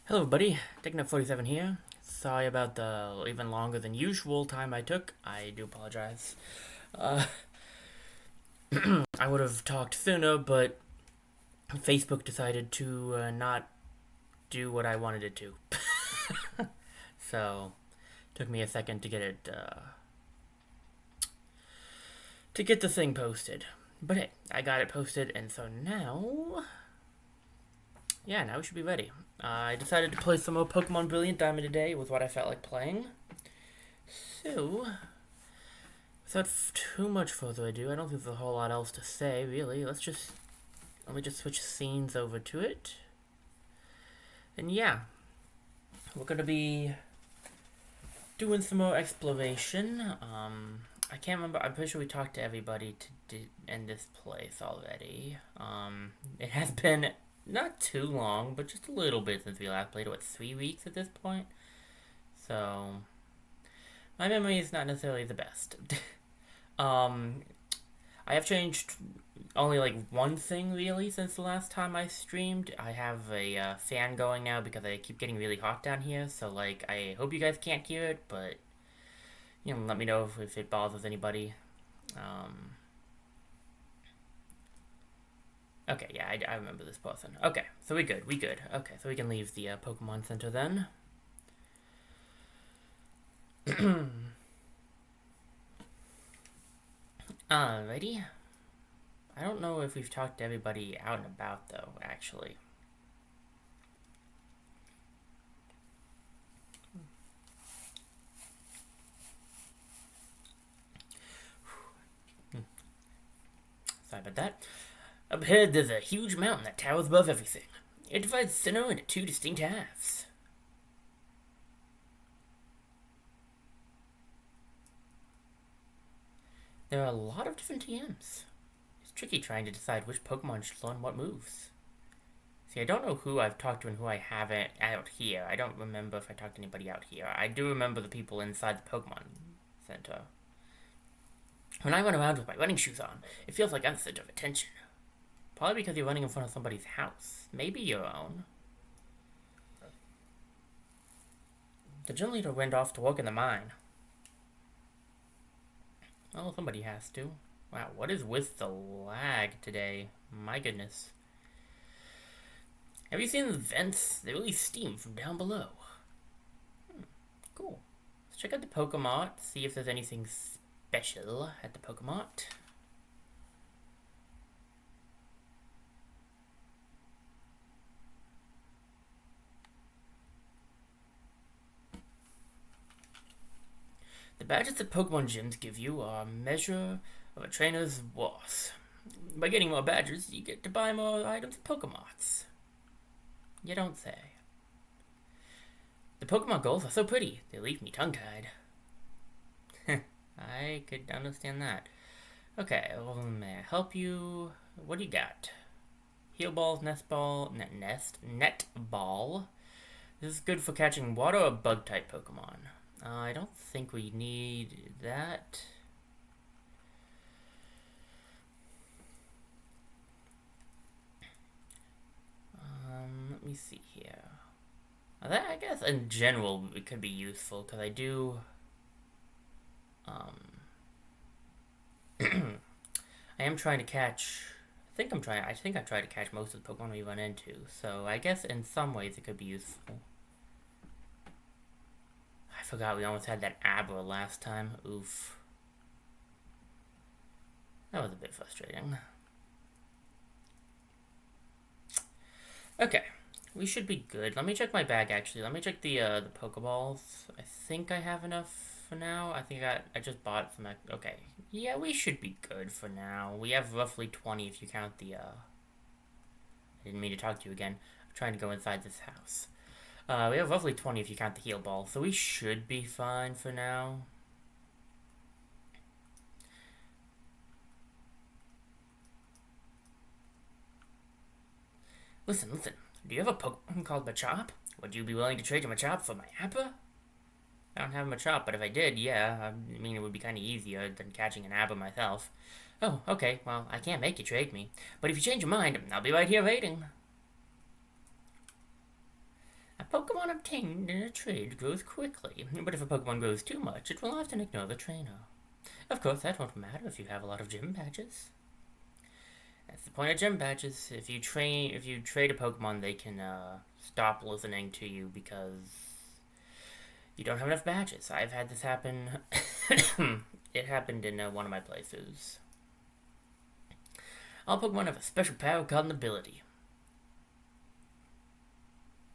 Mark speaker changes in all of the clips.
Speaker 1: Hello everybody, Techno47 here. Sorry about the even longer than usual time I took. I do apologize. Uh, I would have talked sooner, but Facebook decided to not do what I wanted it to. So, took me a second to get it, to get the thing posted. But hey, I got it posted, and so now, yeah, now we should be ready. I decided to play some more Pokemon Brilliant Diamond today with what I felt like playing. So, without too much further ado, I don't think there's a whole lot else to say, really. Let me just switch scenes over to it. And yeah, we're gonna be doing some more exploration. I can't remember. I'm pretty sure we talked to everybody to end this place already. It has been not too long, but just a little bit since we last played. What, 3 weeks at this point? So my memory is not necessarily the best. um, I have changed only like one thing really since the last time I streamed. I have a fan going now because I keep getting really hot down here. So like, I hope you guys can't hear it, but let me know if it bothers anybody. Okay, yeah, I remember this person. Okay, so we good. Okay, so we can leave the Pokemon Center then. Alrighty. I don't know if we've talked to everybody out and about, though, actually. Sorry about that. Up ahead, there's a huge mountain that towers above everything. It divides Sinnoh into two distinct halves. There are a lot of different TMs. It's tricky trying to decide which Pokemon should learn what moves. See, I don't know who I've talked to and who I haven't out here. I don't remember if I talked to anybody out here. I do remember the people inside the Pokemon Center. When I run around with my running shoes on, it feels like I'm the center of attention. Probably because you're running in front of somebody's house. Maybe your own. The gym leader went off to work in the mine. Well, somebody has to. Wow, what is with the lag today? My goodness. Have you seen the vents? They release steam from down below. Cool. Let's check out the Pokemon, see if there's anything special at the Pokemon. The badges that Pokemon gyms give you are a measure of a trainer's worth. By getting more badges, you get to buy more items at Pokemots. You don't say. The Pokemon goals are so pretty, they leave me tongue-tied. I could understand that. Okay, well, may I help you? What do you got? Heal balls, net ball. This is good for catching water or bug-type Pokemon. I don't think we need that. Let me see here. That, I guess, in general, it could be useful, because I do... I am trying to catch... I think I tried to catch most of the Pokemon we run into, so I guess in some ways it could be useful. I forgot we almost had that Abra last time. Oof. That was a bit frustrating. Okay. We should be good. Let me check my bag, actually. Let me check the Pokeballs. I think I have enough for now. I think I just bought some... Okay. Yeah, we should be good for now. We have roughly 20 if you count the... I didn't mean to talk to you again. I'm trying to go inside this house. We have roughly 20 if you count the heal ball, so we should be fine for now. Listen. Do you have a Pokemon called Machop? Would you be willing to trade your Machop for my Abra? I don't have a Machop, but if I did, yeah. I mean, it would be kind of easier than catching an Abra myself. Oh, okay. Well, I can't make you trade me. But if you change your mind, I'll be right here waiting. Pokemon obtained in a trade grows quickly, but if a Pokemon grows too much, it will often ignore the trainer. Of course, that won't matter if you have a lot of gym badges. That's the point of gym badges. If you trade a Pokemon, they can stop listening to you because you don't have enough badges. I've had this happen. It happened in one of my places. All Pokemon have a special power called an ability.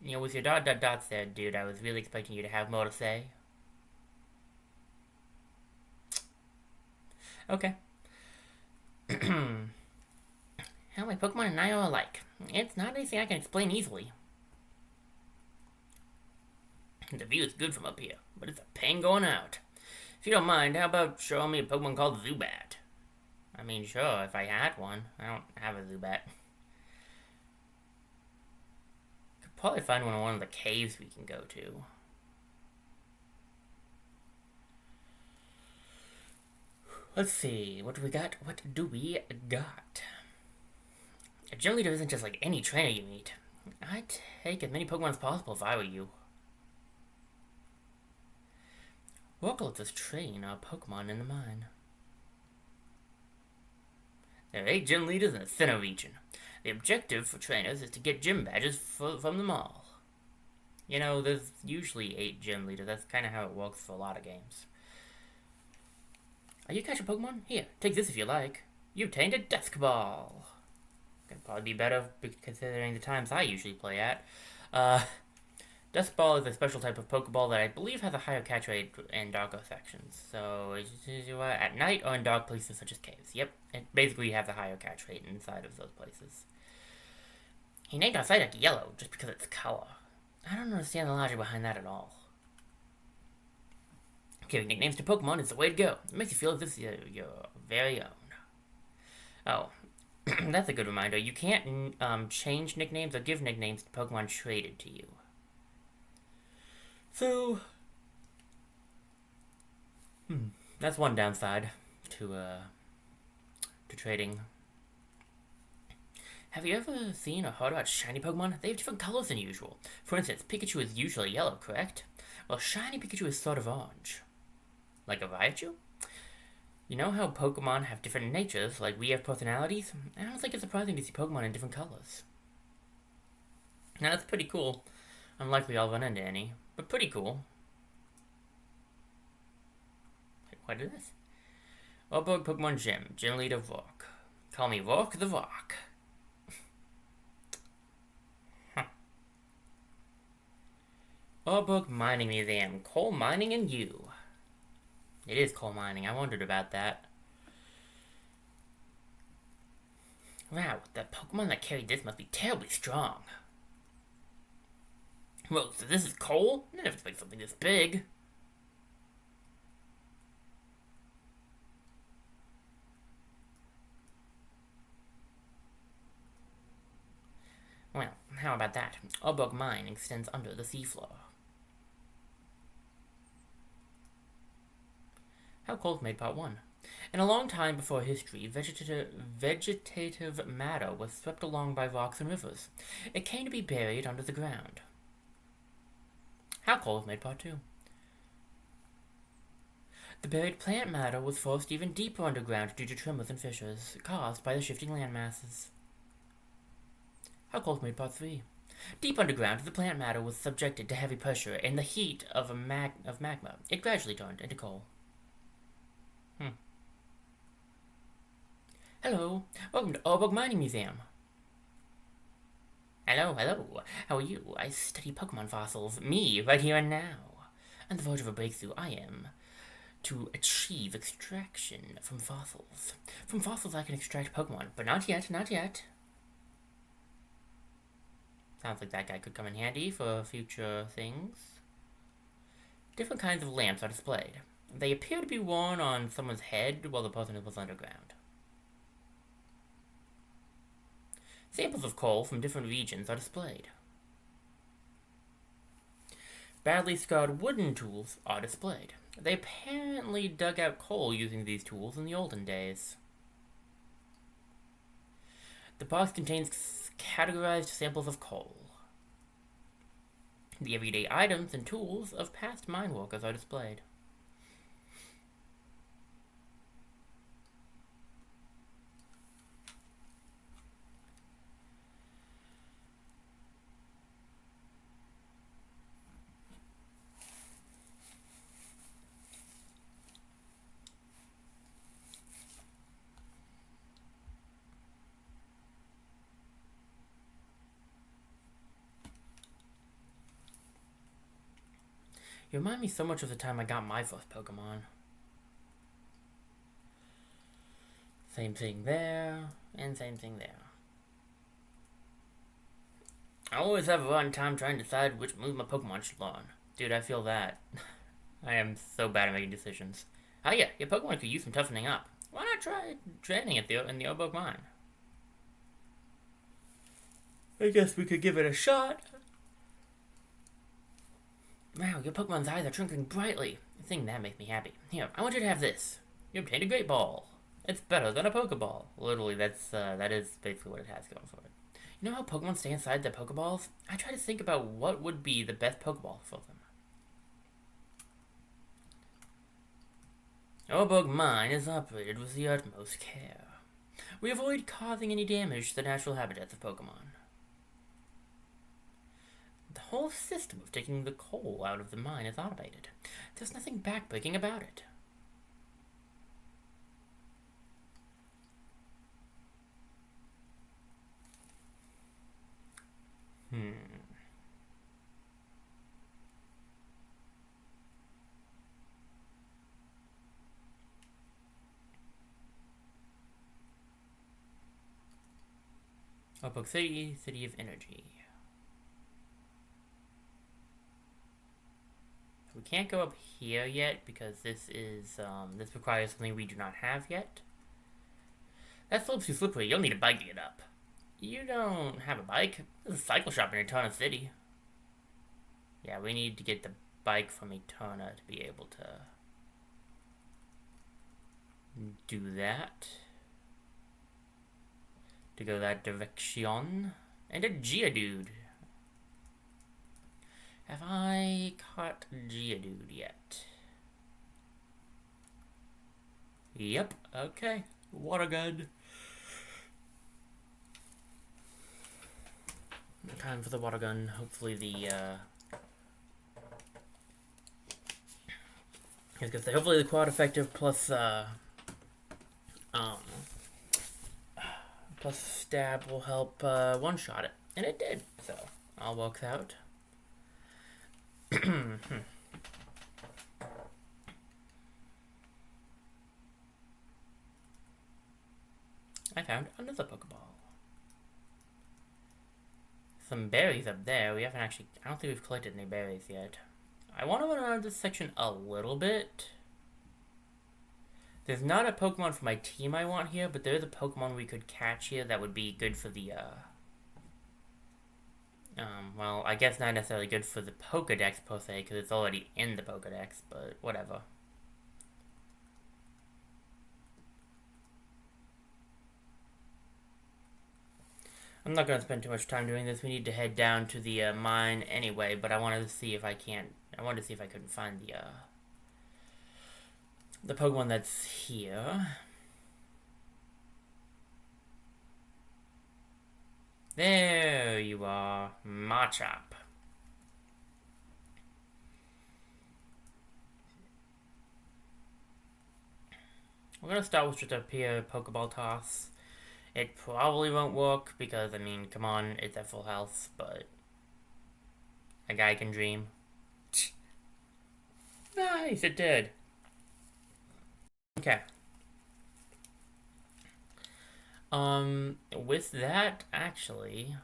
Speaker 1: You know, with your dots there, dude, I was really expecting you to have more to say. Okay. How my Pokemon and I are alike. It's not anything I can explain easily. The view is good from up here, but it's a pain going out. If you don't mind, how about showing me a Pokemon called Zubat? I mean, sure, if I had one. I don't have a Zubat. Could probably find one in one of the caves we can go to. Let's see, what do we got? A gym leader isn't just like any trainer you meet. I'd take as many Pokemon as possible if I were you. Oracle lets us train our Pokemon in the mine. There are 8 gym leaders in the center region. The objective for trainers is to get gym badges from them all. You know, there's usually 8 gym leaders. That's kind of how it works for a lot of games. Are you catching Pokemon? Here, take this if you like. You obtained a Dusk Ball. Could probably be better considering the times I usually play at. Dusk Ball is a special type of Pokeball that I believe has a higher catch rate in darker sections. So, at night or in dark places such as caves. Yep, it basically has a higher catch rate inside of those places. He named our Psyduck yellow just because of its color. I don't understand the logic behind that at all. Giving nicknames to Pokemon is the way to go. It makes you feel as if you're your very own. Oh, that's a good reminder. You can't change nicknames or give nicknames to Pokemon traded to you. So, that's one downside to trading. Have you ever seen or heard about shiny Pokemon? They have different colors than usual. For instance, Pikachu is usually yellow, correct? Well, shiny Pikachu is sort of orange. Like a Raichu? You know how Pokemon have different natures, like we have personalities? I don't think it's surprising to see Pokemon in different colors. Now, that's pretty cool. Unlikely I'll run into any, but pretty cool. What is this? Orbog Pokemon Gym, Gym Leader Rock. Call me Rock the Rock. Huh. Orbog Mining Museum, coal mining and you. It is coal mining, I wondered about that. Wow, the Pokemon that carried this must be terribly strong. Whoa, so this is coal? I never expected something this big. Well, how about that? Orbog Mine extends under the seafloor. How Cold made Part 1. In a long time before history, vegetative matter was swept along by rocks and rivers. It came to be buried under the ground. How Cold made Part 2. The buried plant matter was forced even deeper underground due to tremors and fissures caused by the shifting land masses. How Cold made Part 3. Deep underground, the plant matter was subjected to heavy pressure and the heat of magma. It gradually turned into coal. Hello, welcome to Orbog Mining Museum. Hello, how are you? I study Pokemon fossils, me, right here and now. On the verge of a breakthrough, I am to achieve extraction from fossils. From fossils I can extract Pokemon, but not yet. Sounds like that guy could come in handy for future things. Different kinds of lamps are displayed. They appear to be worn on someone's head while the person was underground. Samples of coal from different regions are displayed. Badly scarred wooden tools are displayed. They apparently dug out coal using these tools in the olden days. The box contains categorized samples of coal. The everyday items and tools of past minewalkers are displayed. You remind me so much of the time I got my first Pokemon. Same thing there, and same thing there. I always have a run time trying to decide which move my Pokemon should learn. Dude, I feel that. I am so bad at making decisions. Oh yeah, your Pokemon could use some toughening up. Why not try training in the Obok Mine? I guess we could give it a shot. Wow, your Pokemon's eyes are twinkling brightly. I think that makes me happy. Here, I want you to have this. You obtained a Great Ball. It's better than a Pokeball. Literally, that is basically what it has going for it. You know how Pokemon stay inside their Pokeballs? I try to think about what would be the best Pokeball for them. Obok Mine is operated with the utmost care. We avoid causing any damage to the natural habitats of Pokemon. The whole system of taking the coal out of the mine is automated. There's nothing backbreaking about it. Obok City, City of Energy. We can't go up here yet because this requires something we do not have yet. That slope's too slippery. You'll need a bike to get up. You don't have a bike? There's a cycle shop in Eterna City. Yeah, we need to get the bike from Eterna to be able to do that. To go that direction. And a Geodude. Have I caught Geodude yet? Yep, okay. Water gun. Time for the water gun. Hopefully I was gonna say, hopefully the quad effective plus stab will help one-shot it. And it did, so all works out. I found another Pokeball. Some berries up there. We haven't actually... I don't think we've collected any berries yet. I want to run around this section a little bit. There's not a Pokemon for my team I want here, but there is a Pokemon we could catch here that would be good for the, well, I guess not necessarily good for the Pokedex per se, because it's already in the Pokedex, but whatever. I'm not going to spend too much time doing this. We need to head down to the mine anyway, but I wanted to see if I couldn't find the Pokemon that's here. There you are, Machop. We're gonna start with just a pure Pokeball toss. It probably won't work because, I mean, come on, it's at full health, but a guy can dream. Nice, it did. Okay. With that, actually...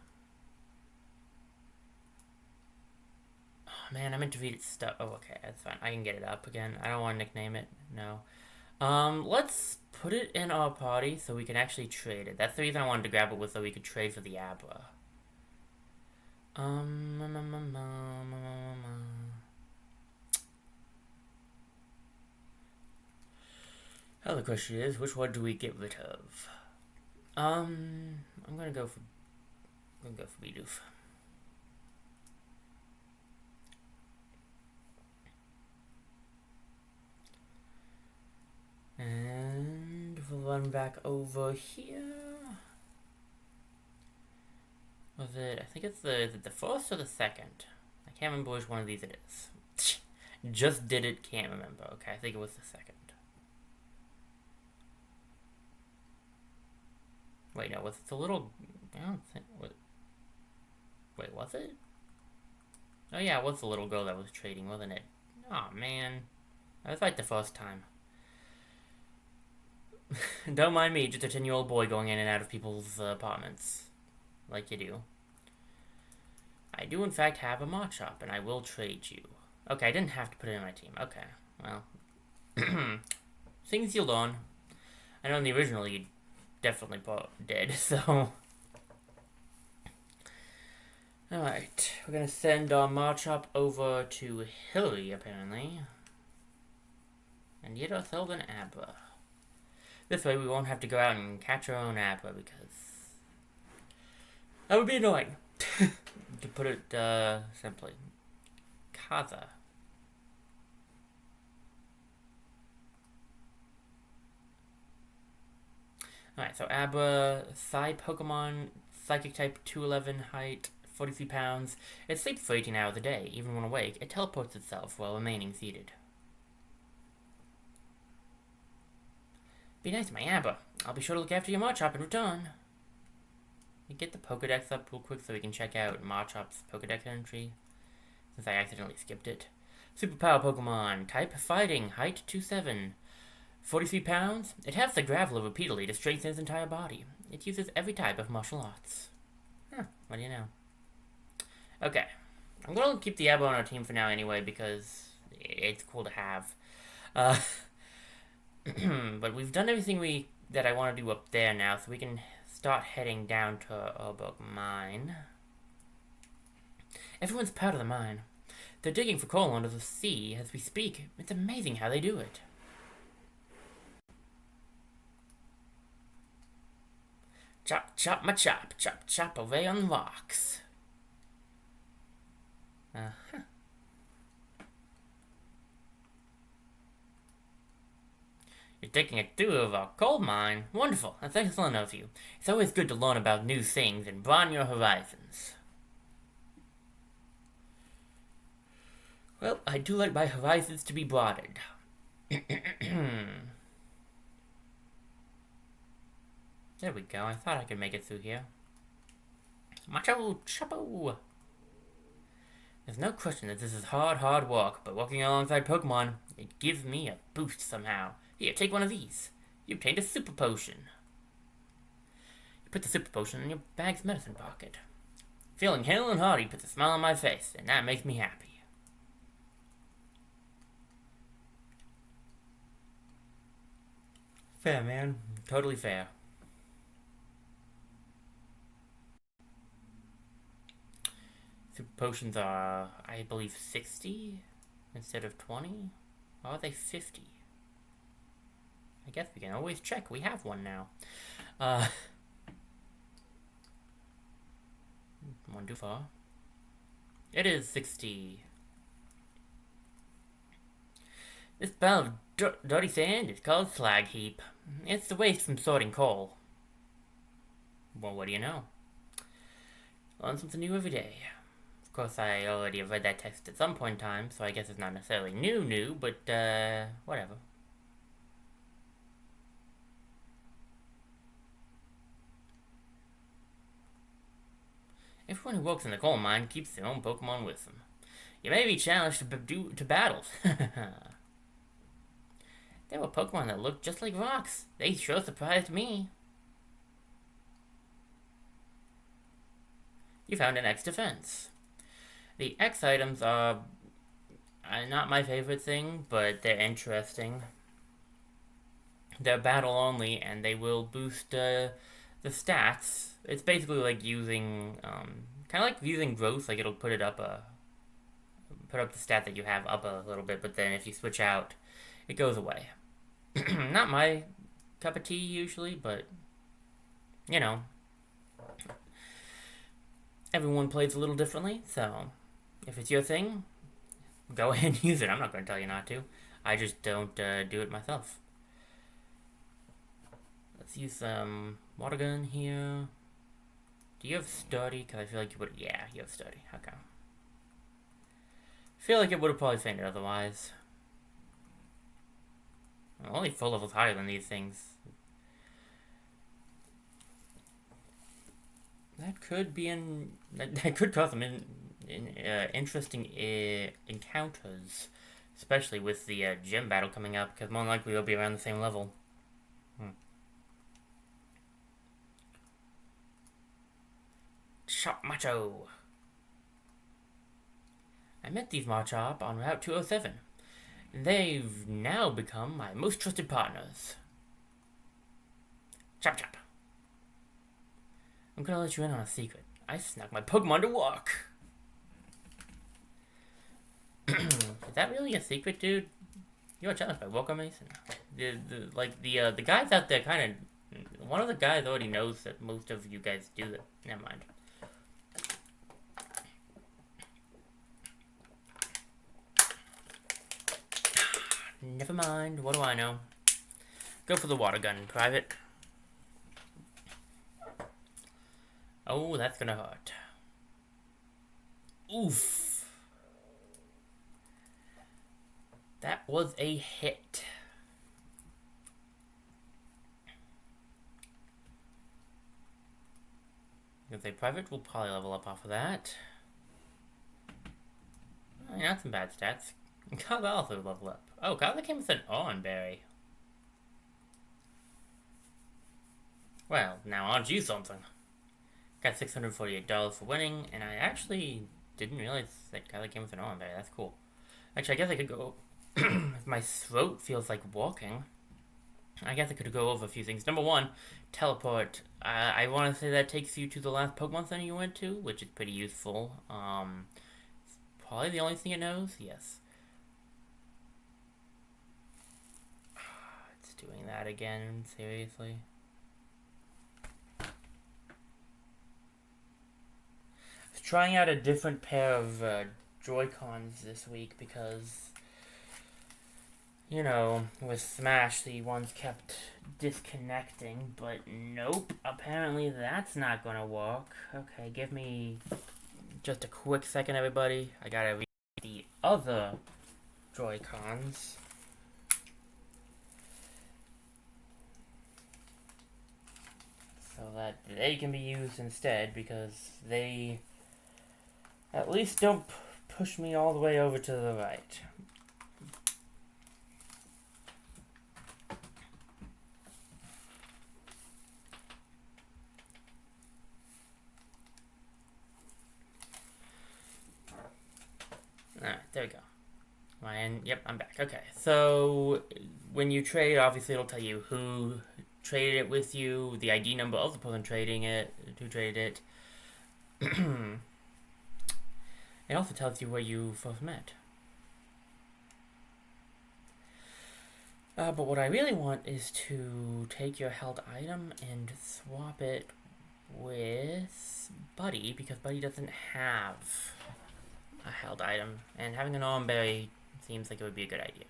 Speaker 1: Oh, man, I meant to read its stuff. Oh, okay, that's fine. I can get it up again. I don't want to nickname it. No. Let's put it in our party so we can actually trade it. That's the reason I wanted to grab it, was so we could trade for the Abra. Now the question is, which one do we get rid of? I'm gonna go for Bidoof. run back over here. Was it? I think it's is it the first or the second? I can't remember which one of these it is. Just did it, can't remember. Okay, I think it was the second. Wait, no, was it the little... I don't think... Wait, was it? Oh yeah, it was the little girl that was trading, wasn't it? Oh man. That was like the first time. Don't mind me, just a 10-year-old boy going in and out of people's apartments. Like you do. I do in fact have a mod shop, and I will trade you. Okay, I didn't have to put it in my team. Okay, well. Things you'll learn. I know in the original you definitely did, so... Alright, we're gonna send our mod shop over to Hillary, apparently. And get ourselves an Abra. This way we won't have to go out and catch our own Abra, because... that would be annoying. To put it, simply. Kaza. Alright, so Abra, Psy Pokemon, Psychic type 211, height 43 pounds. It sleeps for 18 hours a day. Even when awake, it teleports itself while remaining seated. Be nice to my Abra. I'll be sure to look after your Machop in return. You get the Pokedex up real quick so we can check out Machop's Pokedex entry, since I accidentally skipped it. Superpower Pokemon, type Fighting, height 2'7", 43 pounds. It has the gravel repeatedly to strengthen its entire body. It uses every type of martial arts. Huh, what do you know? Okay, I'm going to keep the Abra on our team for now anyway, because it's cool to have. But we've done everything that I want to do up there now, so we can start heading down to Urberg Mine. Everyone's proud of the mine. They're digging for coal under the sea as we speak. It's amazing how they do it. Chop, chop, my chop. Chop, chop away on the rocks. Uh-huh. You're taking a tour of our coal mine. Wonderful. That's excellent of you. It's always good to learn about new things and broaden your horizons. Well, I do like my horizons to be broadened. There we go. I thought I could make it through here. Macho Chapo! There's no question that this is hard work, but working alongside Pokemon, it gives me a boost somehow. Here, take one of these. You obtained a super potion. You put the super potion in your bag's medicine pocket. Feeling hale and hearty puts a smile on my face, and that makes me happy. Fair, man. Totally fair. Super potions are, I believe, 60 instead of 20? Or are they 50? I guess we can always check. We have one now. One too far. It is 60. This pile of dirty sand is called Slag Heap. It's the waste from sorting coal. Well, what do you know? Learn something new every day. Of course, I already have read that text at some point in time, so I guess it's not necessarily new, but, whatever. Everyone who works in the coal mine keeps their own Pokemon with them. You may be challenged to battles. There were Pokemon that looked just like rocks. They sure surprised me. You found an X defense. The X items are not my favorite thing, but they're interesting. They're battle only, and they will boost the stats. It's basically like using, kind of like using growth. Like it'll put it up put up the stat that you have up a little bit, but then if you switch out, it goes away. Not my cup of tea usually, but you know, everyone plays a little differently. So if it's your thing, go ahead and use it. I'm not going to tell you not to. I just don't do it myself. use some water gun here. Do you have sturdy? Because I feel like you would. Yeah, you have sturdy. Okay. I feel like it would have probably fainted otherwise. I'm only 4 levels higher than these things. That could be that could cause some interesting encounters, especially with the gym battle coming up, because more likely they'll be around the same level. Shop Macho. I met these Machop on Route 207. They've now become my most trusted partners. Chop chop. I'm gonna let you in on a secret. I snuck my Pokemon to walk. Is that really a secret, dude? You are challenged by Walker Mason. The guys out there kind of. One of the guys already knows that most of you guys do that. Never mind. Never mind. What do I know? Go for the water gun, Private. Oh, that's gonna hurt. Oof. That was a hit. If they Private will probably level up off of that. Not some bad stats. Kyle also level up. Oh, Kyle came with an Oranberry. Well, now aren't you something? Got $648 for winning, and I actually didn't realize that Kylie came with an Oranberry. That's cool. Actually, I guess I could go... if my throat feels like walking, I guess I could go over a few things. Number 1, teleport. I want to say that takes you to the last Pokemon Center you went to, which is pretty useful. Probably the only thing it knows. Yes. It's doing that again. Seriously. Trying out a different pair of Joy-Cons this week because, you know, with Smash the ones kept disconnecting, but nope, apparently that's not gonna work. Okay, give me just a quick second, everybody. I gotta read the other Joy-Cons. So that they can be used instead because they... at least don't push me all the way over to the right. Alright, there we go. Yep, I'm back. Okay, so when you trade, obviously it'll tell you who traded it with you, the ID number of the person trading it, who traded it. It also tells you where you first met. But what I really want is to take your held item and swap it with Buddy, because Buddy doesn't have a held item, and having an Oranberry seems like it would be a good idea.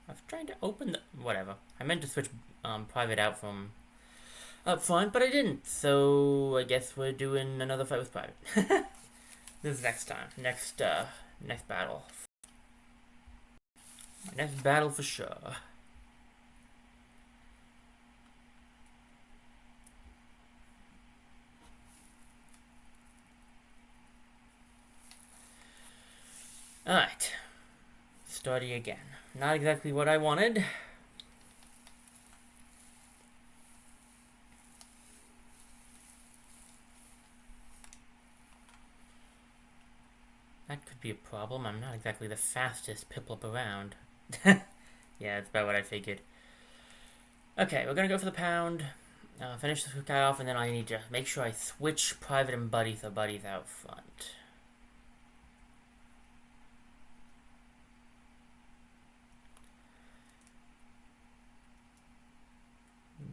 Speaker 1: I was trying to open the... whatever. I meant to switch Private out from up front, but I didn't. So I guess we're doing another fight with Private. This is next time. Next battle. Next battle for sure. Alright. Starting again. Not exactly what I wanted. That could be a problem. I'm not exactly the fastest Piplup around. Yeah, that's about what I figured. Okay, we're gonna go for the pound. Finish this guy off, and then I need to make sure I switch Private and Buddy so Buddy's out front.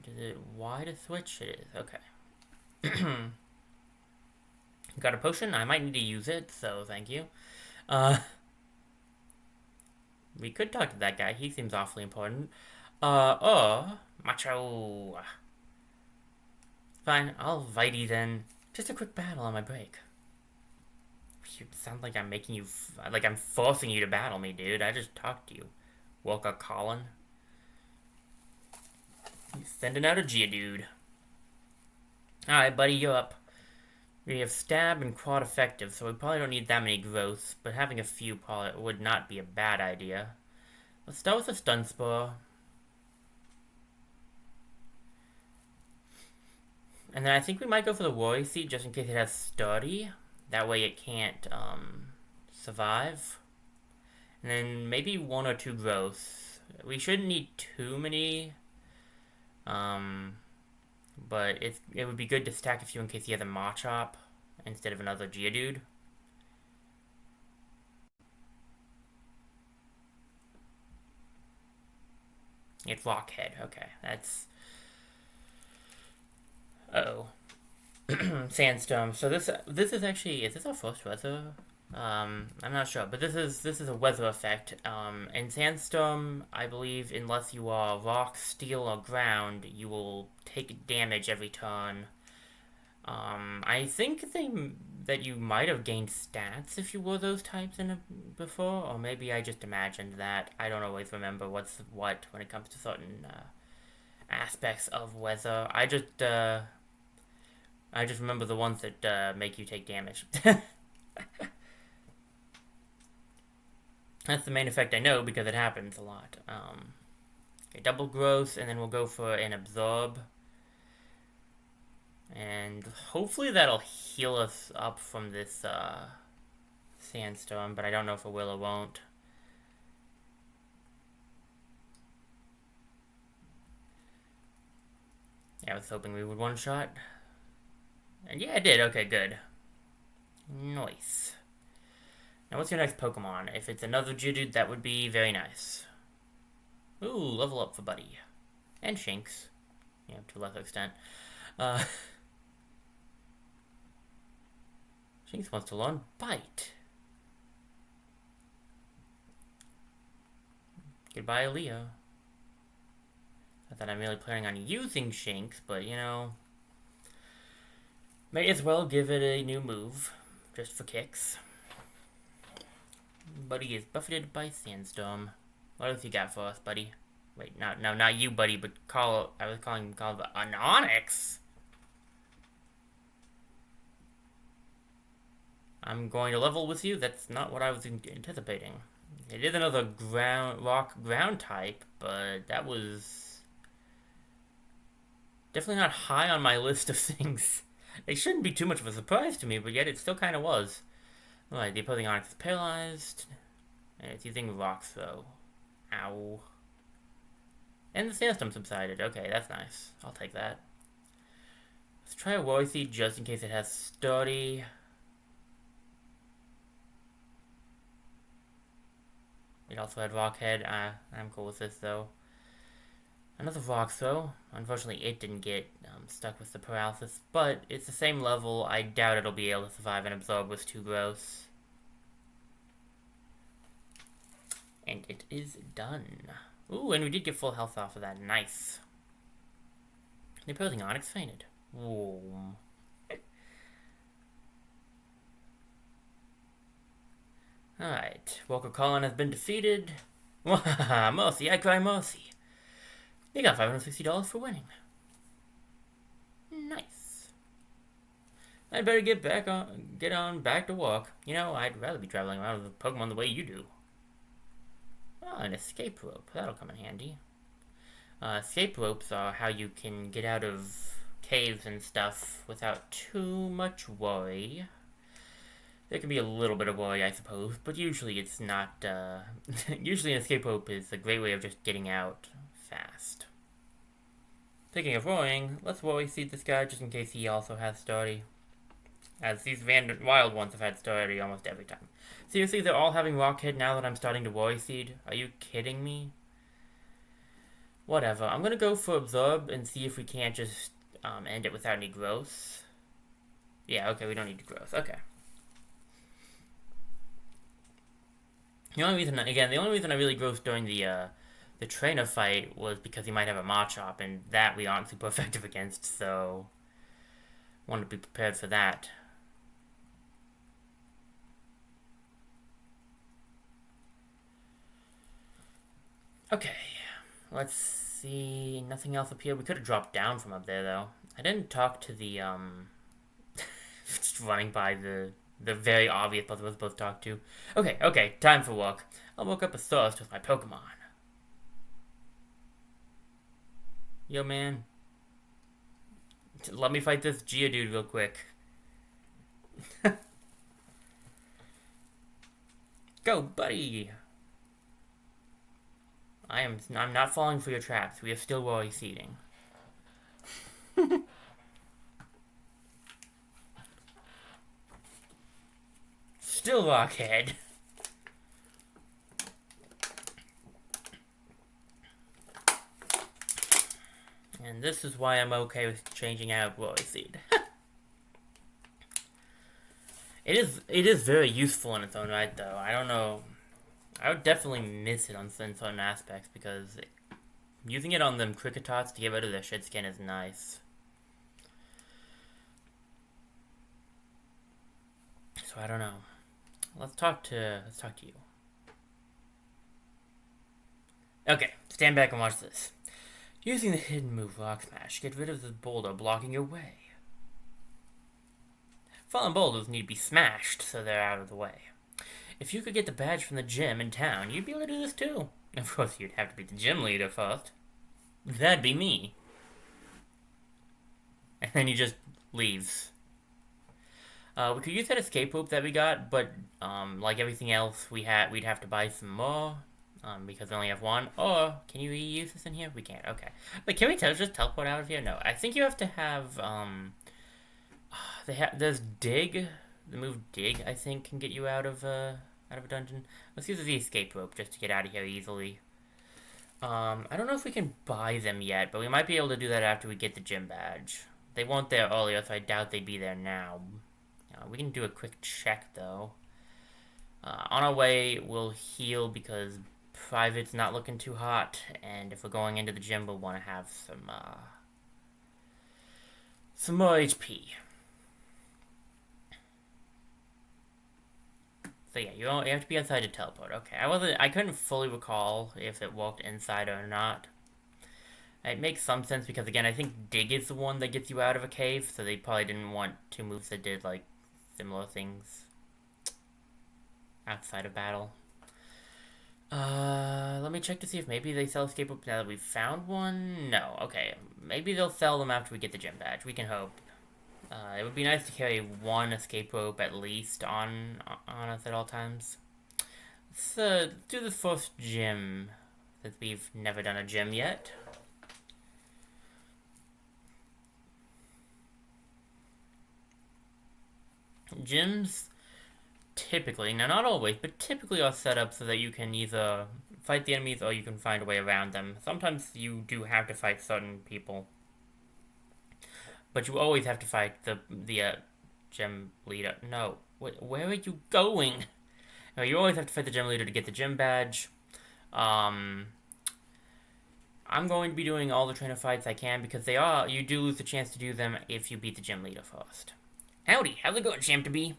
Speaker 1: Is it Y to switch? It is. Okay. Got a potion. I might need to use it, so thank you. Uh, we could talk to that guy. He seems awfully important. Macho. Fine, I'll invite you then. Just a quick battle on my break. You sound like I'm making you, like I'm forcing you to battle me, dude. I just talked to you. Walker Colin. He's sending out a Geodude. Alright, buddy, you're up. We have stab and quad effective, so we probably don't need that many growths, but having a few probably would not be a bad idea. Let's start with a stun spore. And then I think we might go for the Worry Seed just in case it has sturdy. That way it can't survive. And then maybe 1 or 2 growths. We shouldn't need too many. But it would be good to stack a few in case he has a Machop instead of another Geodude. It's Rockhead. Okay, that's... Uh-oh. Sandstorm. So this is actually... Is this our first weather? I'm not sure, but this is a weather effect. In Sandstorm, I believe, unless you are rock, steel, or ground, you will take damage every turn. I think that you might have gained stats if you were those types before, or maybe I just imagined that. I don't always remember what's what when it comes to certain aspects of weather. I just remember the ones that make you take damage. That's the main effect I know because it happens a lot. Okay, double growth, and then we'll go for an absorb. And hopefully that'll heal us up from this sandstorm, but I don't know if it will or won't. Yeah, I was hoping we would one-shot. And yeah, I did. Okay, good. Nice. Now, what's your next Pokemon? If it's another Geodude, that would be very nice. Ooh, level up for Buddy. And Shinx. Yeah, to a lesser extent. Shinx wants to learn Bite. Goodbye, Aaliyah. Not that I'm really planning on using Shinx, but, you know... May as well give it a new move. Just for kicks. Buddy is buffeted by Sandstorm. What else you got for us, buddy? Wait, not you, buddy, but I was calling him an Onix. I'm going to level with you. That's not what I was anticipating. It is another rock ground type, but that was definitely not high on my list of things. It shouldn't be too much of a surprise to me, but yet it still kind of was. Alright, the opposing Onix is paralyzed. And it's using Rock Throw. Ow. And the sandstorm subsided. Okay, that's nice. I'll take that. Let's try a Worry Seed just in case it has sturdy. It also had Rockhead. I'm cool with this though. Another Rock Throw. Unfortunately, it didn't get stuck with the paralysis, but it's the same level. I doubt it'll be able to survive and absorb with 2 growths. And it is done. Ooh, and we did get full health off of that. Nice. The opposing Onix fainted. Whoa. Alright. Walker Colin has been defeated. Mercy, I cry mercy. You got $560 for winning. Nice. I'd better get on back to work. You know, I'd rather be traveling around with Pokemon the way you do. Oh, an escape rope. That'll come in handy. Escape ropes are how you can get out of caves and stuff without too much worry. There can be a little bit of worry, I suppose, but usually it's not, usually an escape rope is a great way of just getting out fast. Speaking of worrying, let's Worry Seed this guy just in case he also has sturdy. As these wild ones have had sturdy almost every time. Seriously, they're all having Rockhead now that I'm starting to Worry Seed? Are you kidding me? Whatever. I'm gonna go for Absorb and see if we can't just end it without any growth. Yeah, okay, we don't need growth. Okay. The only reason, again, the only reason I really grossed during the trainer fight was because he might have a Machop, and that we aren't super effective against, so wanted to be prepared for that. Okay, let's see. Nothing else up here. We could have dropped down from up there, though. I didn't talk to the, just running by the very obvious puzzle we're supposed to talk to. Okay, time for walk. I'll walk up a thirst with my Pokemon. Yo, man. Let me fight this Geodude real quick. Go, buddy! I'm not falling for your traps. We are still worry seeding. Still Rockhead. And this is why I'm okay with changing out Worry Seed. It is very useful in its own right, though. I don't know. I would definitely miss it on certain aspects because using it on them Cricketots to get rid of their shit skin is nice. So I don't know. Let's talk to you. Okay, stand back and watch this. Using the hidden move Rock Smash, get rid of the boulder blocking your way. Fallen boulders need to be smashed so they're out of the way. If you could get the badge from the gym in town, you'd be able to do this too. Of course, you'd have to be the gym leader first. That'd be me. And then he just leaves. We could use that escape rope that we got, but like everything else, we'd have to buy some more. Because we only have one. Or, can you reuse this in here? We can't, okay. But can we just teleport out of here? No, I think you have to have, there's Dig. The move Dig, I think, can get you out of a dungeon. Let's use the escape rope just to get out of here easily. I don't know if we can buy them yet, but we might be able to do that after we get the gym badge. They weren't there earlier, so I doubt they'd be there now. We can do a quick check, though. On our way, we'll heal because Private's not looking too hot, and if we're going into the gym, we'll want to have some more HP. So yeah, you have to be outside to teleport. Okay, I couldn't fully recall if it walked inside or not. It makes some sense because again, I think Dig is the one that gets you out of a cave, so they probably didn't want two moves that did like similar things outside of battle. Let me check to see if maybe they sell escape rope now that we've found one. No, okay. Maybe they'll sell them after we get the gym badge. We can hope. It would be nice to carry one escape rope at least on us at all times. Let's do the first gym, since we've never done a gym yet. Gyms typically, now not always, but typically are set up so that you can either fight the enemies or you can find a way around them. Sometimes you do have to fight certain people, but you always have to fight the gym leader. No, where are you going? No, you always have to fight the gym leader to get the gym badge. I'm going to be doing all the trainer fights I can because you do lose the chance to do them if you beat the gym leader first. Howdy, how's it going, champ to be?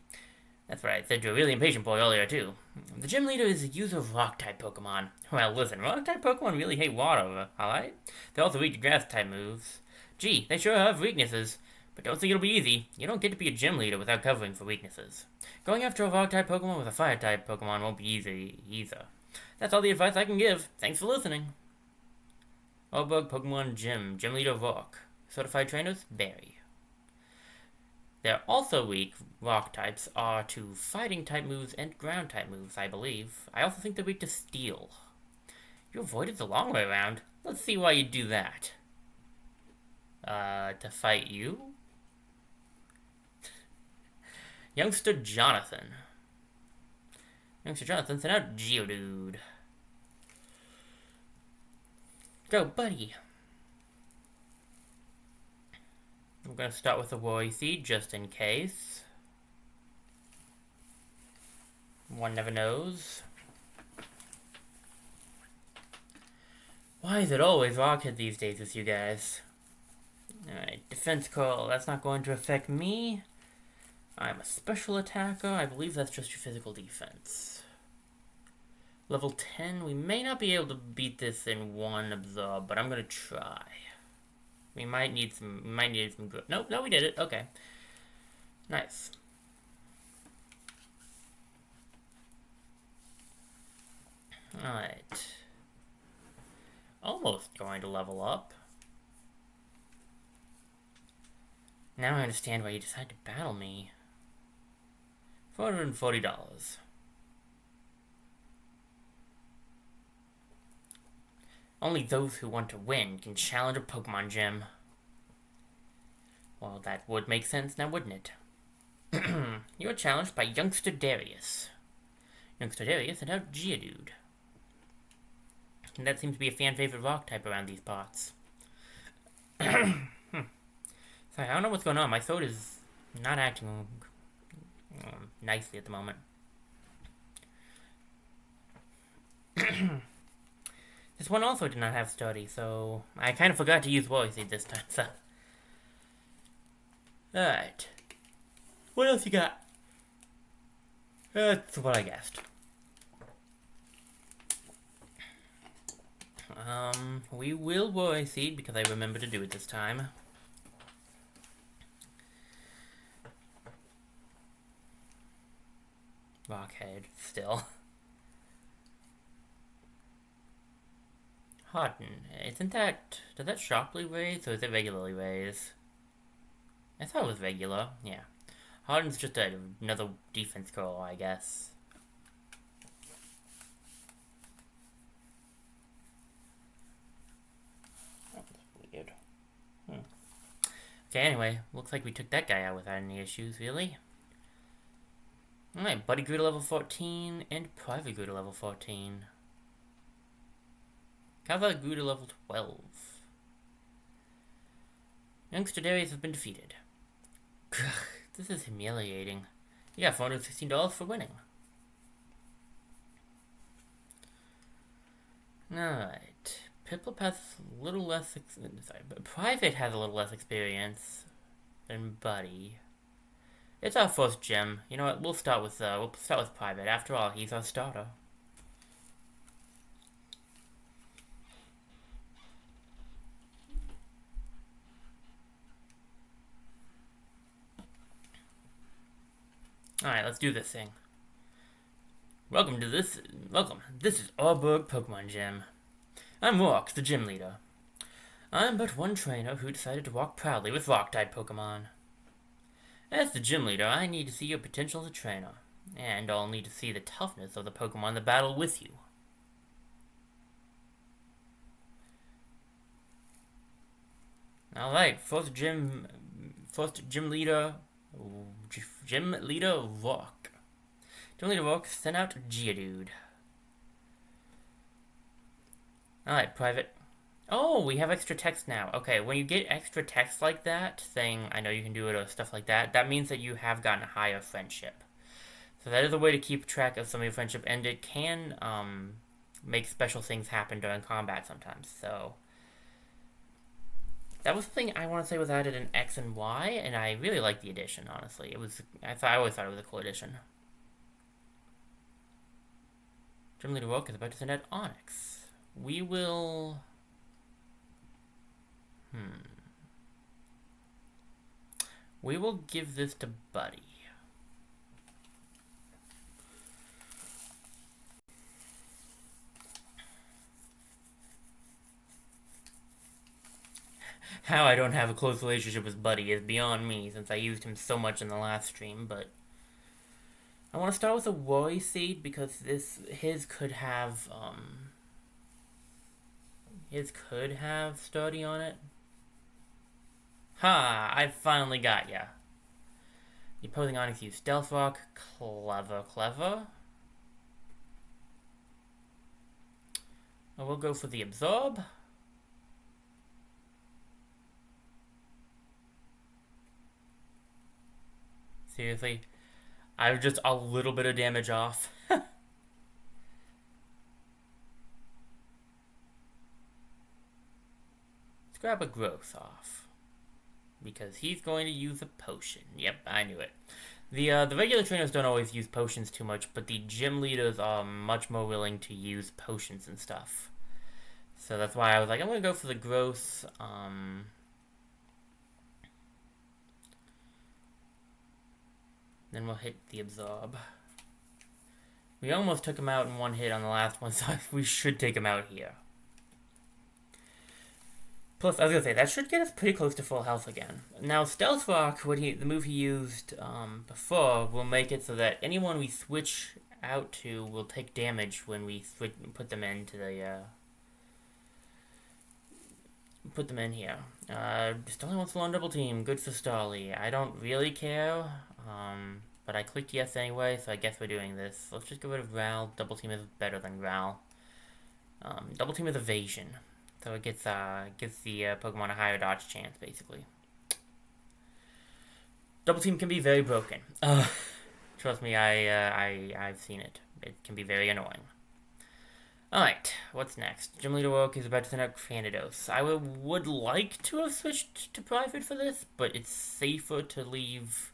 Speaker 1: That's what I said to a really impatient boy earlier, too. The gym leader is a user of rock-type Pokemon. Well, listen, rock-type Pokemon really hate water, alright? They're also weak to grass-type moves. Gee, they sure have weaknesses. But don't think it'll be easy. You don't get to be a gym leader without covering for weaknesses. Going after a rock-type Pokemon with a fire-type Pokemon won't be easy, either. That's all the advice I can give. Thanks for listening. Orbug Pokemon Gym. Gym leader Rock. Certified trainers? Berry. They're also weak, rock types, are to fighting type moves and ground type moves, I believe. I also think they're weak to steel. You avoided the long way around. Let's see why you do that. To fight you? Youngster Jonathan. Youngster Jonathan sent out Geodude. Go, buddy. I'm going to start with a Worry Seed, just in case. One never knows. Why is it always Rocket these days with you guys? Alright, defense call. That's not going to affect me. I'm a special attacker. I believe that's just your physical defense. Level 10. We may not be able to beat this in one absorb, but I'm gonna try. We might need some. We might need some good. Nope, no, we did it. Okay, nice. All right. Almost going to level up. Now I understand why you decided to battle me. $440. Only those who want to win can challenge a Pokemon gym. Well, that would make sense now, wouldn't it? You are challenged by Youngster Darius. Youngster Darius sent out Geodude. And that seems to be a fan-favorite rock type around these parts. Sorry, I don't know what's going on. My throat is not acting nicely at the moment. This one also did not have study, so I kind of forgot to use Worry Seed this time, so. Alright. What else you got? That's what I guessed. We will Worry Seed because I remember to do it this time. Rockhead, still. Harden, isn't that... Does that sharply raise, or is it regularly raise? I thought it was regular, yeah. Harden's just another defense call, I guess. That was weird. Okay, anyway, looks like we took that guy out without any issues, really. Alright, Buddy grew to level 14, and Private grew to level 14. Kava grew to level 12. Youngster Darius has been defeated. This is humiliating. You got $416 for winning. Alright. Piplup has a little less... but Private has a little less experience than Buddy. It's our first gym. You know what? We'll start with Private. After all, he's our starter. Alright, let's do this thing. Welcome. This is Auburg Pokemon Gym. I'm Rock, the gym leader. I'm but one trainer who decided to walk proudly with Rock-type Pokemon. As the gym leader, I need to see your potential as a trainer, and I'll need to see the toughness of the Pokemon that battle with you. Alright, first gym leader, Rock. Gym leader Rock sent out Geodude. Alright, Private. Oh, we have extra text now. Okay, when you get extra text like that, saying, I know you can do it or stuff like that, that means that you have gotten a higher friendship. So that is a way to keep track of some of your friendship, and it can make special things happen during combat sometimes. So that was something I want to say was added in X and Y, and I really liked the addition, honestly. I always thought it was a cool addition. Gym Leader Rock is about to send out Onyx. We will... We will give this to Buddy. How I don't have a close relationship with Buddy is beyond me, since I used him so much in the last stream, but... I want to start with a Worry Seed, because his could have Sturdy on it. Ha! I finally got ya. The opposing Onyx used Stealth Rock. Clever, clever. We'll go for the Absorb. Seriously? I was just a little bit of damage off. grab a growth off. Because he's going to use a potion. Yep, I knew it. The regular trainers don't always use potions too much, but the gym leaders are much more willing to use potions and stuff. So that's why I was like, I'm going to go for the growth. Then we'll hit the absorb. We almost took him out in one hit on the last one, so we should take him out here. Plus, I was gonna say, that should get us pretty close to full health again. Now, Stealth Rock, the move he used before, will make it so that anyone we switch out to will take damage when we put them into the, put them in here. Starly wants to learn double team. Good for Starly. I don't really care, but I clicked yes anyway, so I guess we're doing this. Let's just get rid of Growl. Double team is better than Growl. Double team is evasion. So it gives the Pokemon a higher dodge chance, basically. Double team can be very broken. Trust me, I've seen it. It can be very annoying. Alright, what's next? Gym Leader Work is about to send out Cranidos. I would like to have switched to Private for this, but it's safer to leave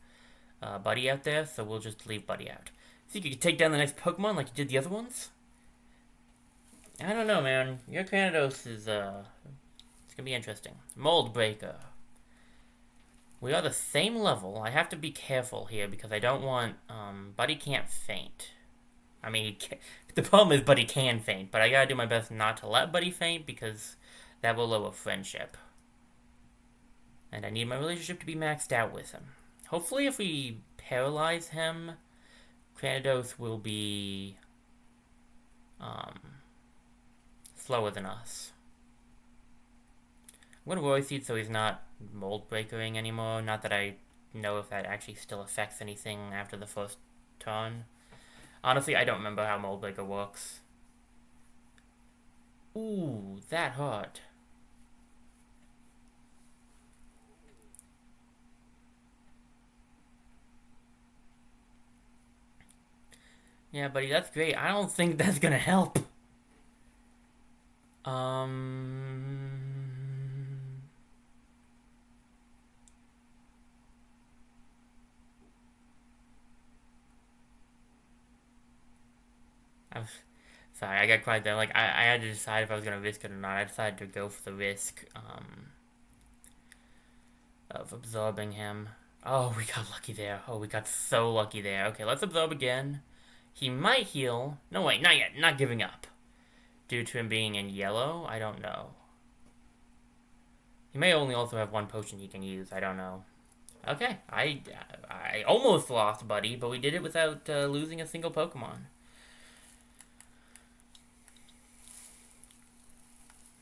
Speaker 1: Buddy out there, so we'll just leave Buddy out. Think you could take down the next Pokemon like you did the other ones? I don't know, man. Your Cranidos is, it's gonna be interesting. Mold Breaker. We are the same level. I have to be careful here because I don't want, Buddy can't faint. I mean, the problem is Buddy can faint, but I gotta do my best not to let Buddy faint because that will lower friendship. And I need my relationship to be maxed out with him. Hopefully if we paralyze him, Cranidos will be, slower than us. I'm gonna Roy Seed so he's not Mold Breakering anymore. Not that I know if that actually still affects anything after the first turn. Honestly, I don't remember how Mold Breaker works. Ooh, that hurt. Yeah, buddy, that's great. I don't think that's gonna help. Sorry, I got quiet there. Like, I had to decide if I was going to risk it or not. I decided to go for the risk, of absorbing him. Oh, we got lucky there. Oh, we got so lucky there. Okay, let's absorb again. He might heal. No, wait, not yet. Not giving up. Due to him being in yellow? I don't know. He may only also have one potion he can use. I don't know. Okay, I almost lost Buddy, but we did it without losing a single Pokemon.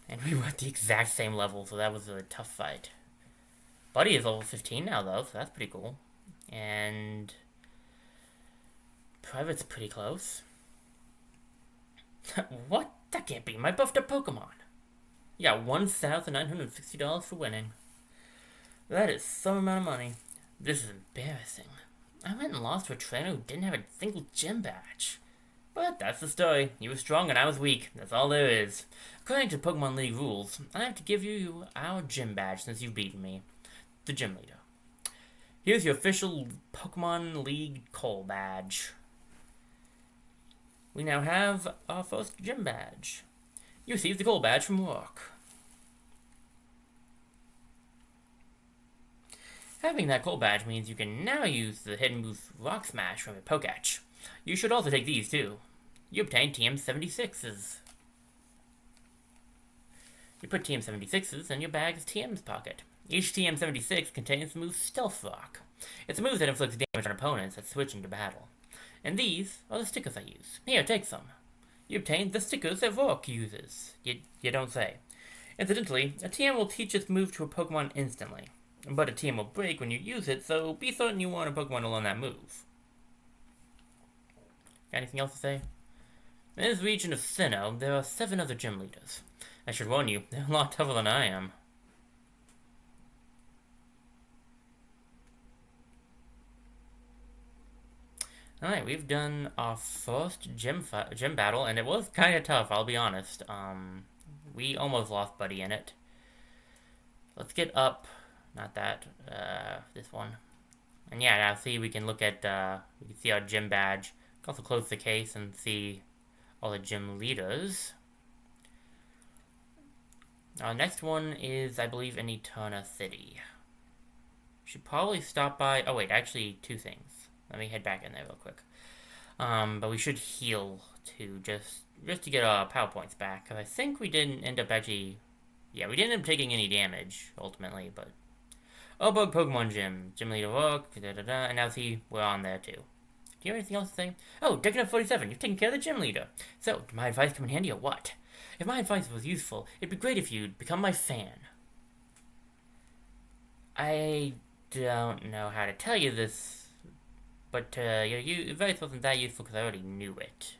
Speaker 1: And we were at the exact same level, so that was a tough fight. Buddy is level 15 now, though, so that's pretty cool. And Private's pretty close. What? That can't be my buffed up Pokemon. You got $1,960 for winning. That is some amount of money. This is embarrassing. I went and lost to a trainer who didn't have a single gym badge. But that's the story. You were strong and I was weak. That's all there is. According to Pokemon League rules, I have to give you our gym badge since you've beaten me. The gym leader. Here's your official Pokemon League Call badge. We now have our first gym badge. You received the Call badge from work. Having that Call badge means you can now use the hidden move Rock Smash from your Poketch. You should also take these too. You obtain TM76s. You put TM76s in your bag's TM's pocket. Each TM76 contains the move Stealth Rock. It's a move that inflicts damage on opponents that switch into battle. And these are the stickers I use. Here, take some. You obtain the stickers that Rock uses. You don't say. Incidentally, a TM will teach its move to a Pokemon instantly. But a TM will break when you use it, so be certain you want a Pokemon to learn that move. Got anything else to say? In this region of Sinnoh, there are 7 other gym leaders. I should warn you, they're a lot tougher than I am. Alright, we've done our first gym battle, and it was kind of tough, I'll be honest. We almost lost Buddy in it. Let's get up. Not that. This one. And yeah, now see, we can look at, we can see our gym badge. We can also close the case and see all the gym leaders. Our next one is, I believe, in Eterna City. Should probably stop by, oh wait, actually, two things. Let me head back in there real quick. But we should heal too, just to get our power points back. Because I think we didn't end up actually, yeah, we didn't end up taking any damage, ultimately, but... Oh, bug Pokemon Gym. Gym leader work, and now see, we're on there too. Do you have anything else to say? Oh, Decadent47, you've taken care of the gym leader. So, did my advice come in handy or what? If my advice was useful, it'd be great if you'd become my fan. I don't know how to tell you this, but your advice wasn't that useful because I already knew it.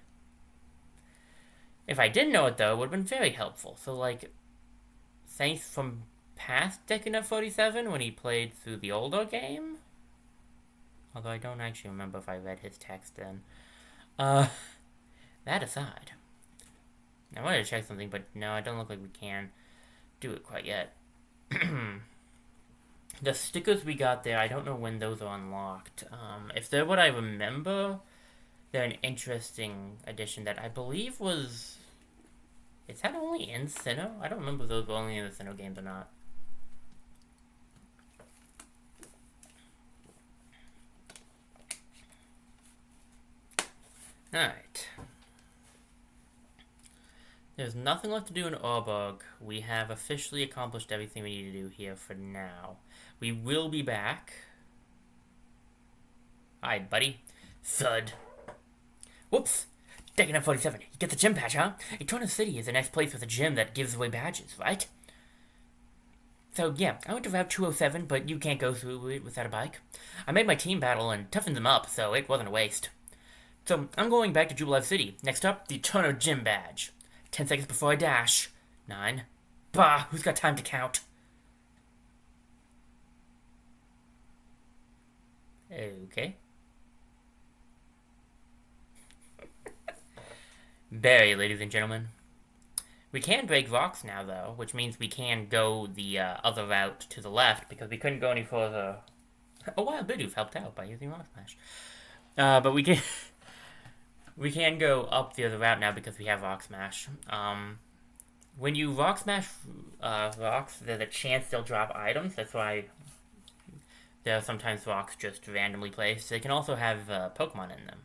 Speaker 1: If I didn't know it, though, it would have been very helpful. So, like, thanks from past Decadent47 when he played through the older game? Although I don't actually remember if I read his text then. That aside. I wanted to check something, but no, it doesn't look like we can do it quite yet. The stickers we got there, I don't know when those are unlocked. If they're what I remember, they're an interesting addition that I believe was... Is that only in Sinnoh? I don't remember if those were only in the Sinnoh games or not. Alright. There's nothing left to do in Orbog. We have officially accomplished everything we need to do here for now. We will be back. Hi, buddy. Thud. Whoops. Decadent47, you get the gym badge, huh? Eterna City is the next place with a gym that gives away badges, right? So, yeah, I went to Route 207, but you can't go through it without a bike. I made my team battle and toughened them up, so it wasn't a waste. So, I'm going back to Jubilife City. Next up, the Eterna Gym Badge. 10 seconds before I dash. 9. Bah, who's got time to count? Okay. Barry, ladies and gentlemen. We can break rocks now, though, which means we can go the other route to the left, because we couldn't go any further. Oh, wow, Bidoof helped out by using Rock Smash. But we can... we can go up the other route now because we have Rock Smash. When you Rock Smash rocks, there's a chance they'll drop items. That's why there are sometimes rocks just randomly placed. They can also have Pokemon in them.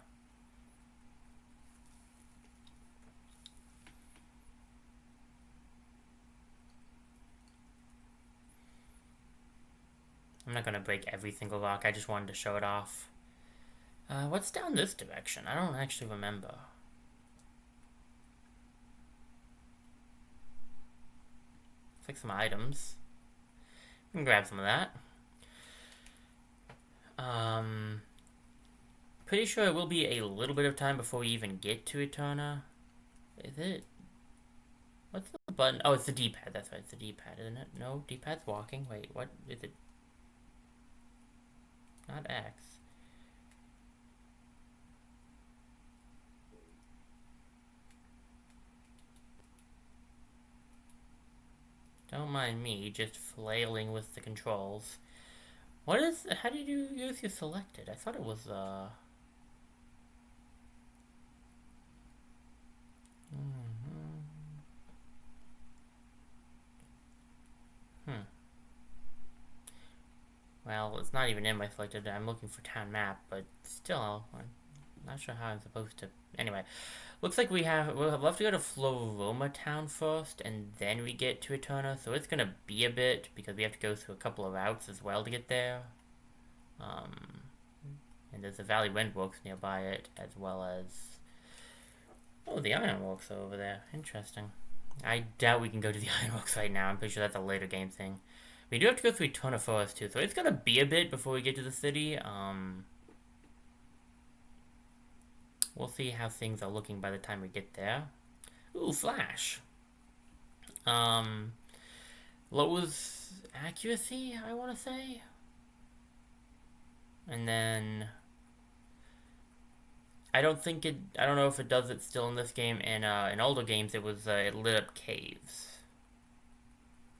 Speaker 1: I'm not going to break every single rock. I just wanted to show it off. What's down this direction? I don't actually remember. Looks like some items. We can grab some of that. Pretty sure it will be a little bit of time before we even get to Eterna. Is it? What's the button? Oh, it's the D-pad. That's right. It's the D-pad, isn't it? No, D-pad's walking. Wait, what is it? Not X. Don't mind me, just flailing with the controls. What is... How did you use your selected? I thought it was, Well, it's not even in my selected. I'm looking for town map, but still, I'm not sure how I'm supposed to... Anyway, looks like we'll have to go to Floroma Town first, and then we get to Eterna, so it's gonna be a bit, because we have to go through a couple of routes as well to get there. And there's the Valley Windworks nearby it, as well as... Oh, the Ironworks are over there. Interesting. I doubt we can go to the Ironworks right now. I'm pretty sure that's a later game thing. We do have to go through Eterna Forest too, so it's gonna be a bit before we get to the city. We'll see how things are looking by the time we get there. Ooh, Flash. Lowers accuracy, I want to say. And then... I don't know if it does it still in this game. In older games, it lit up caves.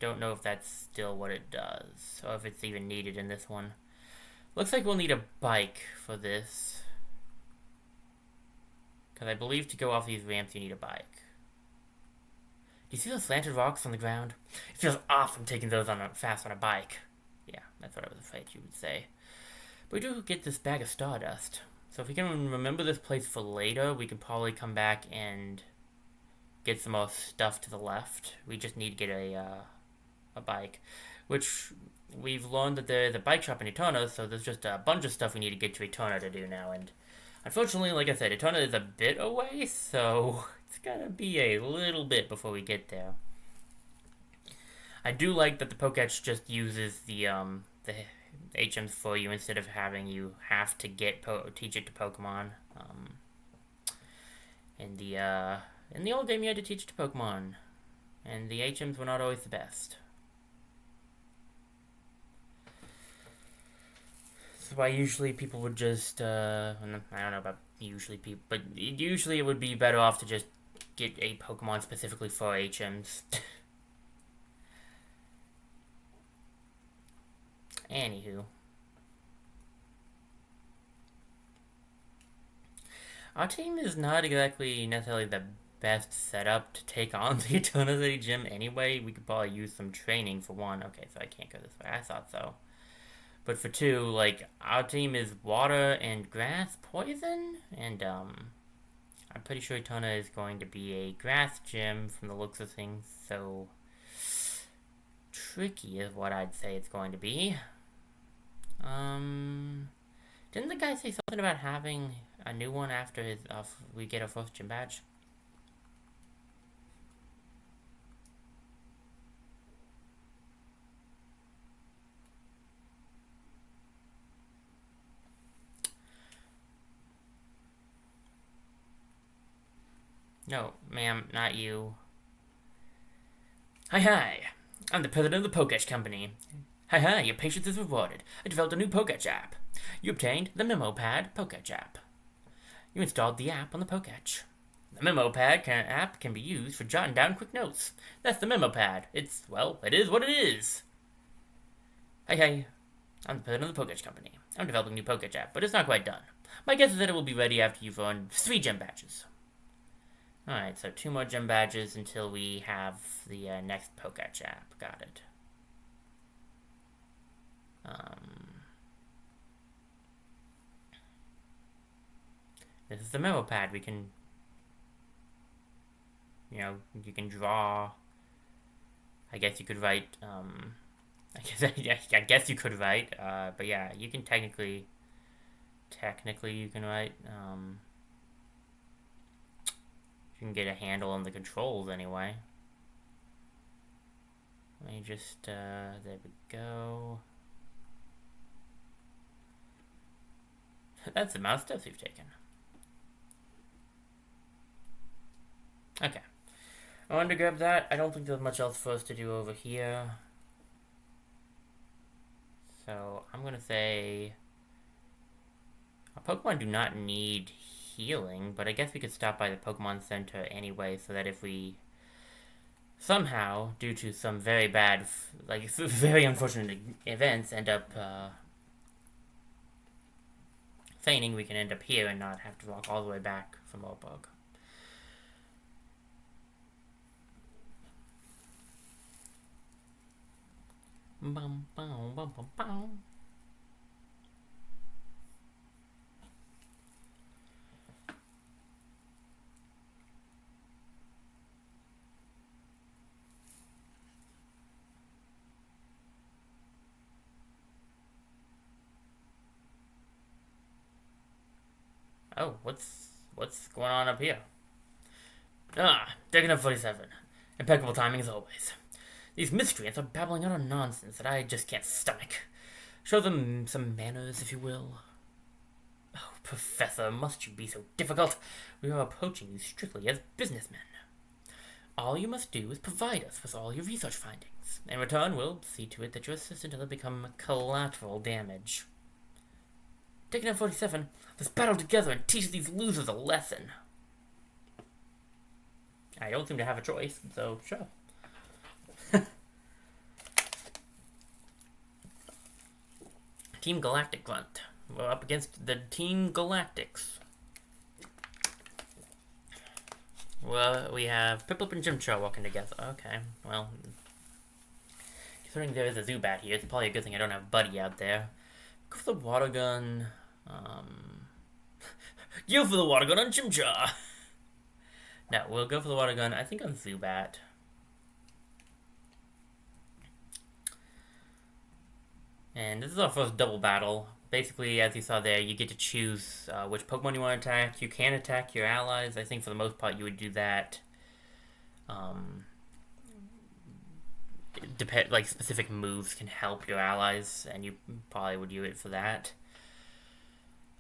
Speaker 1: don't know if that's still what it does, or if it's even needed in this one. Looks like we'll need a bike for this. Because I believe to go off these ramps you need a bike. Do you see those slanted rocks on the ground? It feels awesome taking those fast on a bike. Yeah, that's what I was afraid you would say. But we do get this bag of stardust. So if we can remember this place for later, we can probably come back and get some more stuff to the left. We just need to get a bike. Which we've learned that there's a bike shop in Eterna, so there's just a bunch of stuff we need to get to Eterna to do now. And unfortunately, like I said, Eterna is a bit away, so it's gonna be a little bit before we get there. I do like that the Pokédex just uses the HMs for you instead of having you have to teach it to Pokemon. In the old game, you had to teach it to Pokemon, and the HMs were not always the best. So why usually people would just I don't know about usually people, but usually it would be better off to just get a Pokemon specifically for HMs. Anywho. Our team is not exactly necessarily the best setup to take on the Eterna City Gym anyway. We could probably use some training for one. Okay, so I can't go this way. I thought so. But for two, like, our team is water and grass poison, and I'm pretty sure Eterna is going to be a grass gym from the looks of things, so tricky is what I'd say it's going to be. Didn't the guy say something about having a new one after we get our first gym badge? No, ma'am, not you. Hi. I'm the president of the Pokédex Company. Hi, your patience is rewarded. I developed a new Pokédex app. You obtained the Memo Pad Pokédex app. You installed the app on the Pokédex. The Memo Pad app can be used for jotting down quick notes. That's the Memo Pad. It is what it is. Hi. I'm the president of the Pokédex Company. I'm developing a new Pokédex app, but it's not quite done. My guess is that it will be ready after you've earned 3 gem badges. Alright, so 2 more gem badges until we have the next Pokédex app. Got it. This is the memo pad. We can, you can draw. I guess you could write. I guess you could write. But yeah, you can technically you can write. You can get a handle on the controls anyway. Let me just. There we go. That's the amount of steps we've taken. Okay. I wanted to grab that. I don't think there's much else for us to do over here. So, I'm going to say... Our Pokemon do not need healing, but I guess we could stop by the Pokemon Center anyway, so that if we somehow, due to some very bad, very unfortunate events, end up feigning, we can end up here and not have to walk all the way back from Oldbug. Bum, bum, bum, bum, bum. Oh, what's going on up here? Digging up 47. Impeccable timing as always. These miscreants are babbling out on nonsense that I just can't stomach. Show them some manners, if you will. Oh, Professor, must you be so difficult? We are approaching you strictly as businessmen. All you must do is provide us with all your research findings. In return, we'll see to it that your assistant doesn't become collateral damage. Taking out 47, let's battle together and teach these losers a lesson. I don't seem to have a choice, so sure. Team Galactic Grunt. We're up against the Team Galactics. Well, we have Piplup and Chimchar walking together. Okay, well, considering there is a Zubat here, it's probably a good thing I don't have Buddy out there. Go for the Water Gun. Go for the Water Gun on Chimchar! No, we'll go for the Water Gun, I think on Zubat. And this is our first double battle. Basically, as you saw there, you get to choose which Pokemon you want to attack. You can attack your allies. I think for the most part you would do that. Like specific moves can help your allies, and you probably would do it for that.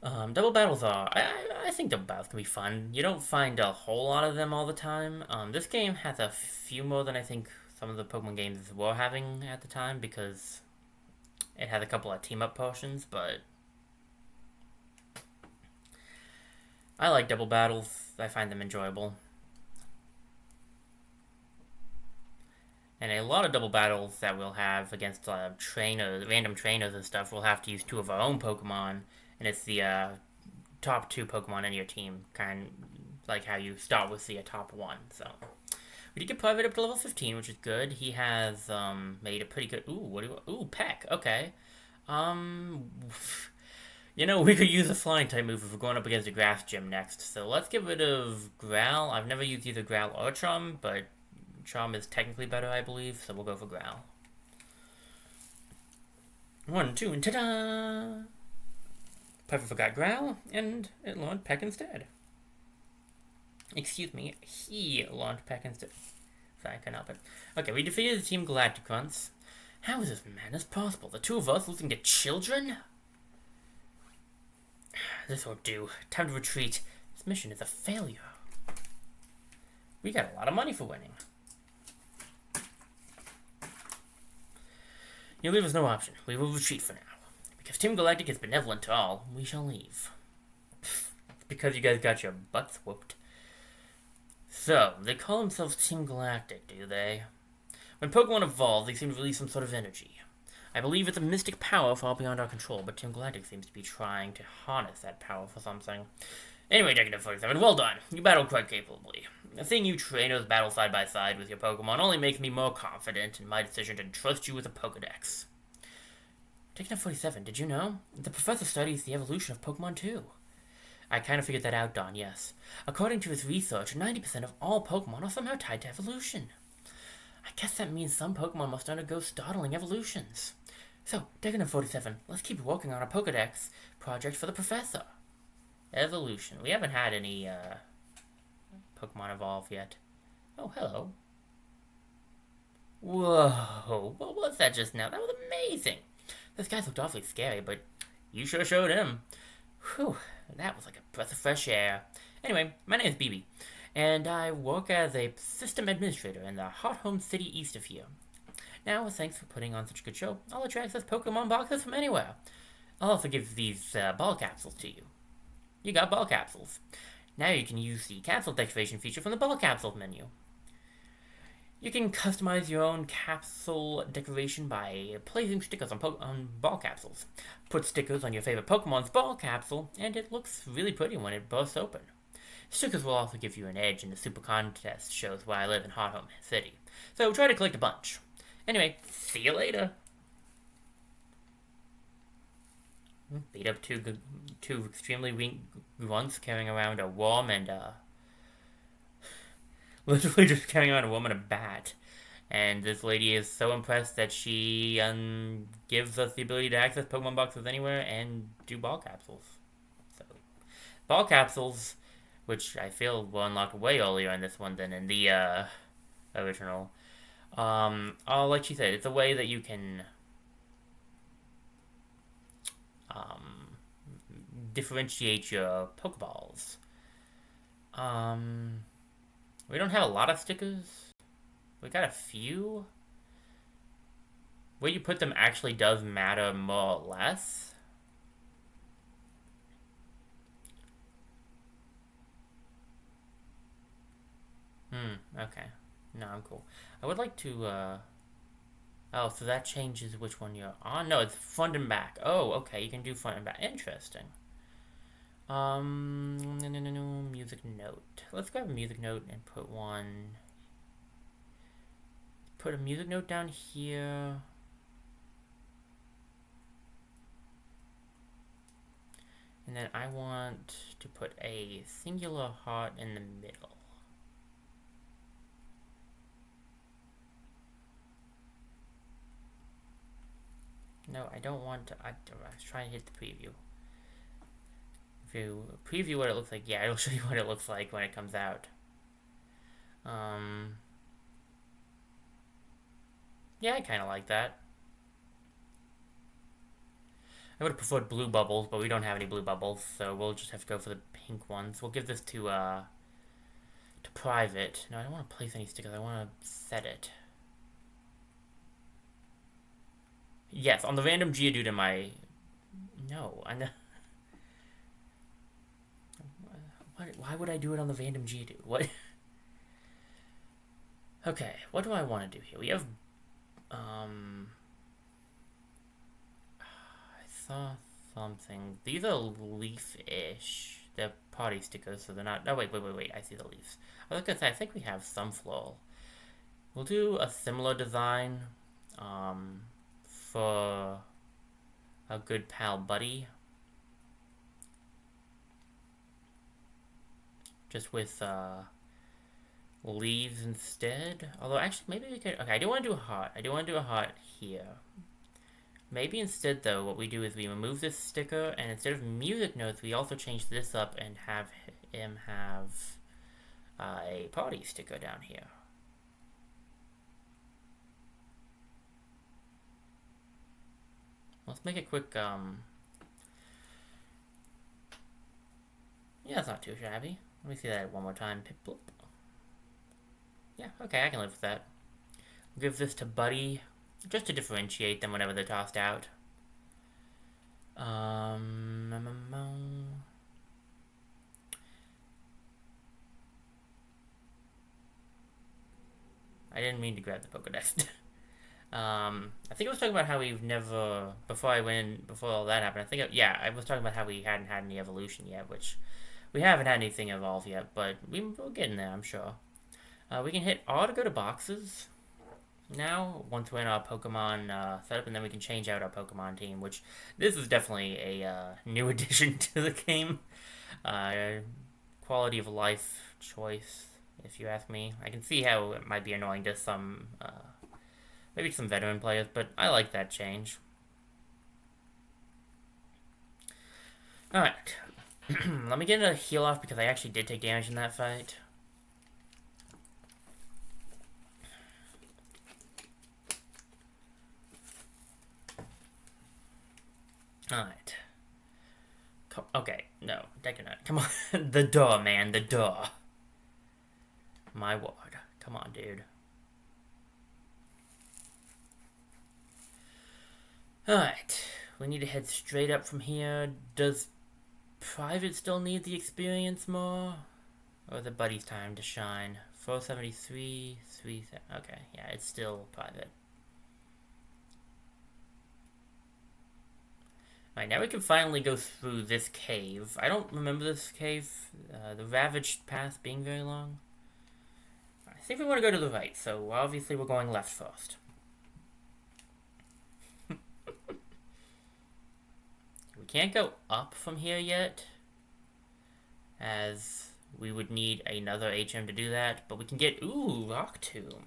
Speaker 1: Double battles are... I think double battles can be fun. You don't find a whole lot of them all the time. This game has a few more than I think some of the Pokemon games were having at the time, because it had a couple of team-up portions, but I like double battles. I find them enjoyable. And a lot of double battles that we'll have against random trainers and stuff, we'll have to use two of our own Pokemon, and it's the top two Pokemon in your team, kind of like how you start with the top one. So we did get Private up to level 15, which is good. He has made a pretty good... Ooh, Peck. Okay. You know, we could use a flying type move if we're going up against a grass gym next. So let's get rid of Growl. I've never used either Growl or Charm, but Charm is technically better, I believe. So we'll go for Growl. 1, 2, and ta-da! Piper forgot Growl, and it launched Peck instead. Excuse me, he launched Peck instead. Sorry, I couldn't help it. Okay, we defeated the Team Galactic Grunts. How is this madness possible? The two of us losing to children? This won't do. Time to retreat. This mission is a failure. We got a lot of money for winning. You leave us no option. We will retreat for now. Because Team Galactic is benevolent to all, we shall leave. It's because you guys got your butts whooped. So, they call themselves Team Galactic, do they? When Pokemon evolve, they seem to release some sort of energy. I believe it's a mystic power far beyond our control, but Team Galactic seems to be trying to harness that power for something. Anyway, Decadent 47, well done. You battled quite capably. Seeing you trainers battle side by side with your Pokemon only makes me more confident in my decision to trust you with a Pokedex. Decadent 47, did you know? The professor studies the evolution of Pokemon too. I kind of figured that out, Don, yes. According to his research, 90% of all Pokemon are somehow tied to evolution. I guess that means some Pokemon must undergo startling evolutions. So, Decadent 47, let's keep working on a Pokedex project for the professor. Evolution. We haven't had any Pokemon evolve yet. Oh, hello. Whoa, what was that just now? That was amazing. This guy looked awfully scary, but you sure showed him. Whew, that was like a breath of fresh air. Anyway, my name is BB, and I work as a system administrator in the hot home city east of here. Now, thanks for putting on such a good show. I'll let you access Pokemon boxes from anywhere. I'll also give these ball capsules to you. You got ball capsules. Now you can use the capsule decoration feature from the ball capsule menu. You can customize your own capsule decoration by placing stickers on ball capsules. Put stickers on your favorite Pokemon's ball capsule, and it looks really pretty when it bursts open. Stickers will also give you an edge in the Super Contest shows where I live in Hot Home City. So try to collect a bunch. Anyway, see you later. Beat up two extremely weak grunts carrying around a worm and literally just carrying around a worm and a bat. And this lady is so impressed that she gives us the ability to access Pokemon boxes anywhere and do ball capsules. So, ball capsules, which I feel were unlocked way earlier in this one than in the original. Like she said, it's a way that you can differentiate your Pokeballs. We don't have a lot of stickers. We got a few. Where you put them actually does matter more or less. Okay. No, I'm cool. I would like to, Oh, so that changes which one you're on? No, it's front and back. Oh, okay, you can do front and back. Interesting. Music note. Let's grab a music note and put one. Put a music note down here. And then I want to put a singular heart in the middle. No, I don't want to. I was trying to hit the preview. Preview what it looks like. Yeah, it'll show you what it looks like when it comes out. Yeah, I kind of like that. I would have preferred blue bubbles, but we don't have any blue bubbles, so we'll just have to go for the pink ones. We'll give this to private. No, I don't want to place any stickers. I want to set it. Yes, on the random Geodude in my... No, I know... Why would I do it on the random Geodude? What? Okay, what do I want to do here? We have... I saw something. These are leaf-ish. They're party stickers, so they're not... Oh, wait. I see the leaves. I was gonna say, I think we have some floral. We'll do a similar design, for a good pal Buddy. Just with, leaves instead. Although, actually, maybe we could... Okay, I do want to do a heart. I do want to do a heart here. Maybe instead, though, what we do is we remove this sticker, and instead of music notes, we also change this up and have him have a party sticker down here. Let's make a quick, yeah, it's not too shabby. Let me see that one more time. Pip bloop. Yeah, okay, I can live with that. We'll give this to Buddy, just to differentiate them whenever they're tossed out. I didn't mean to grab the Pokedex. I think I was talking about how we've never, before all that happened, I was talking about how we hadn't had any evolution yet, which we haven't had anything evolve yet, but we're getting there, I'm sure. We can hit R to go to boxes now, once we're in our Pokemon setup, and then we can change out our Pokemon team, which this is definitely a new addition to the game. Quality of life choice, if you ask me. I can see how it might be annoying to some, maybe some veteran players, but I like that change. Alright. Let me get a heal off because I actually did take damage in that fight. Alright. Okay, no, Decanut. Come on. The duh, man, the duh. My word. Come on, dude. Alright. We need to head straight up from here. Does Private still need the experience more? Or is it Buddy's time to shine? 473, 3... Okay, yeah, it's still Private. Alright, now we can finally go through this cave. I don't remember this cave, the Ravaged path being very long. I think we want to go to the right, so obviously we're going left first. We can't go up from here yet, as we would need another HM to do that, but we can get... Ooh, Rock Tomb.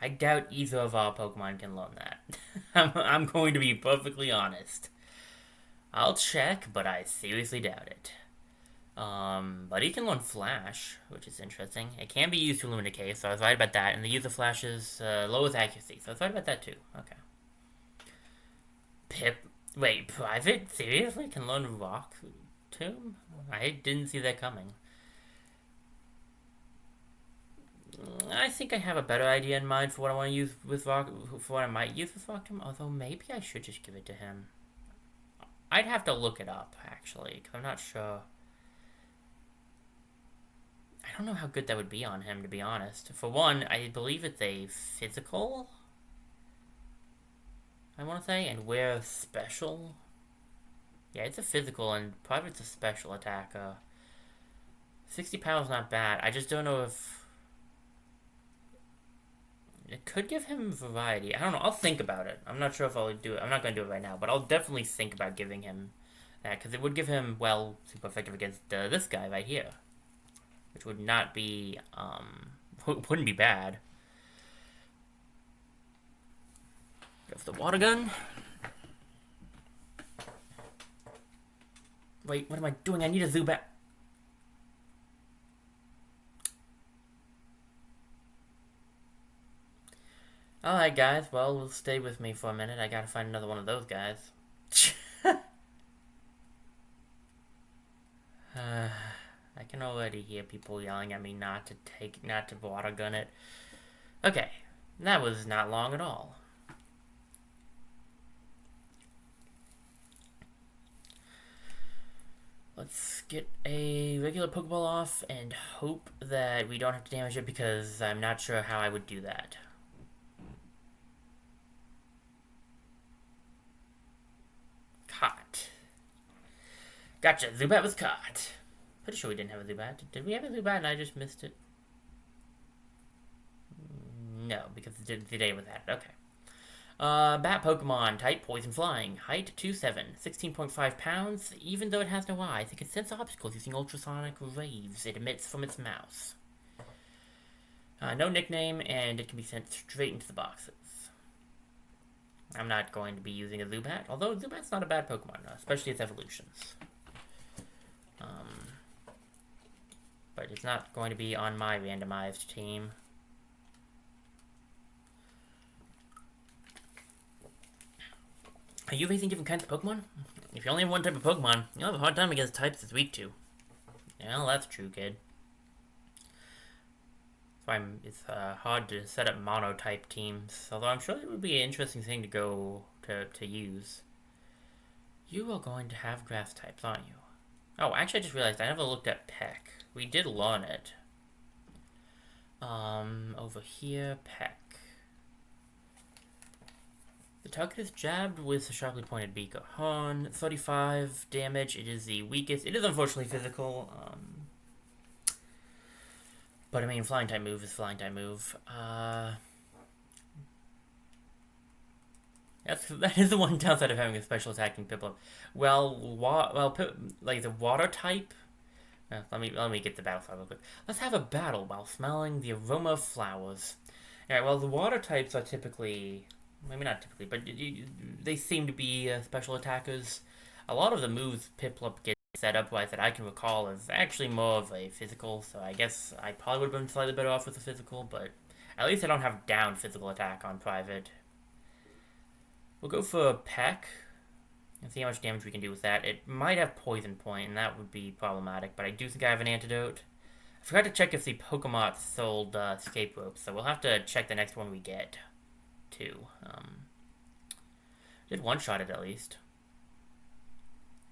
Speaker 1: I doubt either of our Pokemon can learn that. I'm going to be perfectly honest. I'll check, but I seriously doubt it. But he can learn Flash, which is interesting. It can be used to illuminate caves, so I was right about that. And the use of Flash is lowers accuracy, so I was right about that too. Okay. Pip. Wait, Private? Seriously? Can learn Rock Tomb? I didn't see that coming. I think I have a better idea in mind for what I want to use with Rock, for what I might use with Rock Tomb, although maybe I should just give it to him. I'd have to look it up, actually, because I'm not sure. I don't know how good that would be on him, to be honest. For one, I believe it's a physical. I want to say, and we're special. Yeah, it's a physical, and private's a special attacker. 60 power is not bad. I just don't know if it could give him variety. I don't know. I'll think about it. I'm not sure if I'll do it. I'm not going to do it right now, but I'll definitely think about giving him that because it would give him, well, super effective against this guy right here, which would not be wouldn't be bad. Go for the water gun. Wait, what am I doing? I need a Zubat. Alright, guys. Well, stay with me for a minute. I gotta find another one of those guys. I can already hear people yelling at me not to water gun it. Okay, that was not long at all. Let's get a regular Pokeball off and hope that we don't have to damage it because I'm not sure how I would do that. Caught. Gotcha, Zubat was caught. Pretty sure we didn't have a Zubat. Did we have a Zubat and I just missed it? No, because the day was that. Okay. Bat Pokemon, type Poison Flying, height 2'7", 16.5 pounds. Even though it has no eyes, it can sense obstacles using ultrasonic waves it emits from its mouth. No nickname, and it can be sent straight into the boxes. I'm not going to be using a Zubat, although Zubat's not a bad Pokemon, especially its evolutions. But it's not going to be on my randomized team. Are you facing different kinds of Pokemon? If you only have one type of Pokemon, you'll have a hard time against types it's weak to. Well, that's true, kid. That's why it's hard to set up mono-type teams, although I'm sure it would be an interesting thing to go to use. You are going to have grass types, aren't you? Oh, actually, I just realized I never looked at Peck. We did learn it. Over here, Peck. The target is jabbed with a sharply pointed beak or horn. 35 damage. It is the weakest. It is unfortunately physical. But I mean, flying type move is flying type move. That is the one downside of having a special attacking Piplup. Like the water type. Let me get the battle file real quick. Let's have a battle while smelling the aroma of flowers. Alright, well, the water types are typically, maybe not typically, but they seem to be special attackers. A lot of the moves Piplup gets set up with that I can recall is actually more of a physical, so I guess I probably would have been slightly better off with the physical, but at least I don't have down physical attack on private. We'll go for Peck and see how much damage we can do with that. It might have Poison Point, and that would be problematic, but I do think I have an antidote. I forgot to check if the Pokemon sold escape ropes, so we'll have to check the next one we get, too. Did one-shot it, at least.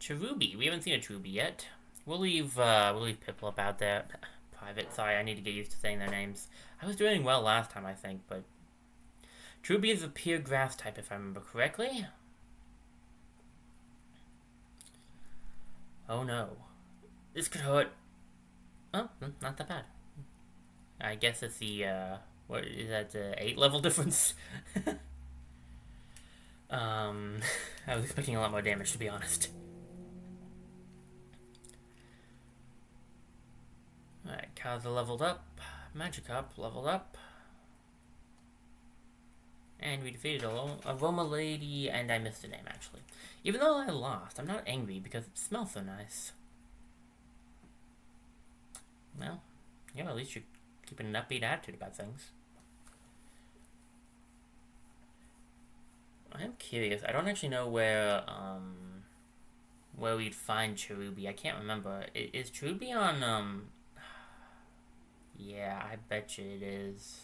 Speaker 1: Cherubi. We haven't seen a Cherubi yet. We'll leave Piplup out there. Private. Sorry, I need to get used to saying their names. I was doing well last time, I think, but Cherubi is a pure grass type, if I remember correctly. Oh no. This could hurt. Oh, not that bad. I guess it's the, what is that, 8 level difference? I was expecting a lot more damage, to be honest. Alright, Kaza leveled up. Magikarp leveled up. And we defeated a Roma lady, and I missed a name, actually. Even though I lost, I'm not angry because it smells so nice. Well, yeah, at least you're keeping an upbeat attitude about things. I am curious. I don't actually know where we'd find Cherubi. I can't remember. Is Cherubi on, yeah, I bet you it is.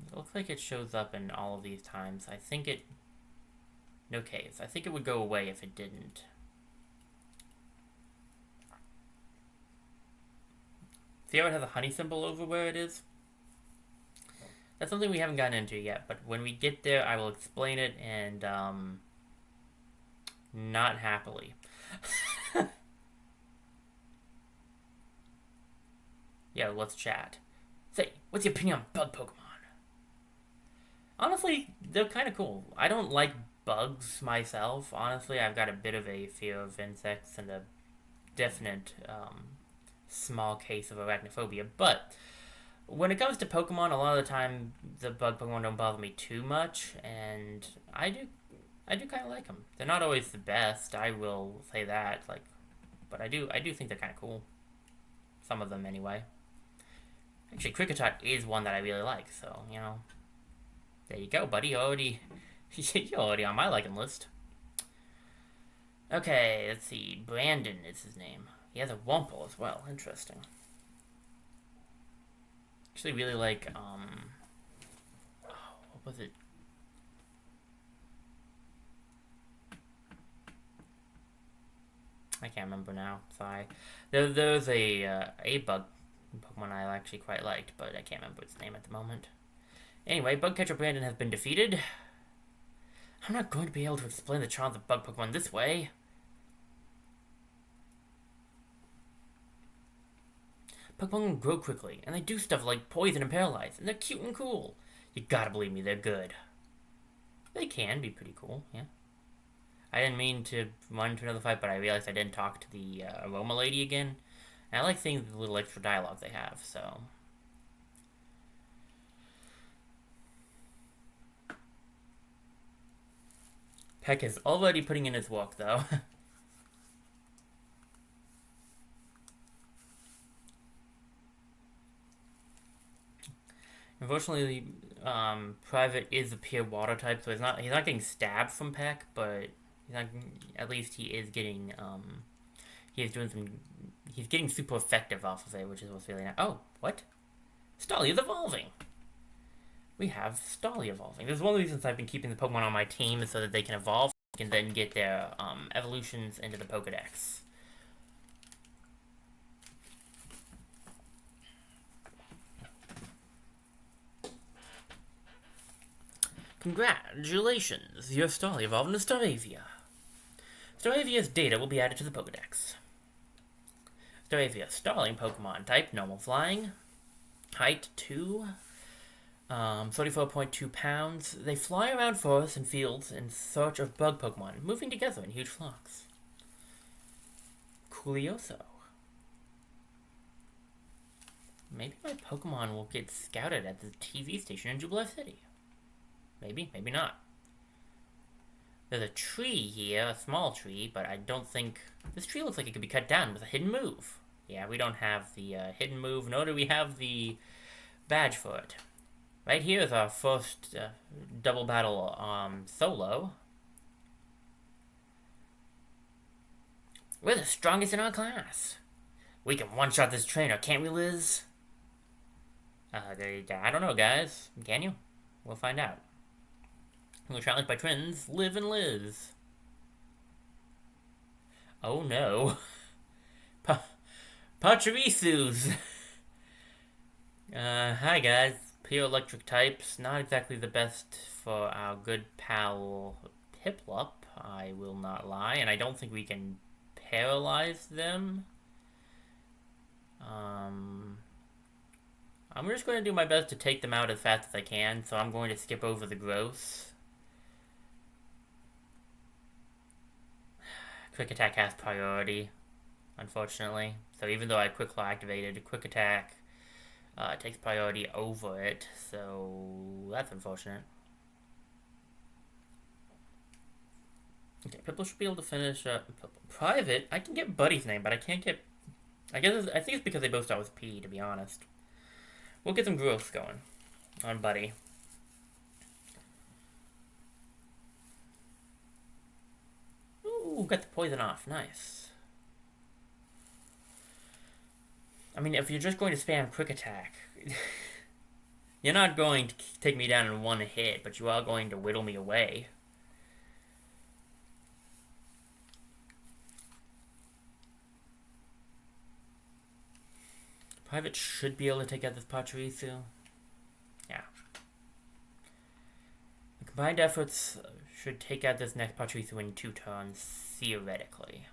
Speaker 1: It looks like it shows up in all of these times. I think it... No caves. I think it would go away if it didn't. See how it has a honey symbol over where it is? That's something we haven't gotten into yet, but when we get there, I will explain it, and, not happily. Yeah, let's chat. Say, what's your opinion on bug Pokemon? Honestly, they're kind of cool. I don't like bugs myself. Honestly, I've got a bit of a fear of insects and a definite small case of arachnophobia. But when it comes to Pokemon, a lot of the time the bug Pokemon don't bother me too much, and I do kind of like them. They're not always the best, I will say that. But I do think they're kind of cool. Some of them, anyway. Actually, Kricketot is one that I really like, so there you go, buddy. You're already on my liking list. Okay, let's see. Brandon is his name. He has a Wumple as well. Interesting. Actually, really like what was it? I can't remember now. Sorry. There's a bug Pokemon I actually quite liked, but I can't remember its name at the moment. Anyway, Bugcatcher Brandon has been defeated. I'm not going to be able to explain the charms of bug Pokemon this way. Pokemon grow quickly, and they do stuff like poison and paralyze, and they're cute and cool. You gotta believe me, they're good. They can be pretty cool, yeah. I didn't mean to run into another fight, but I realized I didn't talk to the aroma lady again. And I like seeing the little extra dialogue they have, so. Peck is already putting in his work, though. Unfortunately, Private is a pure water type, so he's not getting stabbed from Peck, but he's not, at least he is getting he's getting super effective off of it, which is what's really nice. Oh, what? Stolly is evolving. We have Stolly evolving. This is one of the reasons I've been keeping the Pokemon on my team, so that they can evolve and then get their evolutions into the Pokedex. Congratulations, your Stolly evolved into Staravia. Staravia's data will be added to the Pokedex. Staravia, Starling Pokemon type, normal flying, height 2, 34.2 pounds. They fly around forests and fields in search of bug Pokemon, moving together in huge flocks. Coolioso. Maybe my Pokemon will get scouted at the TV station in Jubilee City. Maybe, maybe not. There's a tree here, a small tree, but I don't think... This tree looks like it could be cut down with a hidden move. Yeah, we don't have the hidden move, nor do we have the badge for it. Right here is our first double battle solo. We're the strongest in our class. We can one-shot this trainer, can't we, Liz? I don't know, guys. Can you? We'll find out. We're challenged by twins, Liv and Liz. Oh no. Pachirisus! Hi guys. Pure electric types. Not exactly the best for our good pal Piplup, I will not lie. And I don't think we can paralyze them. I'm just going to do my best to take them out as fast as I can, so I'm going to skip over the gross. Quick Attack has priority, unfortunately. So even though I Quick Claw activated, Quick Attack takes priority over it, so that's unfortunate. Okay, Piplup should be able to finish Private. I can get Buddy's name, but I can't get... I think it's because they both start with P, to be honest. We'll get some growth going on Buddy. Ooh, got the poison off. Nice. I mean, if you're just going to spam Quick Attack, you're not going to take me down in one hit, but you are going to whittle me away. Private should be able to take out this Pachirisu. Yeah. The combined efforts should take out this next Pachirisu in 2 turns, theoretically.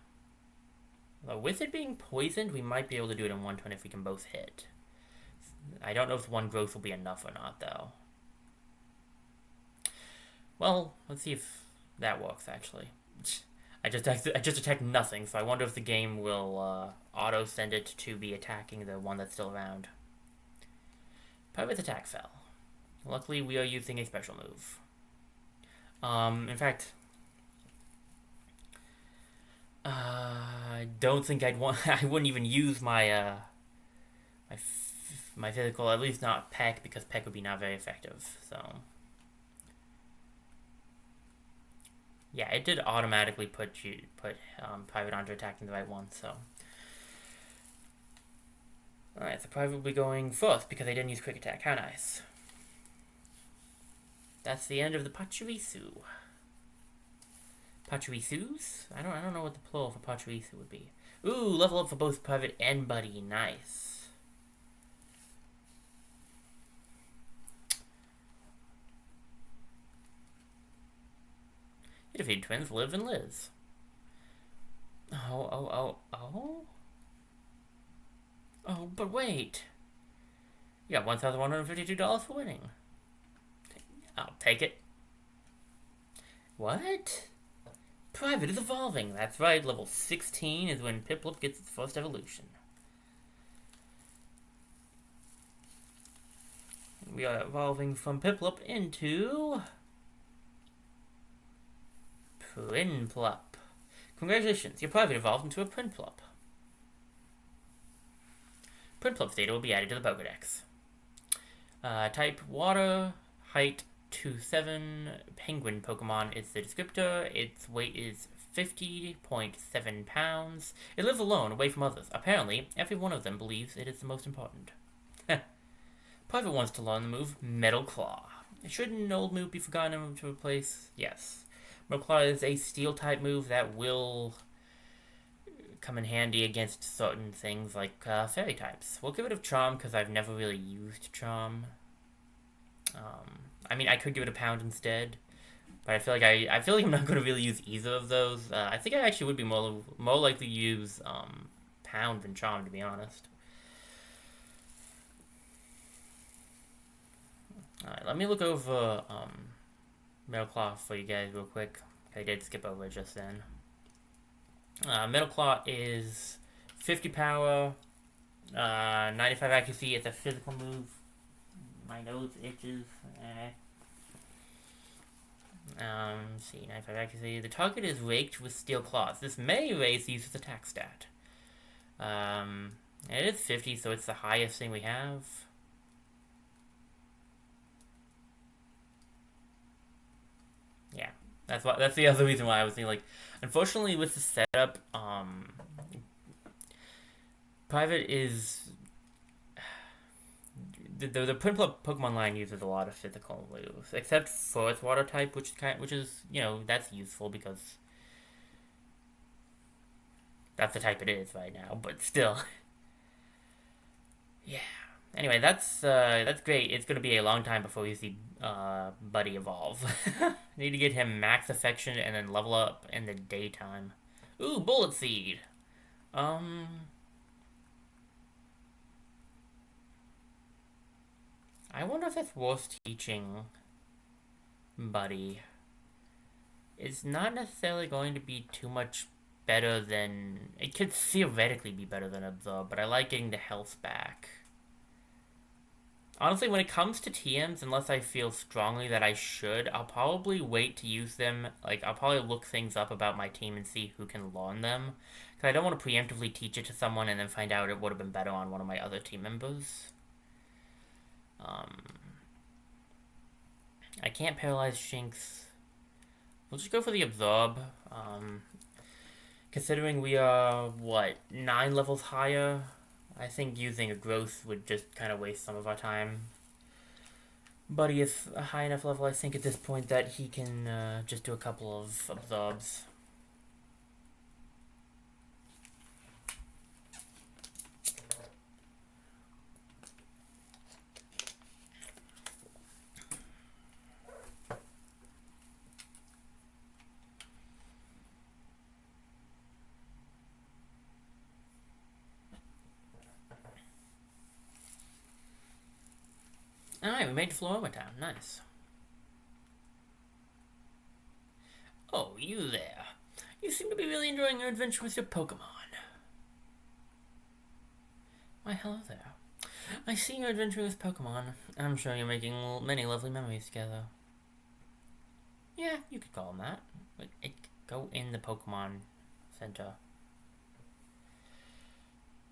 Speaker 1: Although with it being poisoned, we might be able to do it in 1 turn if we can both hit. I don't know if 1 growth will be enough or not, though. Well, let's see if that works, actually. I just attacked nothing, so I wonder if the game will auto send it to be attacking the one that's still around. Private's attack fell. Luckily, we are using a special move. In fact, I don't think I'd want. I wouldn't even use my my physical, at least not Peck, because Peck would be not very effective. So. Yeah, it did automatically put Private onto attacking the right one, so. Alright, so Private will be going first because I didn't use Quick Attack. How nice. That's the end of the Pachirisu. Pachirisus? I don't know what the plural for Pachirisu would be. Ooh, level up for both Private and Buddy. Nice. You defeated twins, Liv and Liz. Oh, but wait. You got $1,152 for winning. I'll take it. What? Private is evolving. That's right, level 16 is when Piplup gets its first evolution. We are evolving from Piplup into Prinplup. Congratulations, your Private evolved into a Prinplup. Prinplup's data will be added to the Pokédex. Type Water, height 2'7", Penguin Pokemon is the descriptor. Its weight is 50.7 pounds. It lives alone, away from others. Apparently, every one of them believes it is the most important. Private wants to learn the move Metal Claw. Should an old move be forgotten to replace? Yes. Metal Claw is a steel-type move that will come in handy against certain things like fairy types. We'll give it a Charm because I've never really used Charm. I mean, I could give it a Pound instead, but I feel like I'm not going to really use either of those. I think I actually would be more likely to use Pound than Charm, to be honest. Alright, let me look over Metal Claw for you guys real quick. I did skip over it just then. Metal Claw is 50 power, 95 accuracy. It's a physical move. My nose itches. Let's see, 95 accuracy. The target is raked with steel claws. This may raise the user's attack stat. It is 50, so it's the highest thing we have. Yeah, that's the other reason why I was thinking, like, unfortunately with the setup, Private is the Prinplup Pokemon line uses a lot of physical moves, except for its water type, which is, you know, that's useful because that's the type it is right now. But still, yeah. Anyway, that's great. It's gonna be a long time before we see Buddy evolve. Need to get him max affection and then level up in the daytime. Ooh, Bullet Seed. I wonder if it's worth teaching Buddy. It's not necessarily going to be too much better than... It could theoretically be better than Absorb, but I like getting the health back. Honestly, when it comes to TMs, unless I feel strongly that I should, I'll probably wait to use them. Like, I'll probably look things up about my team and see who can learn them. Because I don't want to preemptively teach it to someone and then find out it would have been better on one of my other team members. I can't paralyze Shinx. We'll just go for the Absorb. Considering we are, what, 9 levels higher? I think using a growth would just kind of waste some of our time. Buddy is a high enough level, I think, at this point that he can just do a couple of Absorbs. Alright, we made Floroma Town. Nice. Oh, you there. You seem to be really enjoying your adventure with your Pokemon. Why, hello there. I see you're adventuring with Pokemon. I'm sure you're making many lovely memories together. Yeah, you could call them that. But go in the Pokemon Center.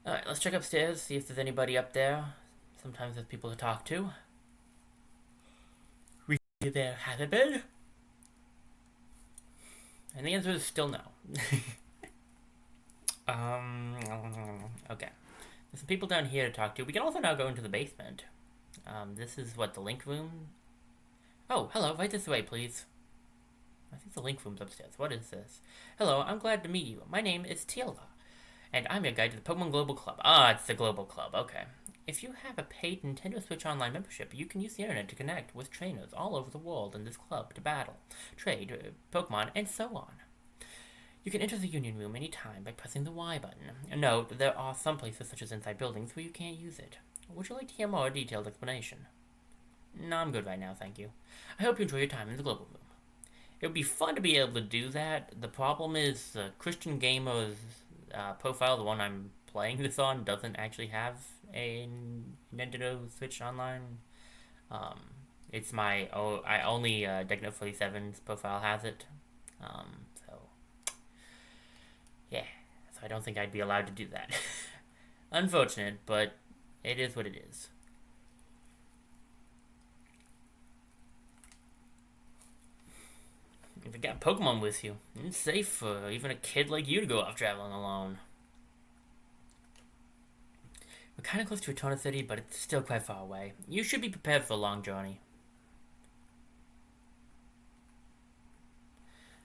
Speaker 1: Alright, let's check upstairs, see if there's anybody up there. Sometimes there's people to talk to. We see there has it been? And the answer is still no. Okay. There's some people down here to talk to. We can also now go into the basement. This is what, the link room? Oh, hello, right this way, please. I think the link room's upstairs. What is this? Hello, I'm glad to meet you. My name is Tielva, and I'm your guide to the Pokemon Global Club. Ah, it's the Global Club, okay. If you have a paid Nintendo Switch Online membership, you can use the internet to connect with trainers all over the world in this club to battle, trade, Pokemon, and so on. You can enter the Union Room anytime by pressing the Y button. Note, there are some places, such as inside buildings, where you can't use it. Would you like to hear more detailed explanation? No, I'm good right now, thank you. I hope you enjoy your time in the Global Room. It would be fun to be able to do that. The problem is Christian Gamer's profile, the one I'm playing this on, doesn't actually have a Nintendo Switch Online. It's my only Decknote47's profile has it. So yeah, so I don't think I'd be allowed to do that. Unfortunate, but it is what it is. If you got Pokemon with you, it's safe for even a kid like you to go off traveling alone. We're kind of close to Etona City, but it's still quite far away. You should be prepared for a long journey.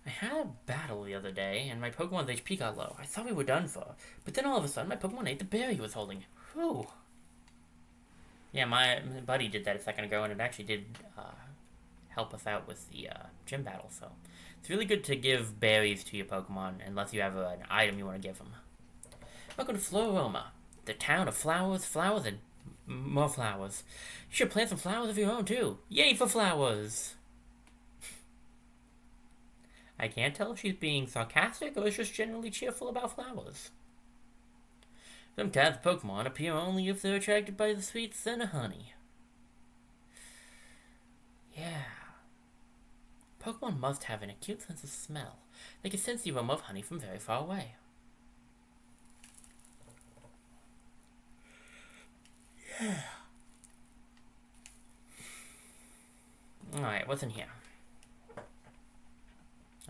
Speaker 1: I had a battle the other day, and my Pokemon's HP got low. I thought we were done for, but then all of a sudden my Pokemon ate the berry he was holding. Whew. Yeah, my buddy did that a second ago, and it actually did help us out with the gym battle, so it's really good to give berries to your Pokemon, unless you have an item you want to give them. Welcome to Floroma, the town of flowers, flowers, and more flowers. You should plant some flowers of your own, too. Yay for flowers! I can't tell if she's being sarcastic or is just generally cheerful about flowers. Some kinds of Pokemon appear only if they're attracted by the sweet scent of honey. Yeah. Pokemon must have an acute sense of smell. They can sense the aroma of honey from very far away. Yeah. Alright, what's in here?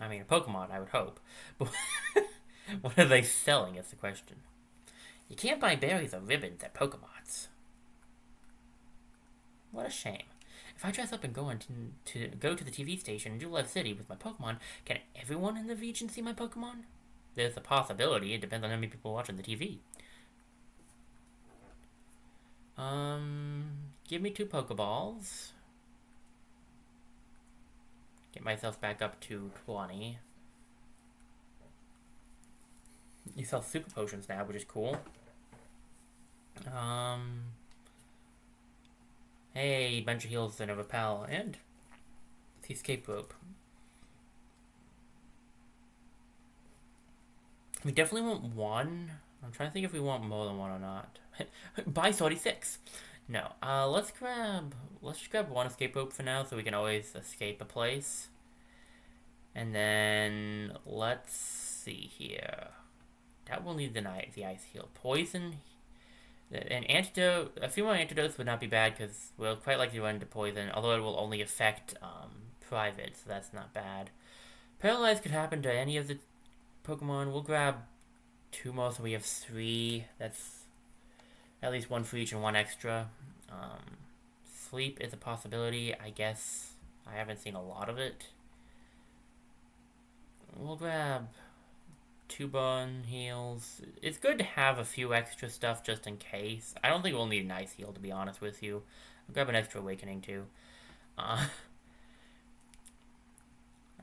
Speaker 1: I mean, a Pokemon, I would hope. But what are they selling is the question. You can't buy berries or ribbons at Pokemots. What a shame. If I dress up and go to the TV station in Jewel City with my Pokemon, can everyone in the region see my Pokemon? There's a possibility. It depends on how many people are watching the TV. Give me 2 Pokeballs. Get myself back up to 20. You sell super potions now, which is cool. Hey, bunch of heals and a repel, and the escape rope. We definitely want 1. I'm trying to think if we want more than 1 or not. Buy 36. No. Let's just grab 1 escape rope for now, so we can always escape a place. And then let's see here. That will need the ice heal. Poison. An antidote. A few more antidotes would not be bad because we'll quite likely run into poison, although it will only affect private, so that's not bad. Paralyzed could happen to any of the Pokemon. We'll grab 2 more, so we have 3. That's at least 1 for each and 1 extra. Sleep is a possibility, I guess. I haven't seen a lot of it. We'll grab 2 bone heals. It's good to have a few extra stuff just in case. I don't think we'll need an ice heal, to be honest with you. I'll grab an extra awakening, too. I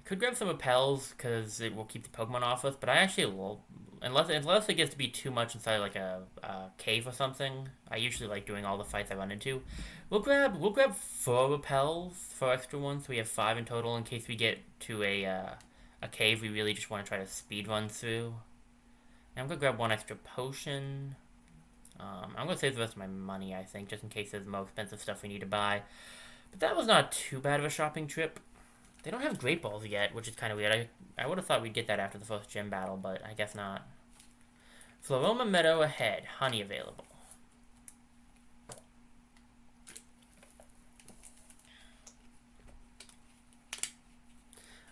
Speaker 1: I could grab some repels because it will keep the Pokemon off us, but I actually will. Unless it gets to be too much inside like a cave or something. I usually like doing all the fights I run into. We'll grab 4 repels, 4 extra ones, so we have 5 in total in case we get to a cave we really just want to try to speed run through. And I'm gonna grab 1 extra potion. I'm gonna save the rest of my money, I think, just in case there's more expensive stuff we need to buy. But that was not too bad of a shopping trip. They don't have Great Balls yet, which is kind of weird. I would have thought we'd get that after the first gym battle, but I guess not. Floroma Meadow ahead. Honey available.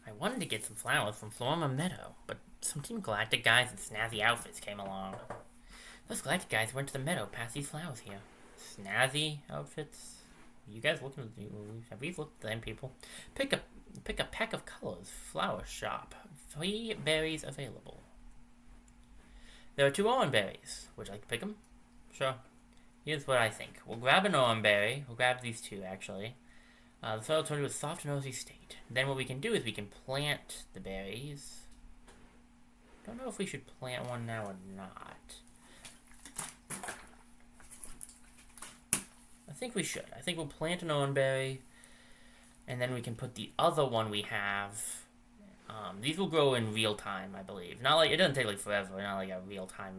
Speaker 1: I wanted to get some flowers from Floroma Meadow, but some Team Galactic guys in snazzy outfits came along. Those Galactic guys went to the meadow past these flowers here. Snazzy outfits? You guys looking at the movies? Have we looked at them, people? Pick a pack of colors. Flower shop. 3 berries available. There are 2 orange berries. Would you like to pick them? Sure. Here's what I think. We'll grab an orange berry. We'll grab these 2, actually. The soil turned to a soft and rosy state. Then what we can do is we can plant the berries. Don't know if we should plant one now or not. I think we should. I think we'll plant an orange berry, and then we can put the other one we have. These will grow in real time, I believe. Not like it doesn't take like forever, not like a real time,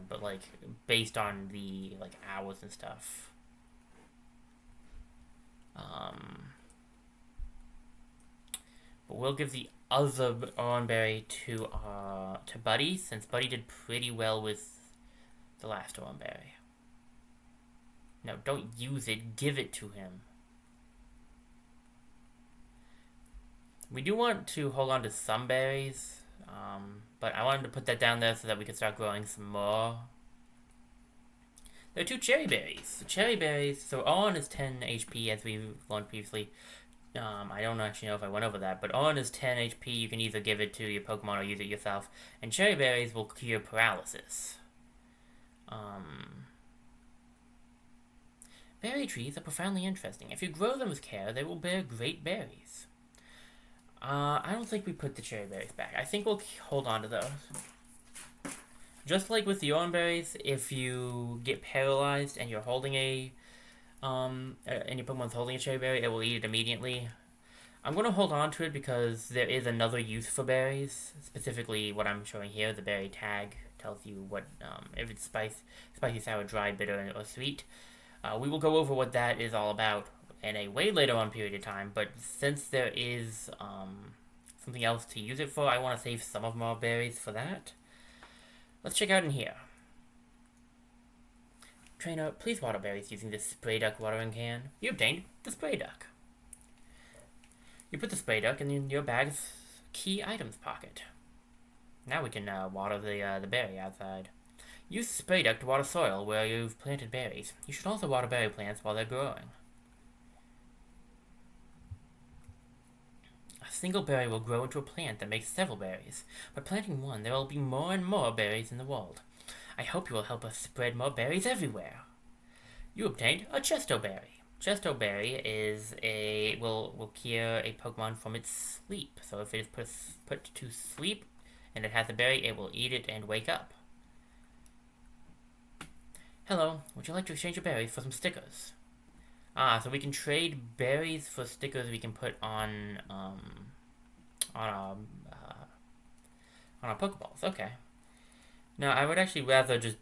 Speaker 1: but like based on the like hours and stuff. But we'll give the other orange berry to Buddy, since Buddy did pretty well with the last orange berry. No, don't use it. Give it to him. We do want to hold on to some berries, but I wanted to put that down there so that we could start growing some more. There are 2 cherry berries. The cherry berries, so on is 10 HP as we learned previously. I don't actually know if I went over that, but on is 10 HP. You can either give it to your Pokemon or use it yourself. And cherry berries will cure paralysis. Berry trees are profoundly interesting. If you grow them with care, they will bear great berries. I don't think we put the cherry berries back. I think we'll hold on to those. Just like with the orange berries, if you get paralyzed and you're holding and your Pokemon's holding a cherry berry, it will eat it immediately. I'm going to hold on to it because there is another use for berries. Specifically, what I'm showing here, the berry tag tells you what if it's spicy, sour, dry, bitter, or sweet. We will go over what that is all about in a way later on period of time, but since there is something else to use it for, I want to save some of my berries for that. Let's check out in here. Trainer, please water berries using this spray duck watering can. You obtained the spray duck. You put the spray duck in your bag's key items pocket. Now we can water the berry outside. Use the spray duck to water soil where you've planted berries. You should also water berry plants while they're growing. A single berry will grow into a plant that makes several berries. By planting one, there will be more and more berries in the world. I hope you will help us spread more berries everywhere. You obtained a Chesto Berry. Chesto Berry will cure a Pokemon from its sleep. So if it is put to sleep and it has a berry, it will eat it and wake up. Hello, would you like to exchange your berries for some stickers? So we can trade berries for stickers we can put on our Pokeballs. Okay. Now, I would actually rather just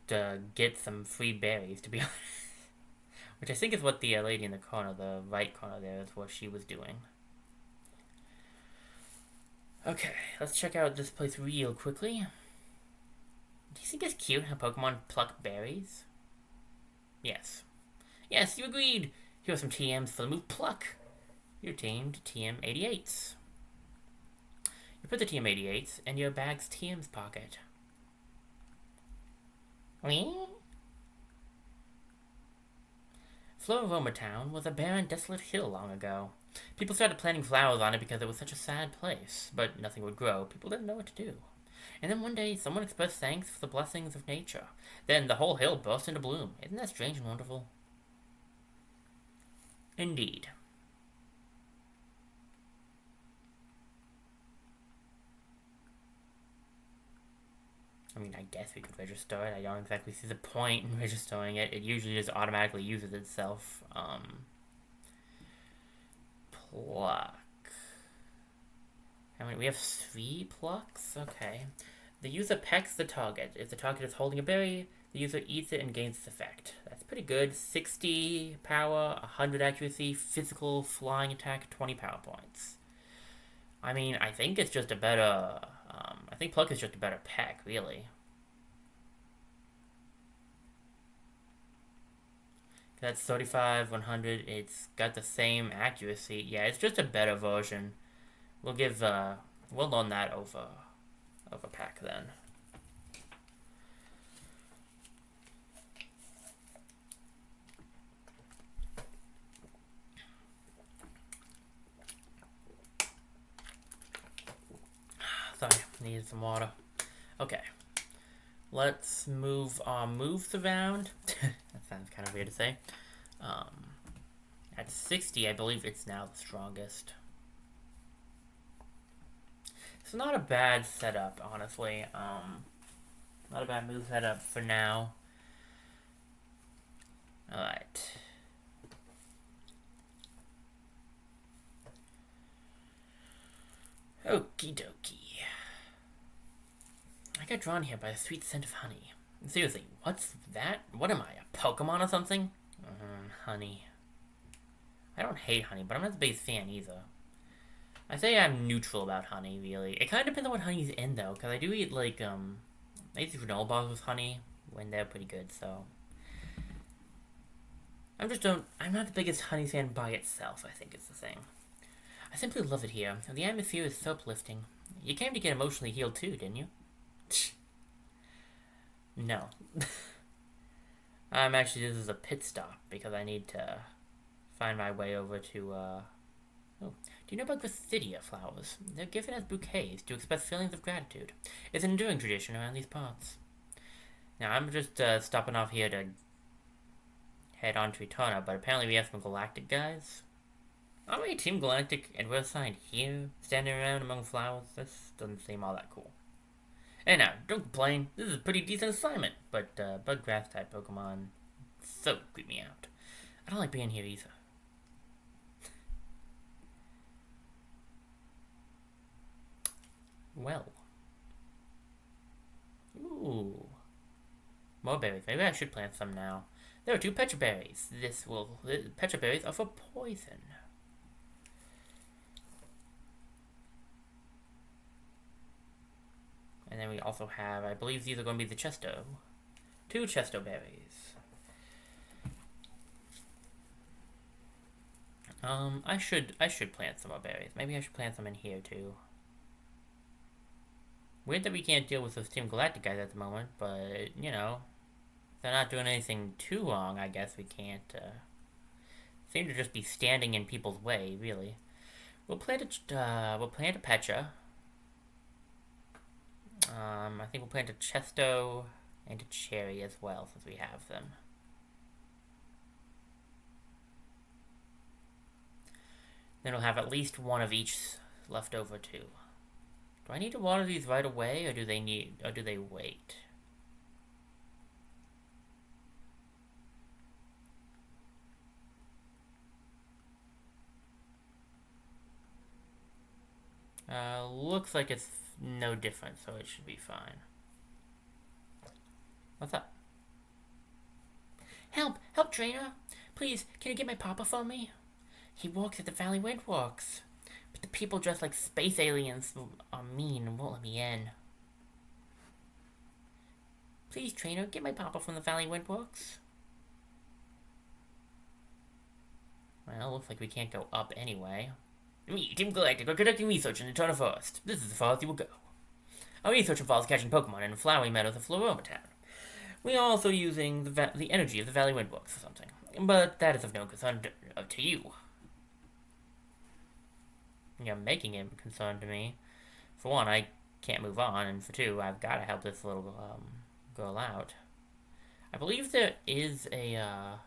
Speaker 1: get some free berries, to be honest. Which I think is what the lady in the corner, the right corner there, is what she was doing. Okay, let's check out this place real quickly. Do you think it's cute how Pokemon pluck berries? Yes. Yes, you agreed! Here are some TMs for the move Pluck. You're teamed TM88s. You put the TM88s in your bag's TM's pocket. Floroma Town was a barren, desolate hill long ago. People started planting flowers on it because it was such a sad place, but nothing would grow. People didn't know what to do. And then one day, someone expressed thanks for the blessings of nature. Then the whole hill burst into bloom. Isn't that strange and wonderful? Indeed. I mean, I guess we could register it. I don't exactly see the point in registering it. It usually just automatically uses itself. Pluck. I mean, we have 3 plucks? Okay. The user pecks the target. If the target is holding a berry, the user eats it and gains its effect. That's pretty good. 60 power, 100 accuracy, physical, flying attack, 20 power points. I mean, I think it's just a better... I think Pluck is just a better peck, really. That's 35, 100. It's got the same accuracy. Yeah, it's just a better version. We'll give... we'll loan that over Peck then. Sorry, needed some water. Okay. Let's move our moves around. That sounds kind of weird to say. At 60, I believe it's now the strongest. It's not a bad setup, honestly. Not a bad move setup for now. Alright. Okie dokie. I got drawn here by the sweet scent of honey. Seriously, what's that? What am I, a Pokemon or something? Honey. I don't hate honey, but I'm not the biggest fan either. I say I'm neutral about honey, really. It kind of depends on what honey's in, though, because I do eat, like, I eat granola bars with honey when they're pretty good, so... I'm not the biggest honey fan by itself, I think is the thing. I simply love it here. The atmosphere is so uplifting. You came to get emotionally healed too, didn't you? No. Actually, this is a pit stop, because I need to find my way over to, Oh, do you know about Grathidia flowers? They're given as bouquets to express feelings of gratitude. It's an enduring tradition around these parts. Now, I'm just stopping off here to head on to Eterna, but apparently we have some galactic guys. Are we Team Galactic and we're assigned here, standing around among flowers? This doesn't seem all that cool. And now, don't complain. This is a pretty decent assignment, but bug grass type Pokemon so creep me out. I don't like being here either. Well. Ooh. More berries. Maybe I should plant some now. There are 2 Petra berries. Petra berries are for poison. And then we also have, I believe these are going to be the Chesto. 2 Chesto berries. I should plant some more berries. Maybe I should plant some in here too. Weird that we can't deal with those Team Galactic guys at the moment, but, you know, if they're not doing anything too wrong, I guess we can't, seem to just be standing in people's way, really. We'll plant a Petra. I think we'll plant a Chesto and a Cherry as well, since we have them. Then we'll have at least one of each left over too. Do I need to water these right away, or do they wait? Looks like it's no different, so it should be fine. What's up? Help! Help, trainer! Please, can you get my papa for me? He works at the Valley Windworks. But the people dressed like space aliens are mean and won't let me in. Please, trainer, get my papa from the Valley Windworks. Well, looks like we can't go up anyway. Me, Team Galactic, are conducting research in the Eterna Forest. This is the farthest you will go. Our research involves catching Pokemon in the flowery meadows of Floroma Town. We are also using the energy of the Valley Windworks for something, but that is of no concern to you. You're making it a concern to me. For one, I can't move on, and for two, I've got to help this little girl out. I believe there is a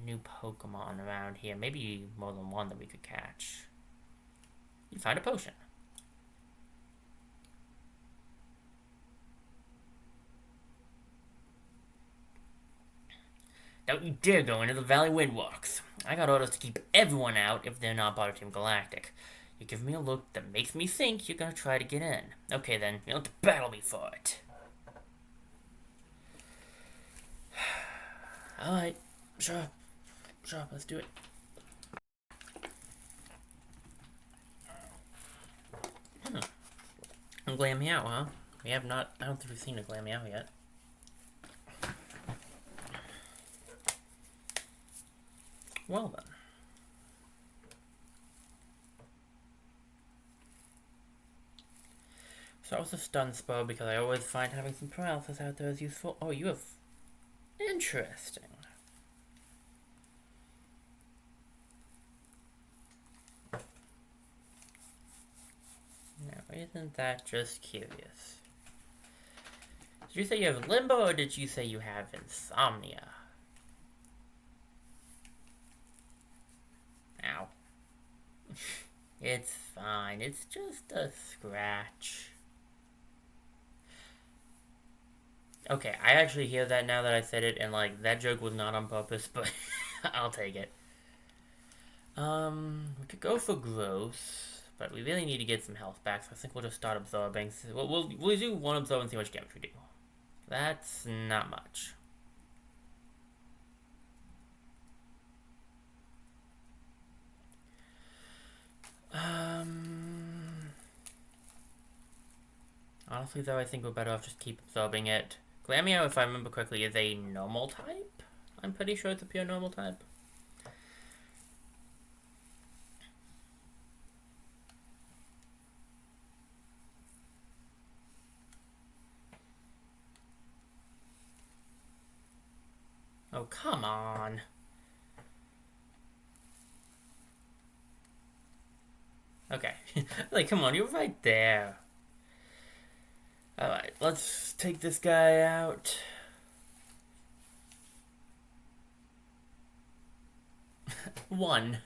Speaker 1: new Pokemon around here. Maybe more than one that we could catch. You find a potion. Don't you dare go into the Valley Windwalks. I got orders to keep everyone out if they're not part of Team Galactic. You give me a look that makes me think you're gonna try to get in. Okay then, you'll have to battle me for it. Alright, sure, let's do it. A Glam Meow, huh? We have not, I don't think we've seen a Glam Meow yet. Well then. So that was a stun spell because I always find having some paralysis out there is useful. Oh, you have... Interesting. Now, isn't that just curious? Did you say you have limbo or did you say you have insomnia? Ow. It's fine. It's just a scratch. Okay, I actually hear that now that I said it, and like, that joke was not on purpose, but I'll take it. We could go for gross, but we really need to get some health back, so I think we'll just start absorbing. We'll do one absorb and see how much damage we do. That's not much. Honestly, though, I think we're better off just keep absorbing it. Glameow, if I remember correctly, is a normal type? I'm pretty sure it's a pure normal type. Oh, come on. Okay. Like, come on, you're right there. Alright, let's take this guy out. One.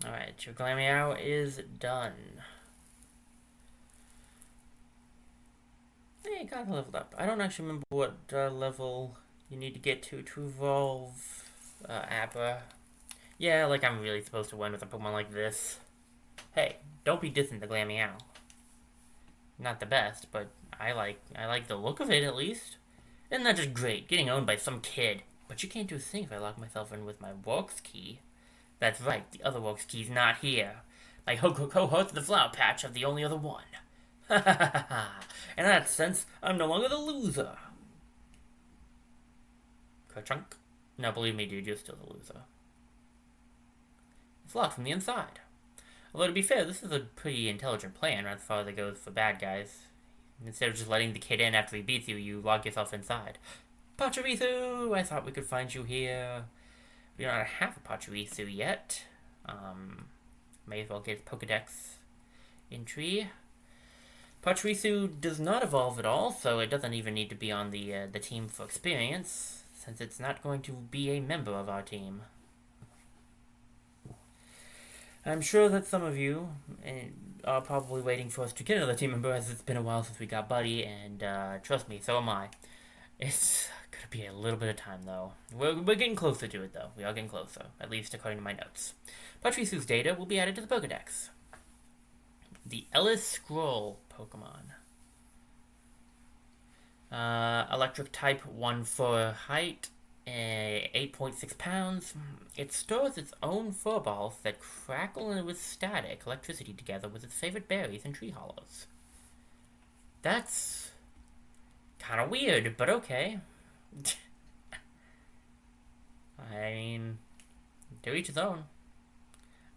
Speaker 1: Alright, your Glameow is done. Hey, it got leveled up. I don't actually remember what level you need to get to evolve Abra. Yeah, like I'm really supposed to win with a Pokemon like this. Hey, don't be dissing the Glameow. Not the best, but I like the look of it at least. Isn't that just great, getting owned by some kid? But you can't do a thing if I lock myself in with my Works key. That's right, the other Works key's not here. My cohorts in the Flower Patch have the only other one. Ha ha ha ha. In that sense, I'm no longer the loser. Ka-chunk. No, believe me, dude, you're still the loser. It's locked from the inside. Although, to be fair, this is a pretty intelligent plan as far as it goes for bad guys. Instead of just letting the kid in after he beats you, you lock yourself inside. Pachirisu! I thought we could find you here. We don't have a Pachirisu yet. May as well get Pokedex entry. Pachirisu does not evolve at all, so it doesn't even need to be on the team for experience, since it's not going to be a member of our team. I'm sure that some of you are probably waiting for us to get another team member, as it's been a while since we got Buddy, and trust me, so am I. It's gonna be a little bit of time, though. We're getting closer to it, though. We are getting closer, at least according to my notes. Pachirisu's data will be added to the Pokedex. The Ellis Scroll Pokemon. Electric type, 1 for height, 8.6 pounds. It stores its own fur balls that crackle with static electricity together with its favorite berries and tree hollows. That's kind of weird, but okay. I mean, to each his own.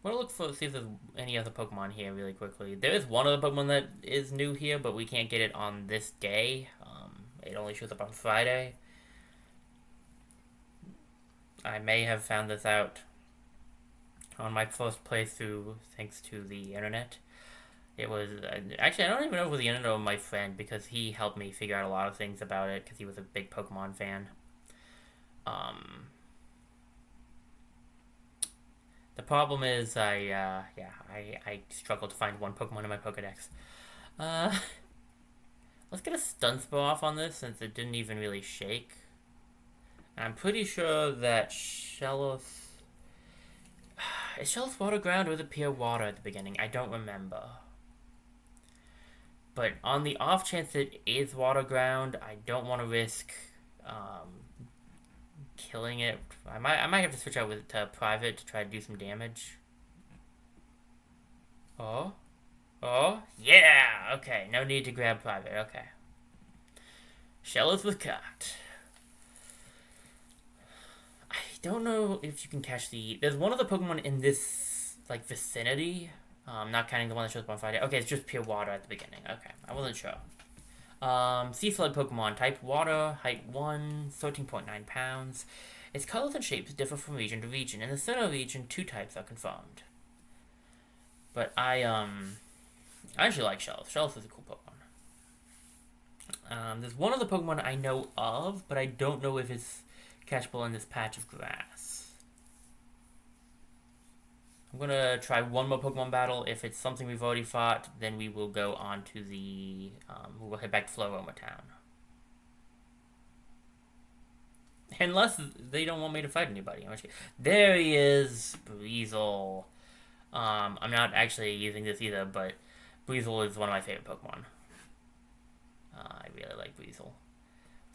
Speaker 1: I'm gonna look for see if there's any other Pokemon here really quickly. There is one other Pokemon that is new here, but we can't get it on this day. It only shows up on Friday. I may have found this out on my first playthrough thanks to the internet. It was... actually, I don't even know if it was the internet or my friend, because he helped me figure out a lot of things about it, because he was a big Pokemon fan. The problem is I struggled to find one Pokemon in my Pokedex. Let's get a stun spell off on this since it didn't even really shake. I'm pretty sure that Shellos... Is Shellos water ground or is it pure water at the beginning? I don't remember. But on the off chance it is water ground, I don't want to risk killing it. I might have to switch out to private to try to do some damage. Oh. Oh. Yeah! Okay, no need to grab private. Okay. Shellos was caught. I don't know if you can catch the... There's one of the Pokemon in this, like, vicinity. Not counting the one that shows up on Friday. Okay, it's just pure water at the beginning. Okay, I wasn't sure. Sea Slug Pokemon. Type Water. Height 1. 13.9 pounds. Its colors and shapes differ from region to region. In the center region, 2 types are confirmed. But I actually like Shellos. Shellos is a cool Pokemon. There's one other Pokemon I know of, but I don't know if it's catchable in this patch of grass. I'm gonna try one more Pokemon battle. If it's something we've already fought, then we will go on to the... we'll head back to Floroma Town. Unless they don't want me to fight anybody. There he is, Breezel. I'm not actually using this either, but Breezel is one of my favorite Pokemon. I really like Breezel.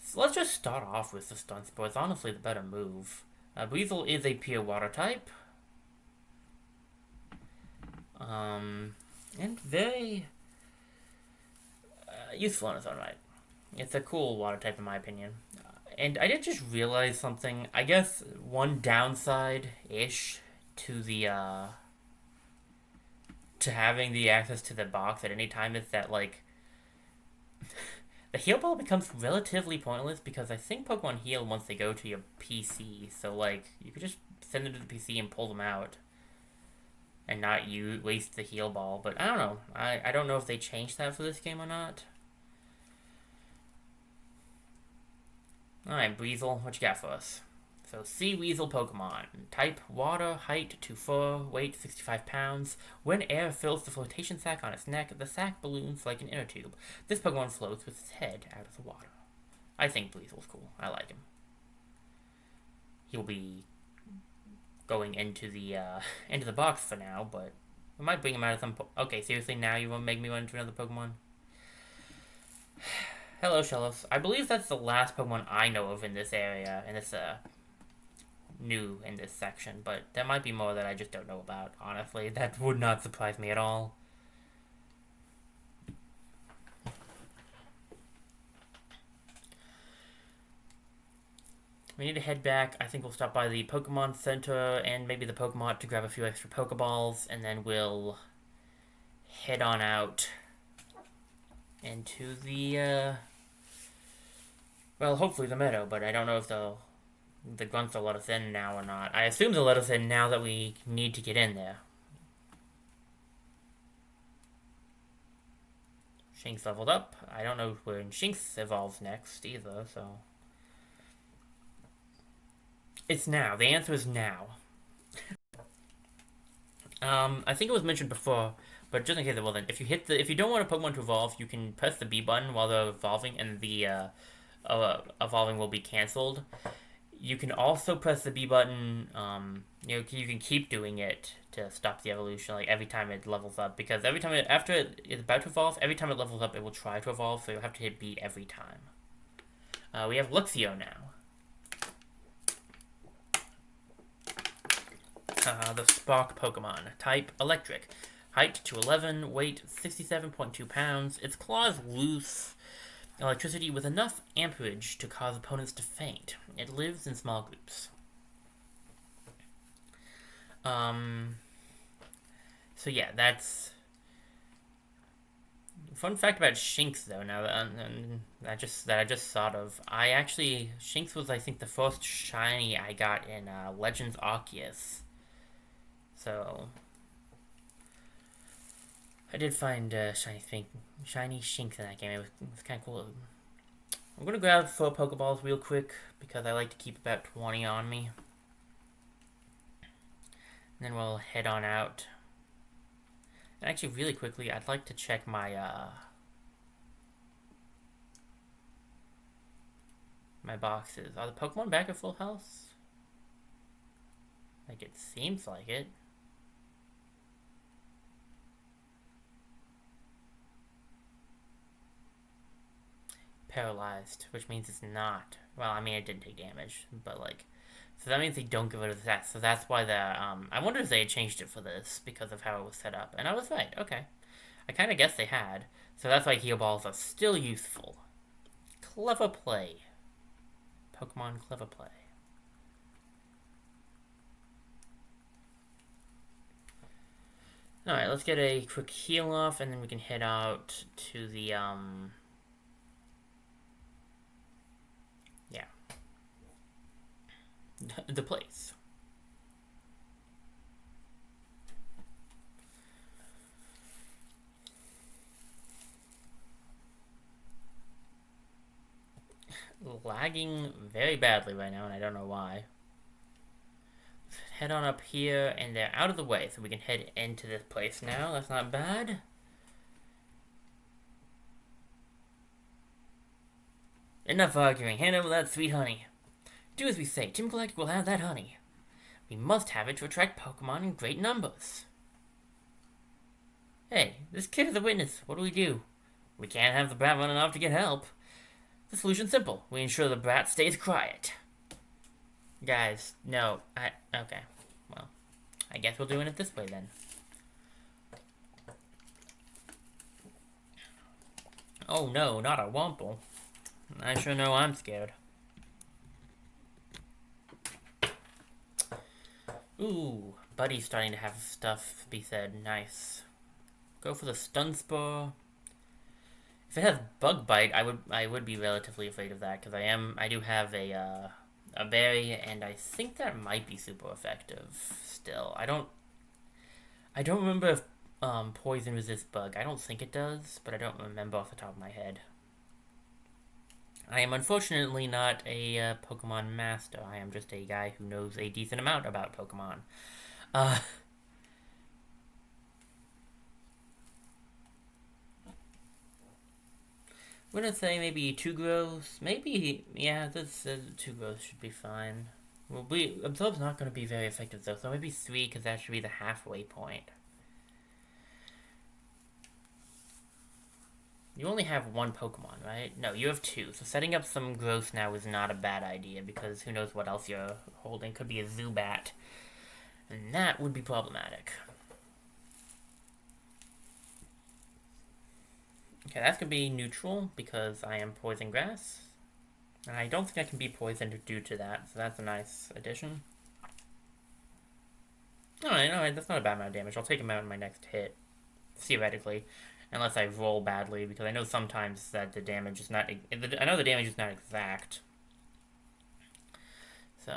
Speaker 1: So let's just start off with the Stun Spore. It's honestly the better move. Breezel is a pure water type. And very useful in its own right. It's a cool water type in my opinion. And I did just realize something. I guess one downside-ish to the to having the access to the box at any time is that, like, the heal ball becomes relatively pointless because I think Pokemon heal once they go to your PC. So, like, you could just send them to the PC and pull them out and not waste the heal ball. But I don't know. I don't know if they changed that for this game or not. Alright, Breezel, what you got for us? So, Sea Weasel Pokemon. Type Water, height 2'4", weight 65 pounds. When air fills the flotation sac on its neck, the sac balloons like an inner tube. This Pokemon floats with its head out of the water. I think Breezel's cool. I like him. He'll be going into the box for now, but we might bring him out of some... Okay, seriously, now you want to make me run into another Pokemon? Hello, Shellos. I believe that's the last Pokemon I know of in this area, and it's new in this section, but there might be more that I just don't know about, honestly. That would not surprise me at all. We need to head back. I think we'll stop by the Pokemon Center and maybe the Pokemon to grab a few extra Pokeballs, and then we'll head on out into the, well, hopefully the meadow, but I don't know if the grunts will let us in now or not. I assume they'll let us in now that we need to get in there. Shinx leveled up. I don't know when Shinx evolves next either, so... It's now. The answer is now. I think it was mentioned before, but just in case it wasn't, if you don't want a Pokemon to evolve, you can press the B button while they're evolving, and the evolving will be cancelled. You can also press the B button. You can keep doing it to stop the evolution, like every time it levels up, because every time after it is about to evolve, every time it levels up, it will try to evolve, so you'll have to hit B every time. We have Luxio now. The Spark Pokemon. Type Electric. Height 2'11", weight 67.2 pounds. Its claws loose electricity with enough amperage to cause opponents to faint. It lives in small groups. So yeah, that's... Fun fact about Shinx, though, now that I just thought of. Shinx was, I think, the first shiny I got in Legends Arceus. So, I did find shiny Shinx in that game. It was kind of cool. I'm going to grab 4 Pokeballs real quick, because I like to keep about 20 on me. And then we'll head on out. And actually, really quickly, I'd like to check my my boxes. Are the Pokemon back at full health? Like, it seems like it. Paralyzed, which means it's not. Well, I mean, it didn't take damage, but like, so that means they don't get rid of that. So that's why the I wonder if they had changed it for this because of how it was set up. And I was right. Okay, I kind of guessed they had. So that's why heal balls are still useful. Clever play, Pokemon. Clever play. All right, let's get a quick heal off, and then we can head out to the yeah, the place. Lagging very badly right now, and I don't know why. Let's head on up here, and they're out of the way, so we can head into this place now. That's not bad. Enough arguing. Hand over that sweet honey. Do as we say. Team Galactic will have that honey. We must have it to attract Pokemon in great numbers. Hey, this kid is a witness. What do? We can't have the brat running off to get help. The solution's simple. We ensure the brat stays quiet. Guys, no. Okay. Well, I guess we're doing it this way then. Oh no, not a Wumple. I sure know I'm scared. Ooh, Buddy's starting to have stuff be said. Nice. Go for the Stun Spore. If it has Bug Bite, I would be relatively afraid of that because I do have a berry, and I think that might be super effective. Still, I don't remember if poison resists bug. I don't think it does, but I don't remember off the top of my head. I am unfortunately not a Pokemon master. I am just a guy who knows a decent amount about Pokemon. I'm gonna say maybe 2 grows. Maybe, yeah, this 2 grows should be fine. Well, Absorb's not gonna be very effective though, so maybe 3, because that should be the halfway point. You only have 1 Pokemon, right? No, you have 2. So setting up some growth now is not a bad idea, because who knows what else you're holding. Could be a Zubat. And that would be problematic. Okay, that's going to be neutral, because I am Poison Grass. And I don't think I can be poisoned due to that, so that's a nice addition. Alright, that's not a bad amount of damage. I'll take him out in my next hit, theoretically. Unless I roll badly, because I know sometimes that the damage is not... I know the damage is not exact. So...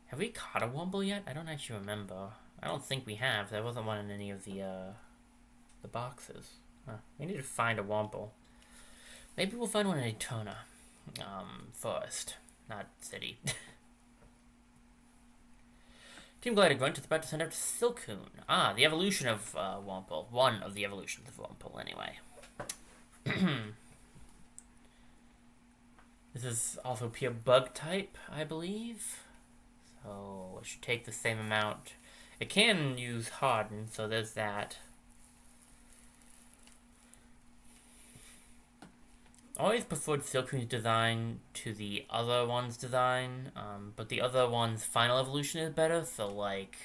Speaker 1: Have we caught a Wumble yet? I don't actually remember. I don't think we have. There wasn't one in any of the boxes. Huh. We need to find a Wumble. Maybe we'll find one in Daytona. Forest. Not city. Team Glider Grunt is about to send out Silcoon. Ah, the evolution of Wumple. One of the evolutions of Wumple, anyway. This is also pure bug type, I believe. So it should take the same amount. It can use Harden, so there's that. Always preferred Silcoon's design to the other one's design, but the other one's final evolution is better, so like...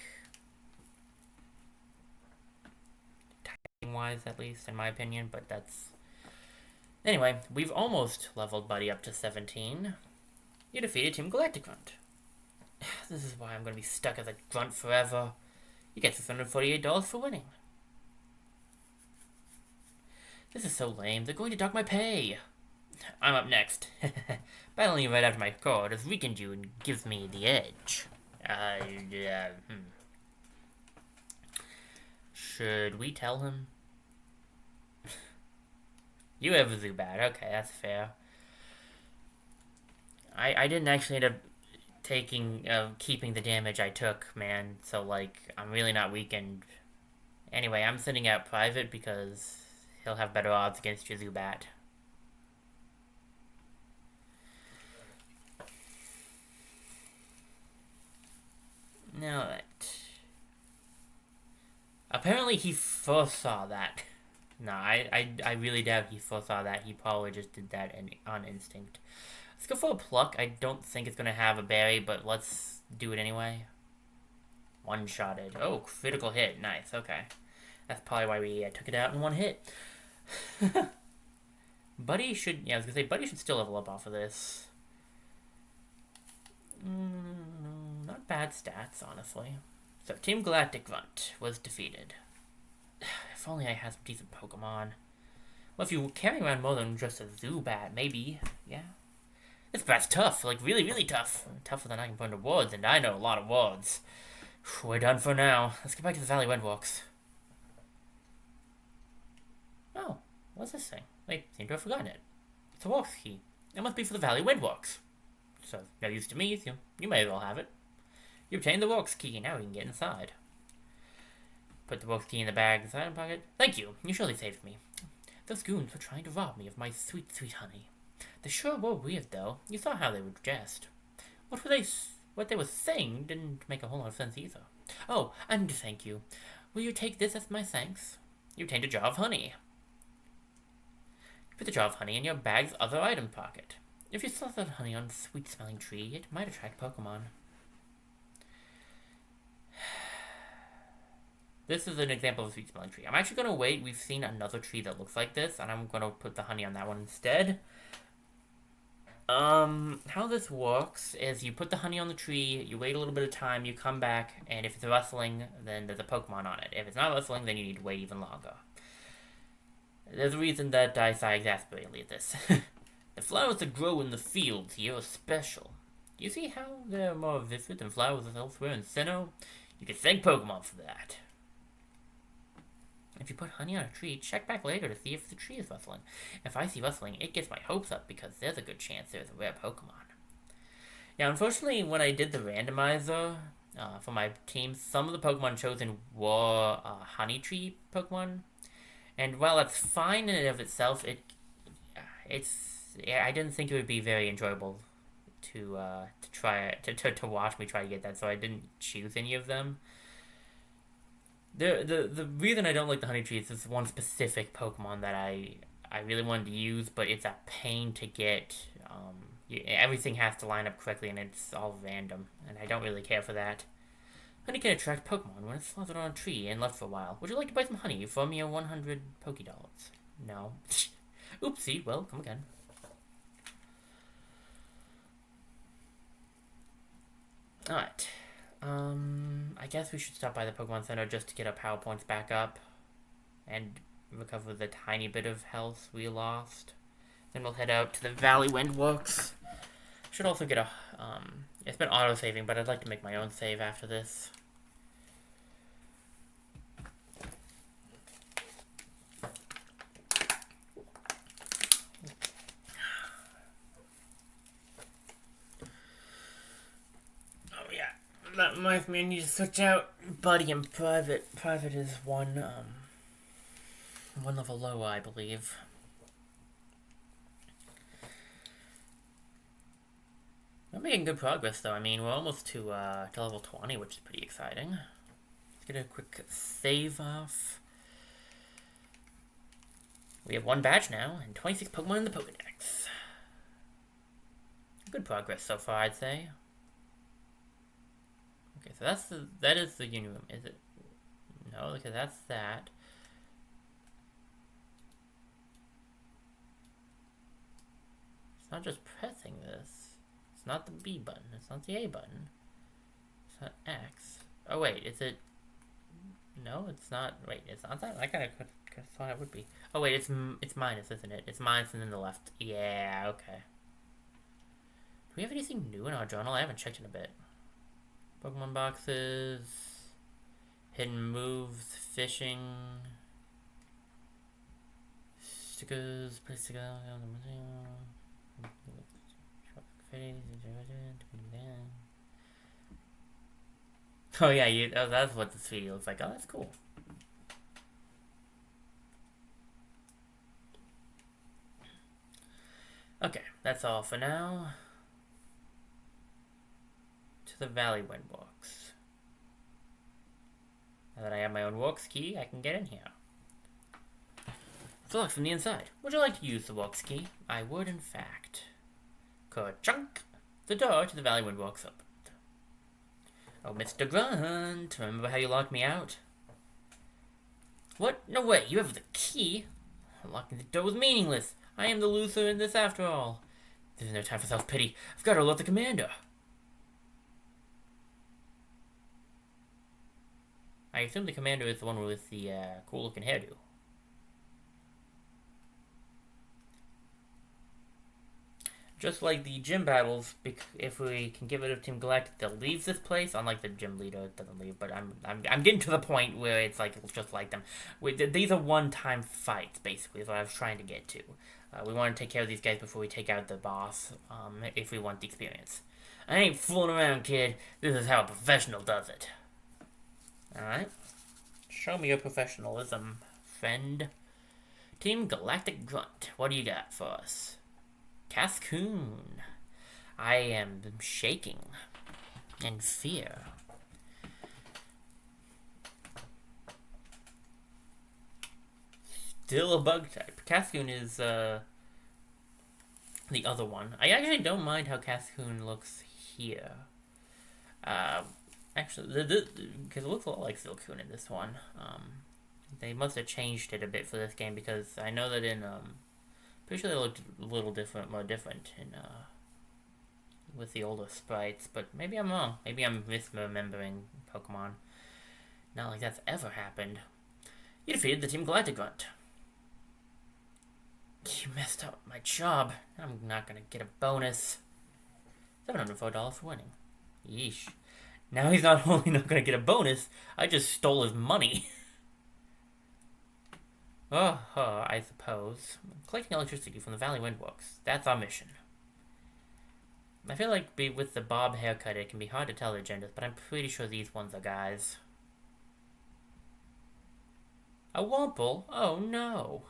Speaker 1: typing-wise, at least, in my opinion, but that's... Anyway, we've almost leveled Buddy up to 17. You defeated Team Galactic Grunt. This is why I'm going to be stuck as a grunt forever. You get $648 for winning. This is so lame. They're going to dock my pay. I'm up next. Battling you right after my card has weakened you and gives me the edge. Should we tell him? You have a Zubat. Okay, that's fair. I didn't actually end up keeping the damage I took, man. So, like, I'm really not weakened. Anyway, I'm sending out Private because he'll have better odds against your Zubat. Alright. Apparently he foresaw that. No, I really doubt he foresaw that. He probably just did that on instinct. Let's go for a pluck. I don't think it's going to have a berry, but let's do it anyway. One-shotted. Oh, critical hit. Nice, okay. That's probably why we took it out in one hit. Buddy should... Yeah, I was going to say, Buddy should still level up off of this. Not bad stats, honestly. So, Team Galactic Grunt was defeated. If only I had some decent Pokemon. Well, if you carry around more than just a Zubat, maybe. Yeah. This bat's tough. Like, really, really tough. Tougher than I can put into words, and I know a lot of words. We're done for now. Let's get back to the Valley Windwalks. Oh, what's this thing? I seem to have forgotten it. It's a walk key. It must be for the Valley Windwalks. So, no use to me, you may as well have it. You obtained the Walks key, now we can get inside. Put the Walks key in the bag inside pocket. Thank you, you surely saved me. Those goons were trying to rob me of my sweet, sweet honey. They sure were weird, though. You saw how they were dressed. What they were saying didn't make a whole lot of sense either. Oh, and to thank you. Will you take this as my thanks? You obtained a jar of honey. You put the jar of honey in your bag's other item pocket. If you saw that honey on a sweet-smelling tree, it might attract Pokemon. This is an example of a sweet-smelling tree. I'm actually going to wait. We've seen another tree that looks like this, and I'm going to put the honey on that one instead. How this works is you put the honey on the tree, you wait a little bit of time, you come back, and if it's rustling, then there's a Pokemon on it. If it's not rustling, then you need to wait even longer. There's a reason that I sigh exasperatedly at this. The flowers that grow in the fields here are special. You see how they're more vivid than flowers elsewhere in Sinnoh? You can thank Pokemon for that. If you put honey on a tree, check back later to see if the tree is rustling. If I see rustling, it gets my hopes up because there's a good chance there's a rare Pokemon. Now, unfortunately, when I did the randomizer for my team, some of the Pokemon chosen were honey tree Pokemon. And while that's fine in and of itself, I didn't think it would be very enjoyable to watch me try to get that, so I didn't choose any of them. The reason I don't like the honey trees is one specific Pokemon that I really wanted to use, but it's a pain to get. Everything has to line up correctly, and it's all random, and I don't really care for that. Honey can attract Pokemon when it's slaughtered on a tree and left for a while. Would you like to buy some honey for me 100 Pokédollars? No. Oopsie, well, come again. Alright. I guess we should stop by the Pokemon Center just to get our power points back up and recover the tiny bit of health we lost. Then we'll head out to the Valley Windwalks. Should also get a, it's been auto-saving, but I'd like to make my own save after this. That reminds me, I need to switch out Buddy and Private. Private is one level lower, I believe. We're making good progress, though. I mean, we're almost to level 20, which is pretty exciting. Let's get a quick save off. We have one badge now, and 26 Pokemon in the Pokedex. Good progress so far, I'd say. Okay, so that is the Union Room, is it? No, because that's that. It's not just pressing this. It's not the B button. It's not the A button. It's not X. Oh wait, is it? No, it's not. Wait, it's not that. I kind of thought it would be. Oh wait, it's minus, isn't it? It's minus and then the left. Yeah, okay. Do we have anything new in our journal? I haven't checked in a bit. Pokemon boxes, hidden moves, fishing, stickers, place to go. Oh yeah, that's what this video looks like. Oh, that's cool. Okay, that's all for now. To the Valley Windwalks. Now that I have my own Walks key, I can get in here. It's locked from the inside. Would you like to use the Walks key? I would, in fact. Ka-chunk! The door to the Valleywind Walks opened. Oh, Mr. Grunt, remember how you locked me out? What? No way, you have the key? Locking the door was meaningless. I am the loser in this after all. There's no time for self-pity. I've got to alert the commander. I assume the commander is the one with the cool-looking hairdo. Just like the gym battles, if we can get rid of Team Galactic, they'll leave this place. Unlike the gym leader doesn't leave, but I'm getting to the point where it's like it's just like them. These are one-time fights, basically, is what I was trying to get to. We want to take care of these guys before we take out the boss, if we want the experience. I ain't fooling around, kid. This is how a professional does it. Alright. Show me your professionalism, friend. Team Galactic Grunt, what do you got for us? Cascoon. I am shaking in fear. Still a bug type. Cascoon is the other one. I actually don't mind how Cascoon looks here. Actually, because it looks a lot like Silcoon in this one. They must have changed it a bit for this game because I know that in pretty sure they looked a little different, more different in with the older sprites, but maybe I'm wrong. Maybe I'm misremembering Pokemon. Not like that's ever happened. You defeated the Team Galactic Grunt. You messed up my job. I'm not gonna get a bonus. $704 for winning. Yeesh. Now he's not only not gonna get a bonus, I just stole his money. I suppose. Collecting electricity from the Valleywind Works. That's our mission. I feel like with the bob haircut, it can be hard to tell their genders, but I'm pretty sure these ones are guys. A Wumple? Oh no.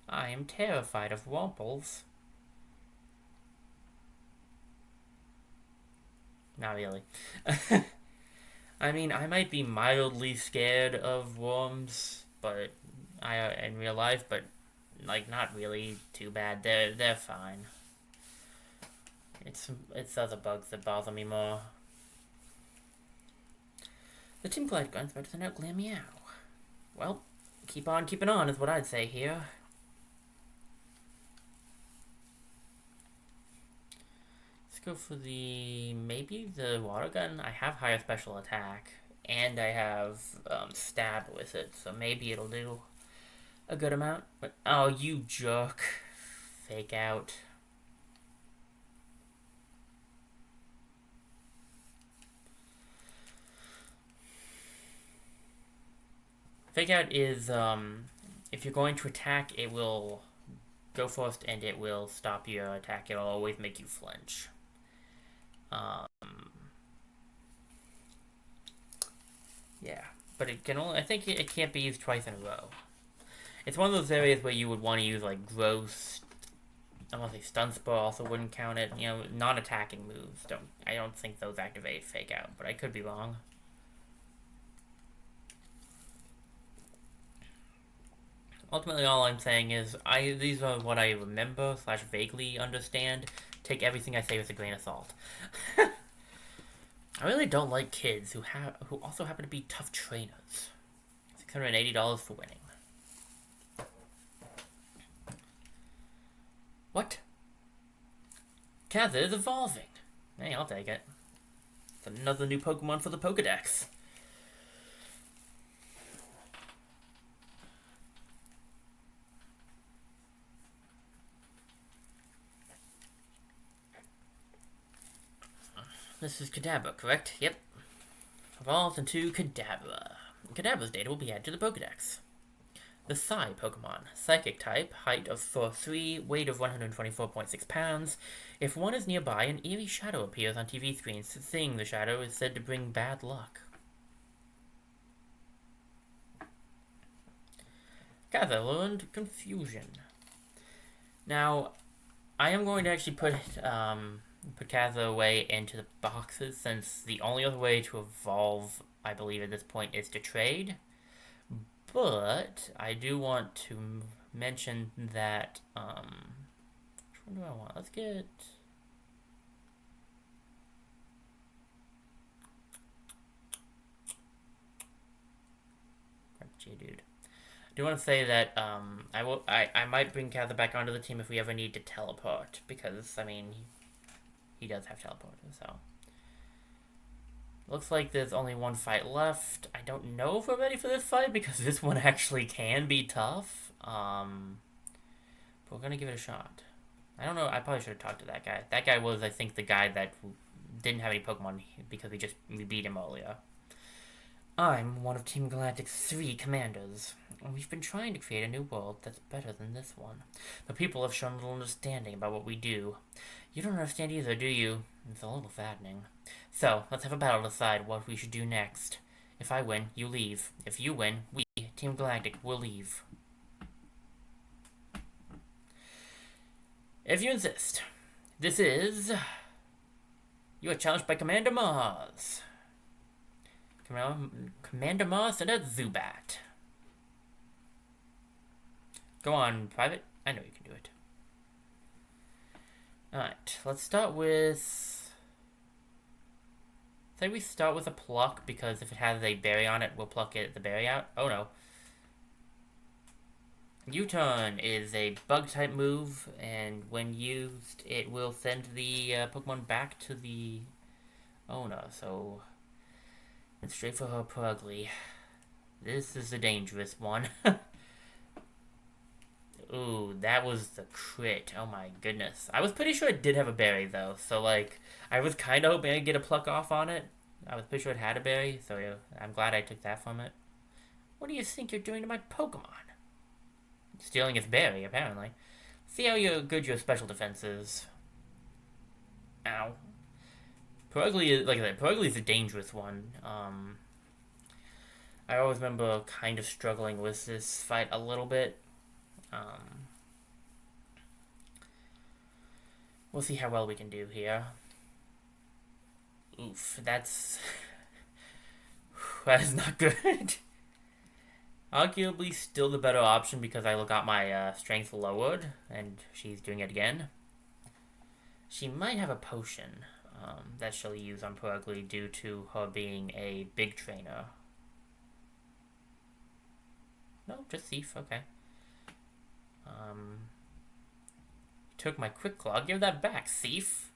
Speaker 1: I am terrified of Wumples. Not really. I mean, I might be mildly scared of worms, but in real life, but like not really too bad. They're fine. It's other bugs that bother me more. The Team Glide Gun's about to send out Glameow. Well, keep on keeping on is what I'd say here. Let's go for maybe the water gun. I have higher special attack, and I have stab with it, so maybe it'll do a good amount. But oh, you jerk! Fake out. Fake out is if you're going to attack, it will go first and it will stop your attack. It'll always make you flinch. Yeah, but it can only. I think it can't be used twice in a row. It's one of those areas where you would want to use like gross. I want to say stun spore also wouldn't count it. You know, non-attacking moves don't. I don't think those activate fake out, but I could be wrong. Ultimately, all I'm saying is these are what I remember / vaguely understand. Take everything I say with a grain of salt. I really don't like kids who also happen to be tough trainers. $680 for winning. What? Kaza is evolving. Hey, I'll take it. It's another new Pokemon for the Pokedex. This is Kadabra, correct? Yep. Evolved into Kadabra. Kadabra's data will be added to the Pokedex. The Psy Pokemon. Psychic type, height of 4'3", weight of 124.6 pounds. If one is nearby, an eerie shadow appears on TV screens. Seeing the shadow is said to bring bad luck. Kaza learned Confusion. Now, I am going to actually put Put Kaza away into the boxes, since the only other way to evolve, I believe, at this point is to trade. But I do want to mention that, which one do I want? Let's get... Dude. I do want to say that I might bring Kaza back onto the team if we ever need to teleport, because I mean he does have teleport. So looks like there's only one fight left. I don't know if we're ready for this fight because this one actually can be tough. But we're gonna give it a shot. I don't know. I probably should have talked to that guy. That guy was, I think, the guy that didn't have any Pokemon because we beat him earlier. I'm one of Team Galactic's 3 commanders. We've been trying to create a new world that's better than this one. The people have shown little understanding about what we do. You don't understand either, do you? It's a little saddening. So, let's have a battle to decide what we should do next. If I win, you leave. If you win, we, Team Galactic, will leave. If you insist. This is... You are challenged by Commander Mars. Commander Mars and a Zubat. Go on, Private. I know you can do it. Alright, let's start with... Say we start with a pluck, because if it has a berry on it, we'll pluck the berry out. Oh no. U-turn is a bug-type move, and when used, it will send the Pokemon back to the owner, so... And straight for her Purugly. This is a dangerous one. Ooh, that was the crit. Oh my goodness. I was pretty sure it did have a berry, though. So, like, I was kind of hoping I'd get a pluck off on it. I was pretty sure it had a berry, so yeah, I'm glad I took that from it. What do you think you're doing to my Pokemon? Stealing its berry, apparently. See how good your special defense is. Ow. Purugly is, like I said, Purugly is a dangerous one. I always remember kind of struggling with this fight a little bit. We'll see how well we can do here. Oof, that's not good. Arguably still the better option because I got my strength lowered, and she's doing it again. She might have a potion that she'll use on Purugly due to her being a big trainer. No, just Thief, okay. Took my Quick Claw. Give that back, Thief.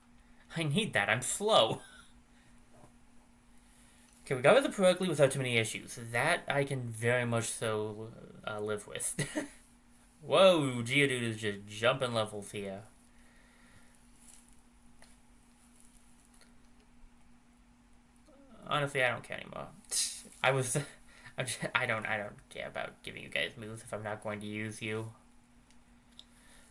Speaker 1: I need that, I'm slow. Okay, we got rid of the Purugly without too many issues. That I can very much so live with. Whoa, Geodude is just jumping levels here. Honestly, I don't care anymore. I don't care about giving you guys moves if I'm not going to use you.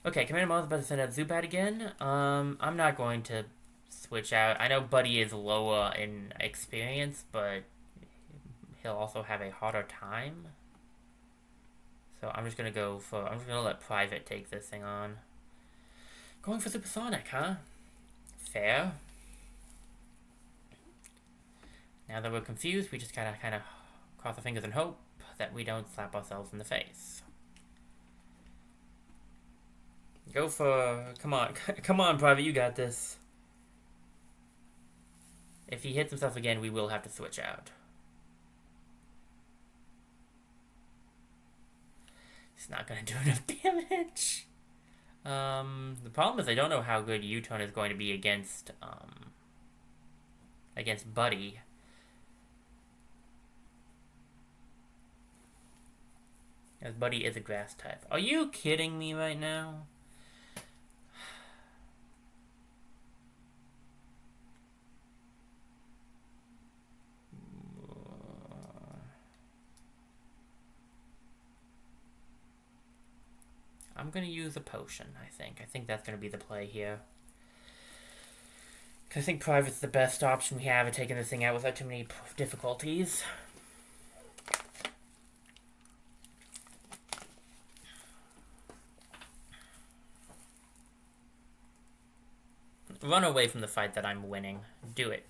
Speaker 1: Okay, Commander Mars is about to send out Zubat again. I'm not going to switch out. I know Buddy is lower in experience, but he'll also have a harder time. So I'm just gonna let Private take this thing on. Going for Supersonic, huh? Fair. Now that we're confused, we just gotta kind of cross our fingers and hope that we don't slap ourselves in the face. Go for... Come on. Come on, Private, you got this. If he hits himself again, we will have to switch out. He's not gonna do enough damage. The problem is I don't know how good U-turn is going to be against Buddy. As Buddy is a grass type. Are you kidding me right now? I'm going to use a potion, I think. I think that's going to be the play here. Because I think Private's the best option we have at taking this thing out without too many difficulties. Run away from the fight that I'm winning. Do it.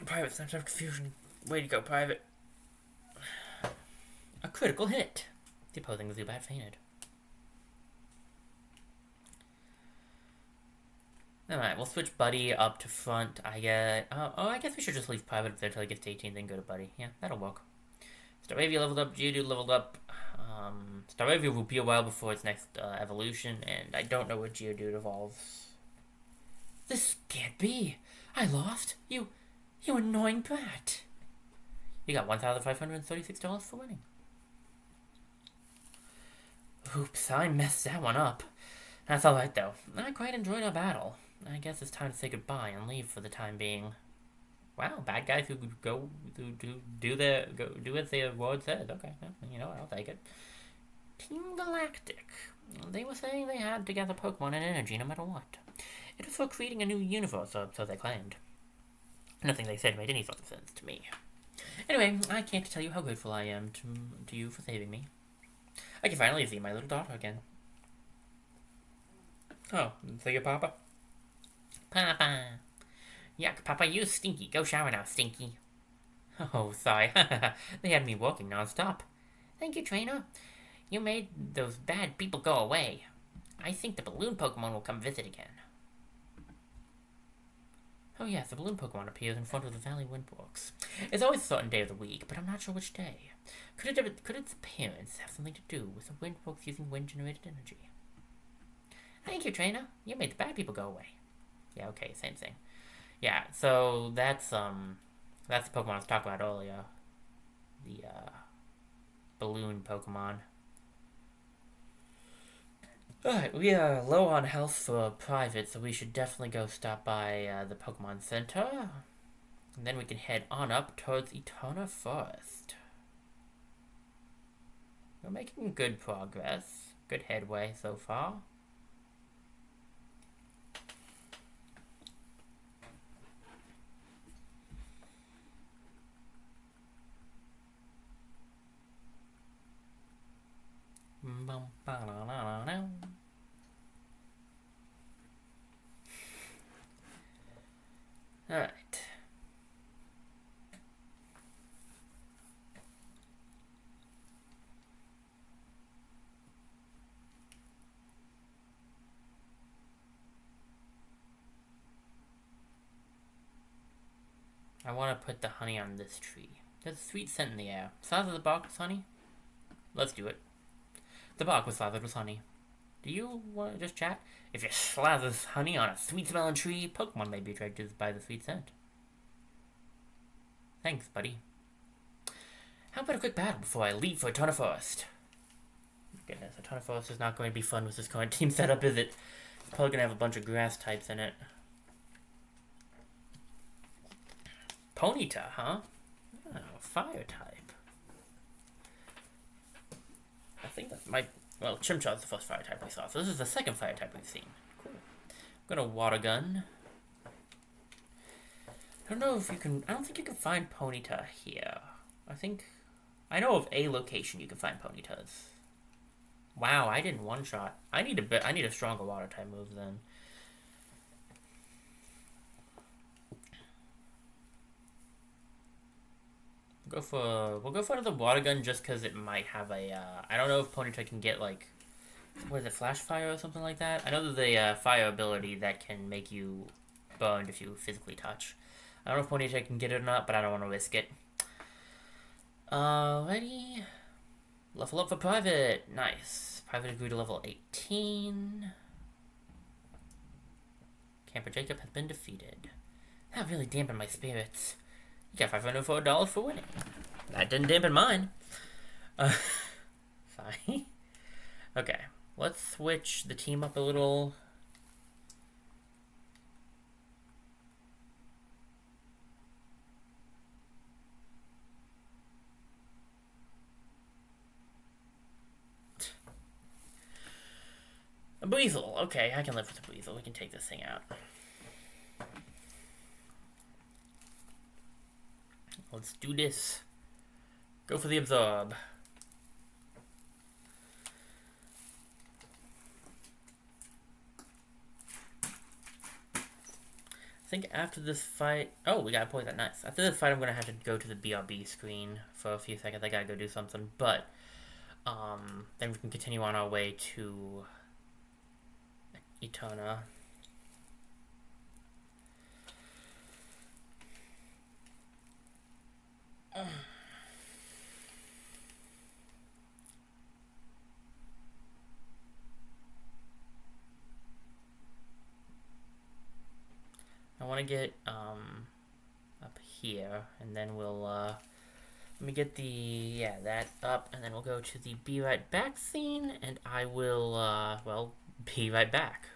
Speaker 1: Private, center of confusion. Way to go, Private. A critical hit. The opposing Zubat fainted. Alright, we'll switch Buddy up to front. I guess we should just leave Private up there until he gets to 18, then go to Buddy. Yeah, that'll work. Staravia leveled up, Geodude leveled up. Staravia will be a while before its next evolution, and I don't know what Geodude evolves. This can't be. I lost. You annoying brat. You got $1,536 for winning. Oops, I messed that one up. That's alright though. I quite enjoyed our battle. I guess it's time to say goodbye and leave for the time being. Wow, bad guys who go do what the word says. Okay, you know what, I'll take it. Team Galactic. They were saying they had to gather Pokemon and energy no matter what. It was for creating a new universe, so they claimed. Nothing they said made any sort of sense to me. Anyway, I can't tell you how grateful I am to you for saving me. I can finally see my little daughter again. Oh, so your Papa? Papa. Yuck, Papa, you stinky. Go shower now, stinky. Oh, sorry. They had me working non-stop. Thank you, trainer. You made those bad people go away. I think the balloon Pokemon will come visit again. Oh yes, the balloon Pokemon appears in front of the Valley Windworks. It's always a certain day of the week, but I'm not sure which day. Could its appearance have something to do with the Windworks using wind-generated energy? Thank you, trainer. You made the bad people go away. Yeah, okay, same thing. Yeah, so that's the Pokemon I was talking about earlier. The balloon Pokemon. Alright, we are low on health for Private, so we should definitely go stop by the Pokemon Center. And then we can head on up towards Eterna Forest. We're making good progress. Good headway so far. Alright. I want to put the honey on this tree. There's a sweet scent in the air. Size of the bark with honey? Let's do it. The bark was slathered with honey. Do you want to just chat? If you slather honey on a sweet-smelling tree, Pokemon may be attracted by the sweet scent. Thanks, buddy. How about a quick battle before I leave for Eterna Forest? Goodness, Eterna Forest is not going to be fun with this current team setup, is it? It's probably going to have a bunch of grass types in it. Ponyta, huh? Oh, fire type. I think that might... Well, Chimchar is the first fire type we saw, so this is the second fire type we've seen. Cool. I'm gonna water gun. I don't know if you can... I don't think you can find Ponyta here. I know of a location you can find Ponytas. Wow, I didn't one-shot. I need a stronger water type move then. We'll go for another water gun just because it might have a, I don't know if Ponyta can get, like, what is it, Flash Fire or something like that? I know there's a fire ability that can make you burned if you physically touch. I don't know if Ponyta can get it or not, but I don't want to risk it. Alrighty. Level up for Private. Nice. Private grew to level 18. Camper Jacob has been defeated. That really dampened my spirits. You got $504 for winning. That didn't dampen mine. Fine. Okay, let's switch the team up a little. A Buizel. Okay, I can live with a Buizel. We can take this thing out. Let's do this. Go for the Absorb. I think after this fight... Oh, we got poison. Nice. After this fight, I'm going to have to go to the BRB screen for a few seconds. I got to go do something. But, then we can continue on our way to Eterna. I want to get, up here, and then we'll, let me get the, yeah, that up, and then we'll go to the be right back scene, and I will, well, be right back.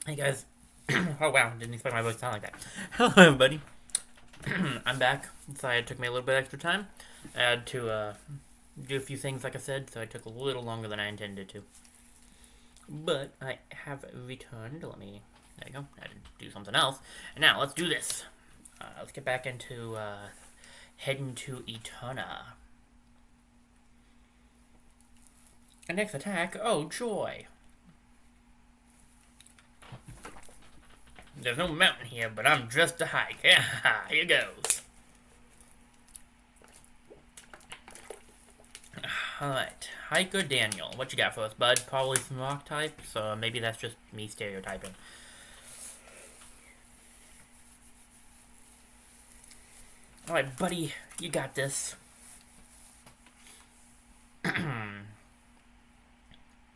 Speaker 1: Hey guys. Oh wow, didn't expect my voice to sound like that. Hello everybody. I'm back. Sorry it took me a little bit extra time. I had to do a few things like I said, so it took a little longer than I intended to. But I have returned. Let me, there you go. I had to do something else. And now let's do this. Let's get back into heading to Eterna. And next attack, oh joy. There's no mountain here, but I'm dressed to hike. Yeah, here goes. Alright, Hiker Daniel. What you got for us, bud? Probably some rock type, so maybe that's just me stereotyping. Alright, buddy, you got this. We're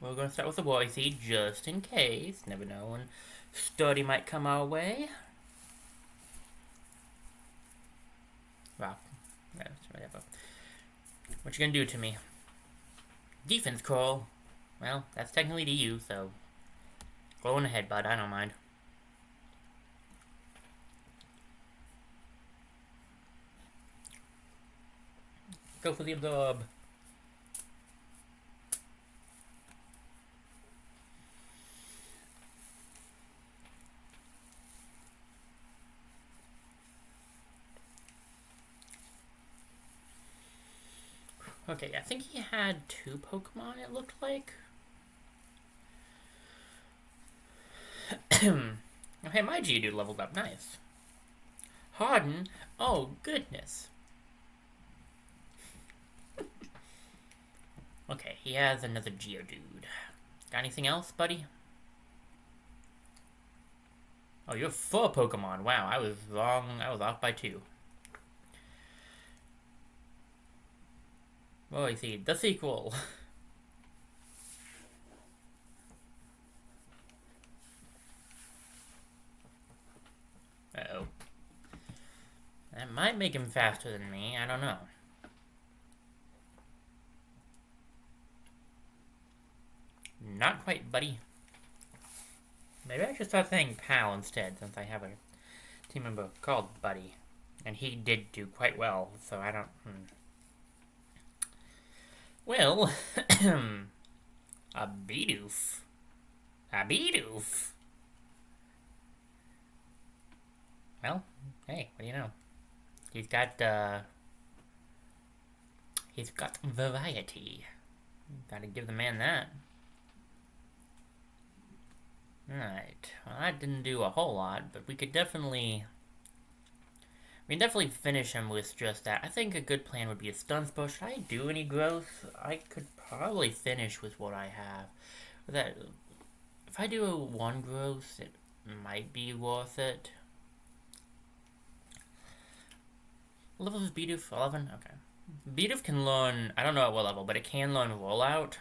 Speaker 1: gonna start with the Worry Seed, just in case. Never know when Sturdy might come our way. Wow. What you gonna do to me? Defense crawl. Well, that's technically to you, so go on ahead, bud. I don't mind. Go for the absorb. Okay, I think he had 2 Pokemon, it looked like. Okay, my Geodude leveled up. Nice. Harden? Oh, goodness. Okay, he has another Geodude. Got anything else, buddy? Oh, you have 4 Pokemon. Wow, I was wrong. I was off by 2. Oh, I see. The sequel. Uh-oh. That might make him faster than me. I don't know. Not quite, buddy. Maybe I should start saying pal instead, since I have a team member called Buddy. And he did do quite well, so I don't... Well, a Bidoof. A Bidoof. Well, hey, what do you know? He's got variety. Gotta give the man that. Alright, well that didn't do a whole lot, but we could definitely... We can definitely finish him with just that. I think a good plan would be a stun spell. Should I do any growth? I could probably finish with what I have. That, if I do a 1 growth, it might be worth it. What level is Bidoof? 11? Okay. Bidoof can learn, I don't know at what level, but it can learn Rollout.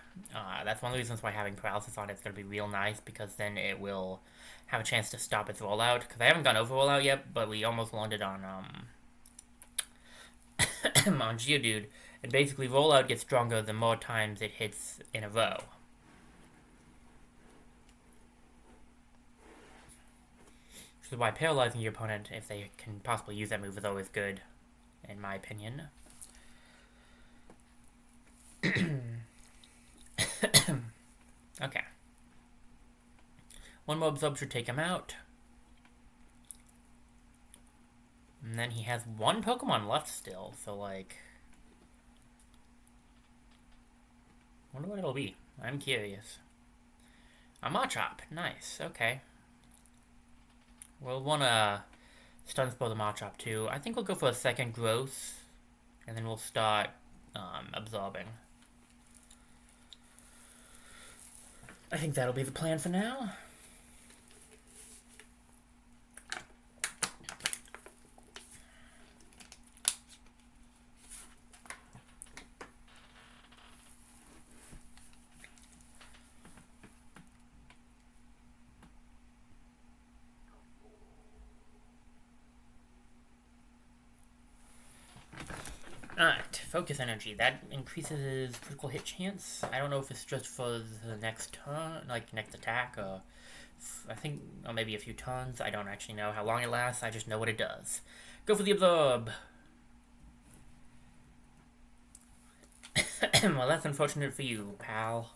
Speaker 1: That's one of the reasons why having Paralysis on it's going to be real nice, because then it will have a chance to stop its Rollout. Because I haven't gone over Rollout yet, but we almost learned it on, on Geodude. And basically, Rollout gets stronger the more times it hits in a row. Which is why paralyzing your opponent, if they can possibly use that move, is always good, in my opinion. Okay. 1 more absorb should take him out. And then he has 1 Pokemon left still, so like... Wonder what it'll be. I'm curious. A Machop. Nice. Okay. We'll want to stun spell the Machop too. I think we'll go for a 2nd growth, and then we'll start absorbing. I think that'll be the plan for now. Alright, focus energy. That increases critical hit chance. I don't know if it's just for the next turn, like next attack, or I think, or maybe a few turns. I don't actually know how long it lasts. I just know what it does. Go for the absorb. Well, that's unfortunate for you, pal.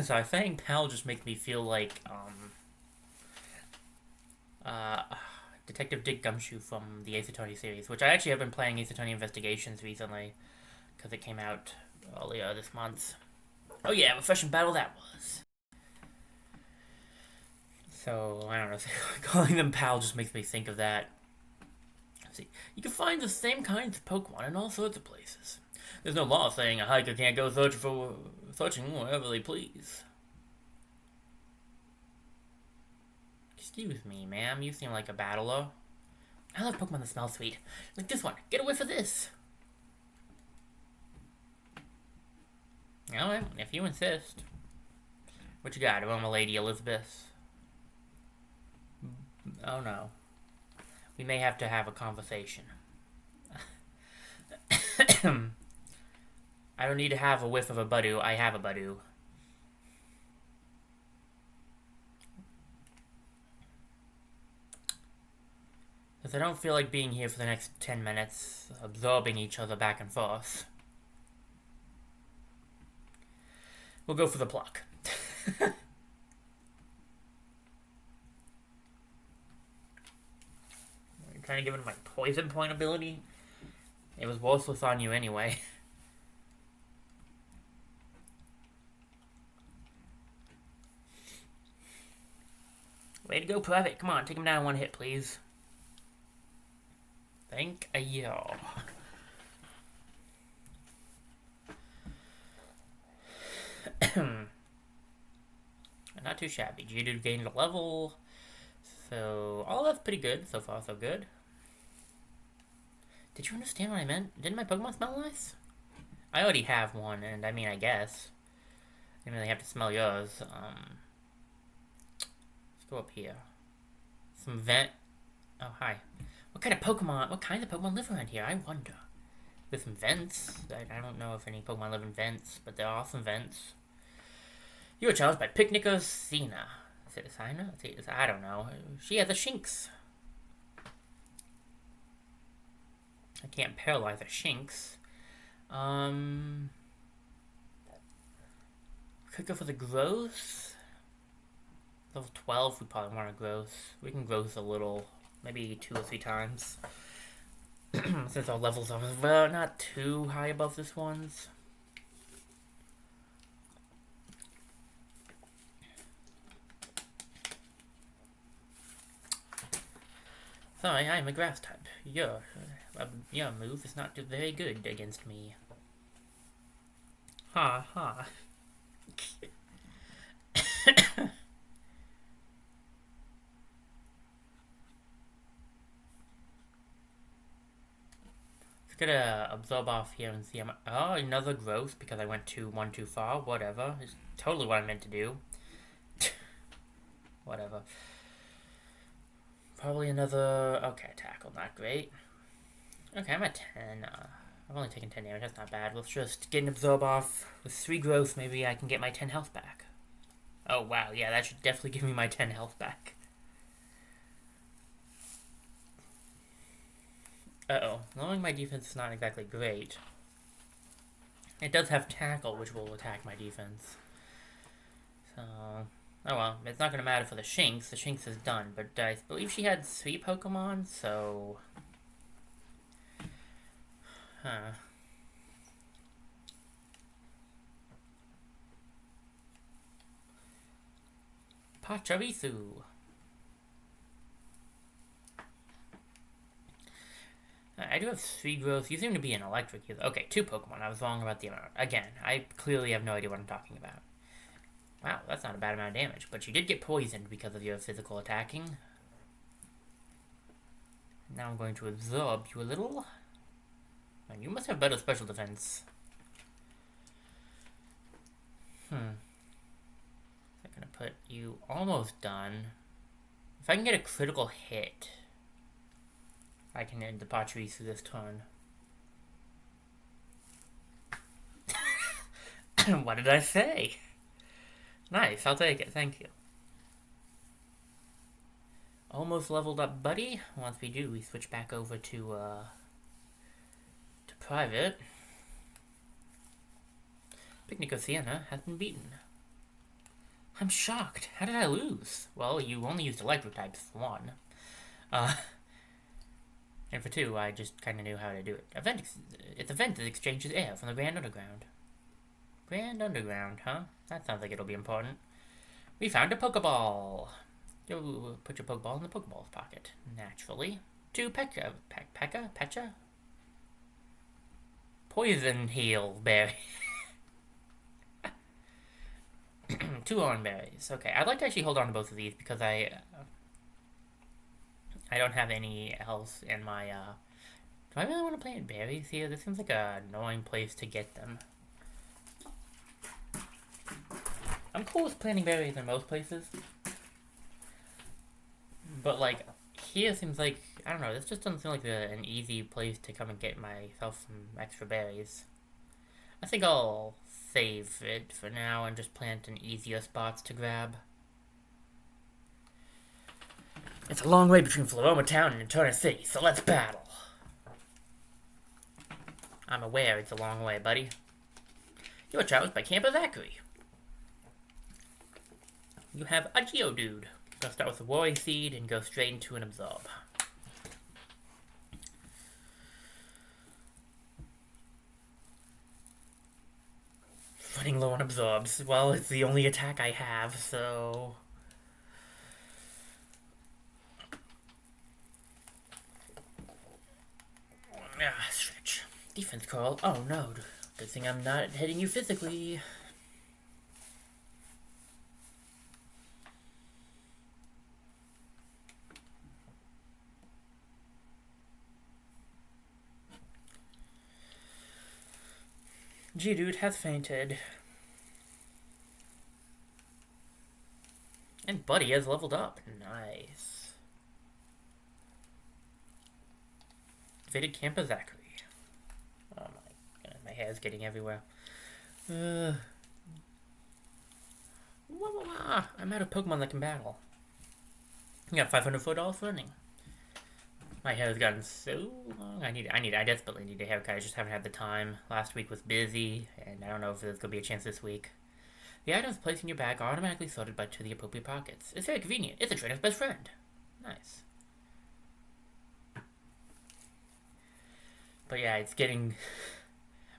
Speaker 1: So I think pal just makes me feel like, Detective Dick Gumshoe from the Ace Attorney series, which I actually have been playing Ace Attorney Investigations recently, because it came out earlier this month. Oh yeah, refreshing battle that was. So, I don't know, calling them pal just makes me think of that. Let's see, you can find the same kinds of Pokemon in all sorts of places. There's no law saying a hiker can't go searching wherever they please. Excuse me, ma'am, you seem like a battler. I love Pokemon that smell sweet. Like this one. Get a whiff of this. Alright, if you insist. What you got, Aroma Lady Elizabeth? Oh no. We may have to have a conversation. I don't need to have a whiff of a Budew. I have a Budew. Because I don't feel like being here for the next 10 minutes, absorbing each other back and forth. We'll go for the pluck. Are you trying to give it my poison point ability? It was worthless on you anyway. Way to go, Private. Come on, take him down one hit, please. Thank you. Not too shabby. Geodude gained a level. So, all that's pretty good. So far, so good. Did you understand what I meant? Didn't my Pokemon smell nice? I already have one, and I mean, I guess. I didn't really have to smell yours. Let's go up here. Some vent. Oh, hi. What kinds of Pokemon live around here? I wonder. There's some vents. I don't know if any Pokemon live in vents, but there are some vents. You were challenged by Picnicker Cena. Is it a Cena? I don't know. She has a Shinx. I can't paralyze a Shinx. Could go for the growth. Level 12, we probably want to growth. We can growth a little, maybe 2 or 3 times. Since our levels are not too high above this one's. Sorry, I'm a grass type. Your move is not very good against me. Ha ha. Let's get a absorb off here and see how much. Oh, another growth because I went one too far. Whatever. It's totally what I meant to do. Whatever. Probably another. Okay, tackle. Not great. Okay, I'm at 10. I've only taken 10 damage. That's not bad. Let's just get an absorb off. With 3 growth, maybe I can get my 10 health back. Oh, wow. Yeah, that should definitely give me my 10 health back. Uh-oh. Lowering my defense is not exactly great. It does have tackle, which will attack my defense. So... Oh well, it's not going to matter for the Shinx. The Shinx is done, but I believe she had 3 Pokemon, so... Huh. Pachirisu. I do have 3 growth. You seem to be an electric user. Okay, 2 Pokemon. I was wrong about the amount. Again, I clearly have no idea what I'm talking about. Wow, that's not a bad amount of damage. But you did get poisoned because of your physical attacking. Now I'm going to absorb you a little. And you must have better special defense. I'm going to put you almost done. If I can get a critical hit, I can end the Pachirisu this turn. What did I say? Nice, I'll take it, thank you. Almost leveled up, buddy. Once we do, we switch back over to private. Picnic of Sienna has been beaten. I'm shocked. How did I lose? Well, you only used electric types, for one. And for two, I just kind of knew how to do it. It's event that exchanges air from the Grand Underground. Grand Underground, huh? That sounds like it'll be important. We found a Pokeball. You'll put your Pokeball in the Pokeball's pocket. Naturally. 2 Pecha? Poison Heal Berry. 2 Orange Berries. Okay, I'd like to actually hold on to both of these because I don't have any else in my, do I really want to plant berries here? This seems like an annoying place to get them. I'm cool with planting berries in most places. But, like, here seems like, I don't know, this just doesn't seem like an easy place to come and get myself some extra berries. I think I'll save it for now and just plant in easier spots to grab. It's a long way between Floroma Town and Eterna City, so let's battle. I'm aware it's a long way, buddy. You are challenged by Camper Zachary. You have a Geodude. Go start with a Worry Seed and go straight into an Absorb. Running low on Absorbs. Well, it's the only attack I have, so... Stretch. Defense call. Oh no. Good thing I'm not hitting you physically. Geodude has fainted. And Buddy has leveled up. Nice. Faded Camper Zachary. Oh my goodness, my hair's getting everywhere. I'm out of Pokemon that can battle. I got $504 for running. My hair has gotten so long. I desperately need a haircut. I just haven't had the time. Last week was busy, and I don't know if there's gonna be a chance this week. The items placed in your bag are automatically sorted to the appropriate pockets. It's very convenient. It's a trainer's best friend. Nice. But yeah, it's getting...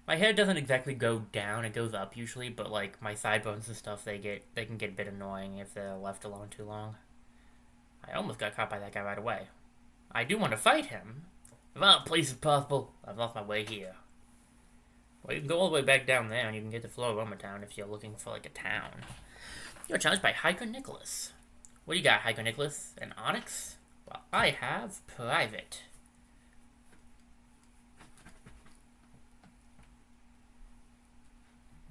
Speaker 1: My hair doesn't exactly go down. It goes up usually, but like my sideburns and stuff, they can get a bit annoying if they're left alone too long. I almost got caught by that guy right away. I do want to fight him. If all places possible, I've lost my way here. Well, you can go all the way back down there, and you can get to Floroma Town if you're looking for, like, a town. You're challenged by Hiker Nicholas. What do you got, Hiker Nicholas? An Onyx? Well, I have Private.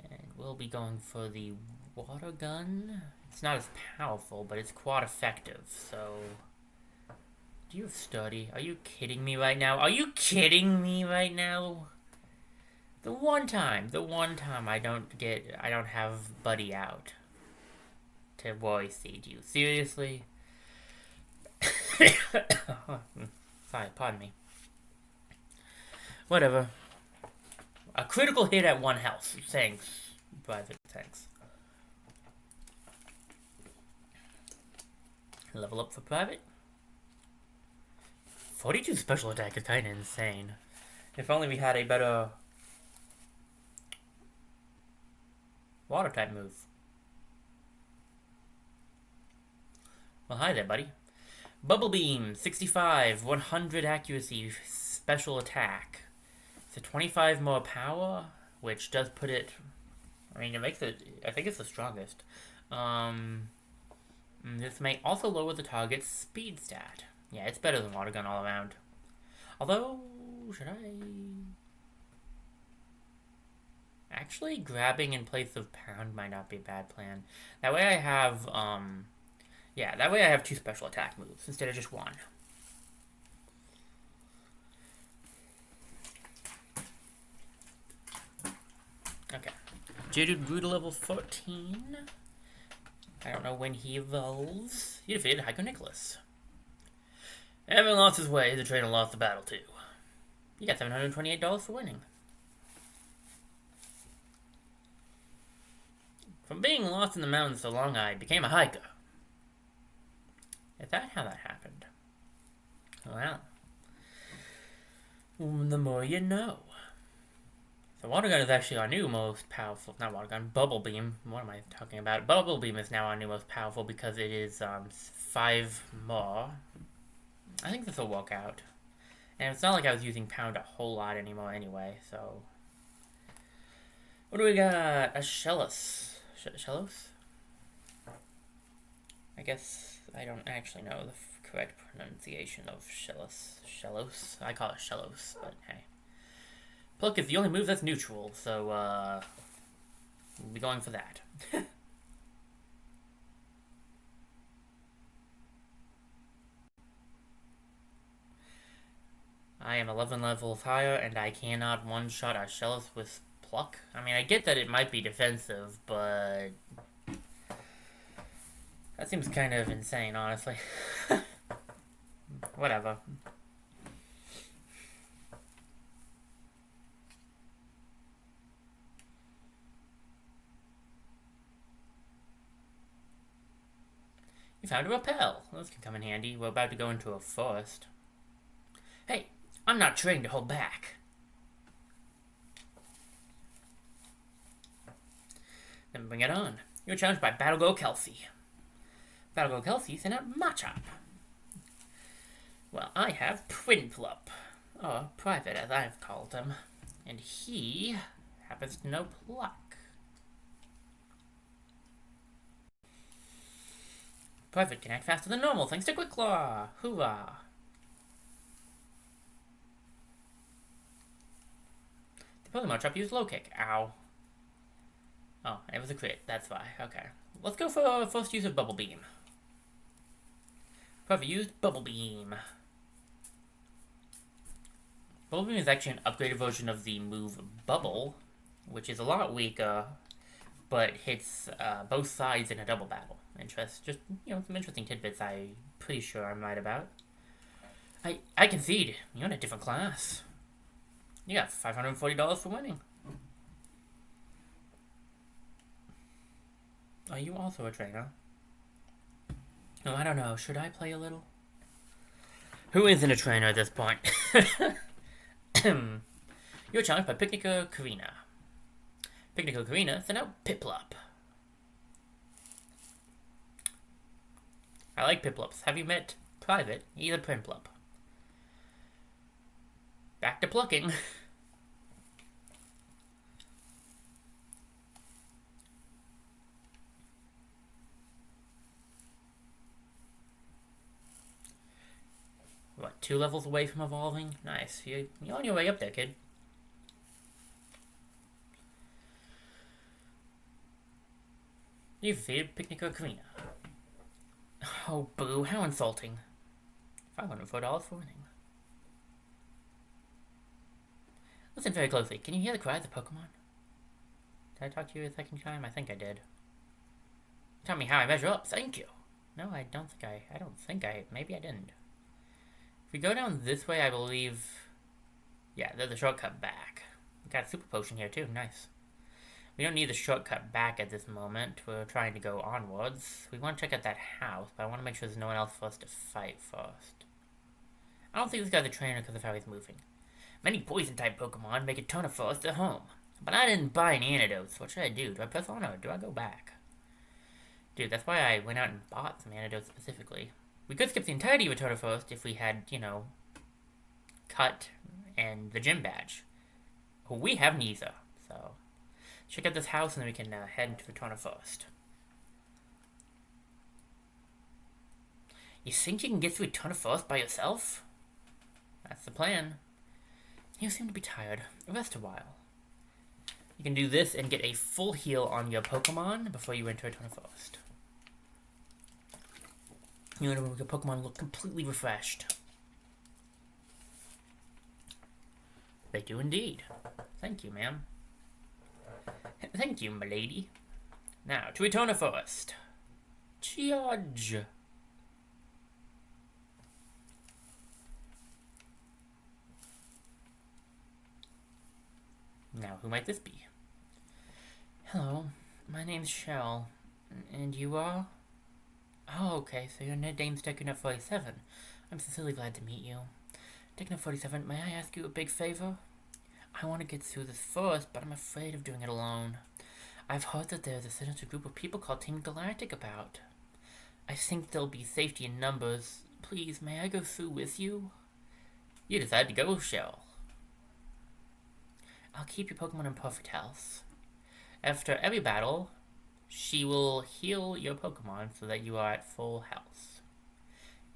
Speaker 1: And we'll be going for the Water Gun. It's not as powerful, but it's quite effective, so... Do you have Study? Are you kidding me right now? Are you kidding me right now? The one time I don't have Buddy out to Worry Seed you. Seriously? Sorry, pardon me. Whatever. A critical hit at 1 health. Thanks, Private. Thanks. Level up for Private. 42 special attack is kind of insane. If only we had a better water type move. Well, hi there, buddy. Bubble Beam, 65, 100 accuracy, special attack. So 25 more power, which does put it... I mean, it makes it... I think it's the strongest. This may also lower the target's speed stat. Yeah, it's better than Water Gun all around. Although, should I... Actually, grabbing in place of Pound might not be a bad plan. That way I have, yeah, that way I have 2 special attack moves instead of just 1. Jaded Gruda level 14. I don't know when he evolves. He defeated Heiko Nicholas. Having lost his way, the trainer lost the battle too. You got $728 for winning. From being lost in the mountains so long, I became a hiker. Is that how that happened? Well, the more you know. So Water Gun is actually our new most powerful, not Water Gun, Bubble Beam. What am I talking about? Bubble Beam is now our new most powerful because it is 5 more. I think this will work out. And it's not like I was using Pound a whole lot anymore anyway, so... What do we got? A Shellos. Shellos? I guess I don't actually know the correct pronunciation of Shellos. Shellos? I call it Shellos, but hey. Pluck is the only move that's neutral, so, we'll be going for that. I am 11 levels higher, and I cannot one-shot our Shellos with Pluck. I mean, I get that it might be defensive, but... that seems kind of insane, honestly. Whatever. You found a rappel. Those can come in handy. We're about to go into a forest. Hey, I'm not trained to hold back. Then bring it on. You're challenged by Battle Girl Kelsey. Battle Girl Kelsey sent out Machop. Well, I have Twinplup, or Private as I've called him, and he happens to know Pluck. Private can act faster than normal thanks to Quick Claw. Hoorah! The Pokemon Machop used Low Kick. Ow. Oh, it was a crit. That's why. Okay. Let's go for our first use of Bubble Beam. Private used Bubble Beam. Bubble Beam is actually an upgraded version of the move Bubble, which is a lot weaker, but hits both sides in a double battle. Just, some interesting tidbits I'm pretty sure I'm right about. I concede. You're in a different class. You got $540 for winning. Are you also a trainer? Oh, I don't know. Should I play a little? Who isn't a trainer at this point? You're challenged by Picnicker Karina. Picnicker Karina sent out Piplup. I like Piplups. Have you met Private? He's a Primplup. Back to plucking. What, 2 levels away from evolving? Nice. You're on your way up there, kid. You've defeated Picnicker Karina. Oh, boo. How insulting. $504 for winning. Listen very closely. Can you hear the cries of Pokemon? Did I talk to you a second time? I think I did. Tell me how I measure up. Thank you. No, I don't think I... Maybe I didn't. If we go down this way, I believe... Yeah, there's a shortcut back. We got a super potion here, too. Nice. We don't need the shortcut back at this moment. We're trying to go onwards. We want to check out that house, but I want to make sure there's no one else for us to fight first. I don't think this guy's a trainer because of how he's moving. Many poison-type Pokemon make a ton of forest at home. But I didn't buy any antidotes. What should I do? Do I press on or do I go back? Dude, that's why I went out and bought some antidotes specifically. We could skip the entirety of Return to Forest if we had, Cut and the gym badge. Well, we have neither, so... Check out this house and then we can head to Return to Forest. You think you can get through Return to Forest by yourself? That's the plan. You seem to be tired. Rest a while. You can do this and get a full heal on your Pokemon before you enter Return to Forest. You want to make your Pokemon look completely refreshed. They do indeed. Thank you, ma'am. Thank you, milady. Now, to Etona Forest. Charge. Now, who might this be? Hello, my name's Shell. And you are? Oh, okay, so your name's Techno 47. I'm sincerely glad to meet you. Techno 47, may I ask you a big favor? I want to get through this first, but I'm afraid of doing it alone. I've heard that there's a sinister group of people called Team Galactic about. I think there'll be safety in numbers. Please, may I go through with you? You decide to go, Shell. I'll keep your Pokemon in perfect health. After every battle, she will heal your Pokemon so that you are at full health.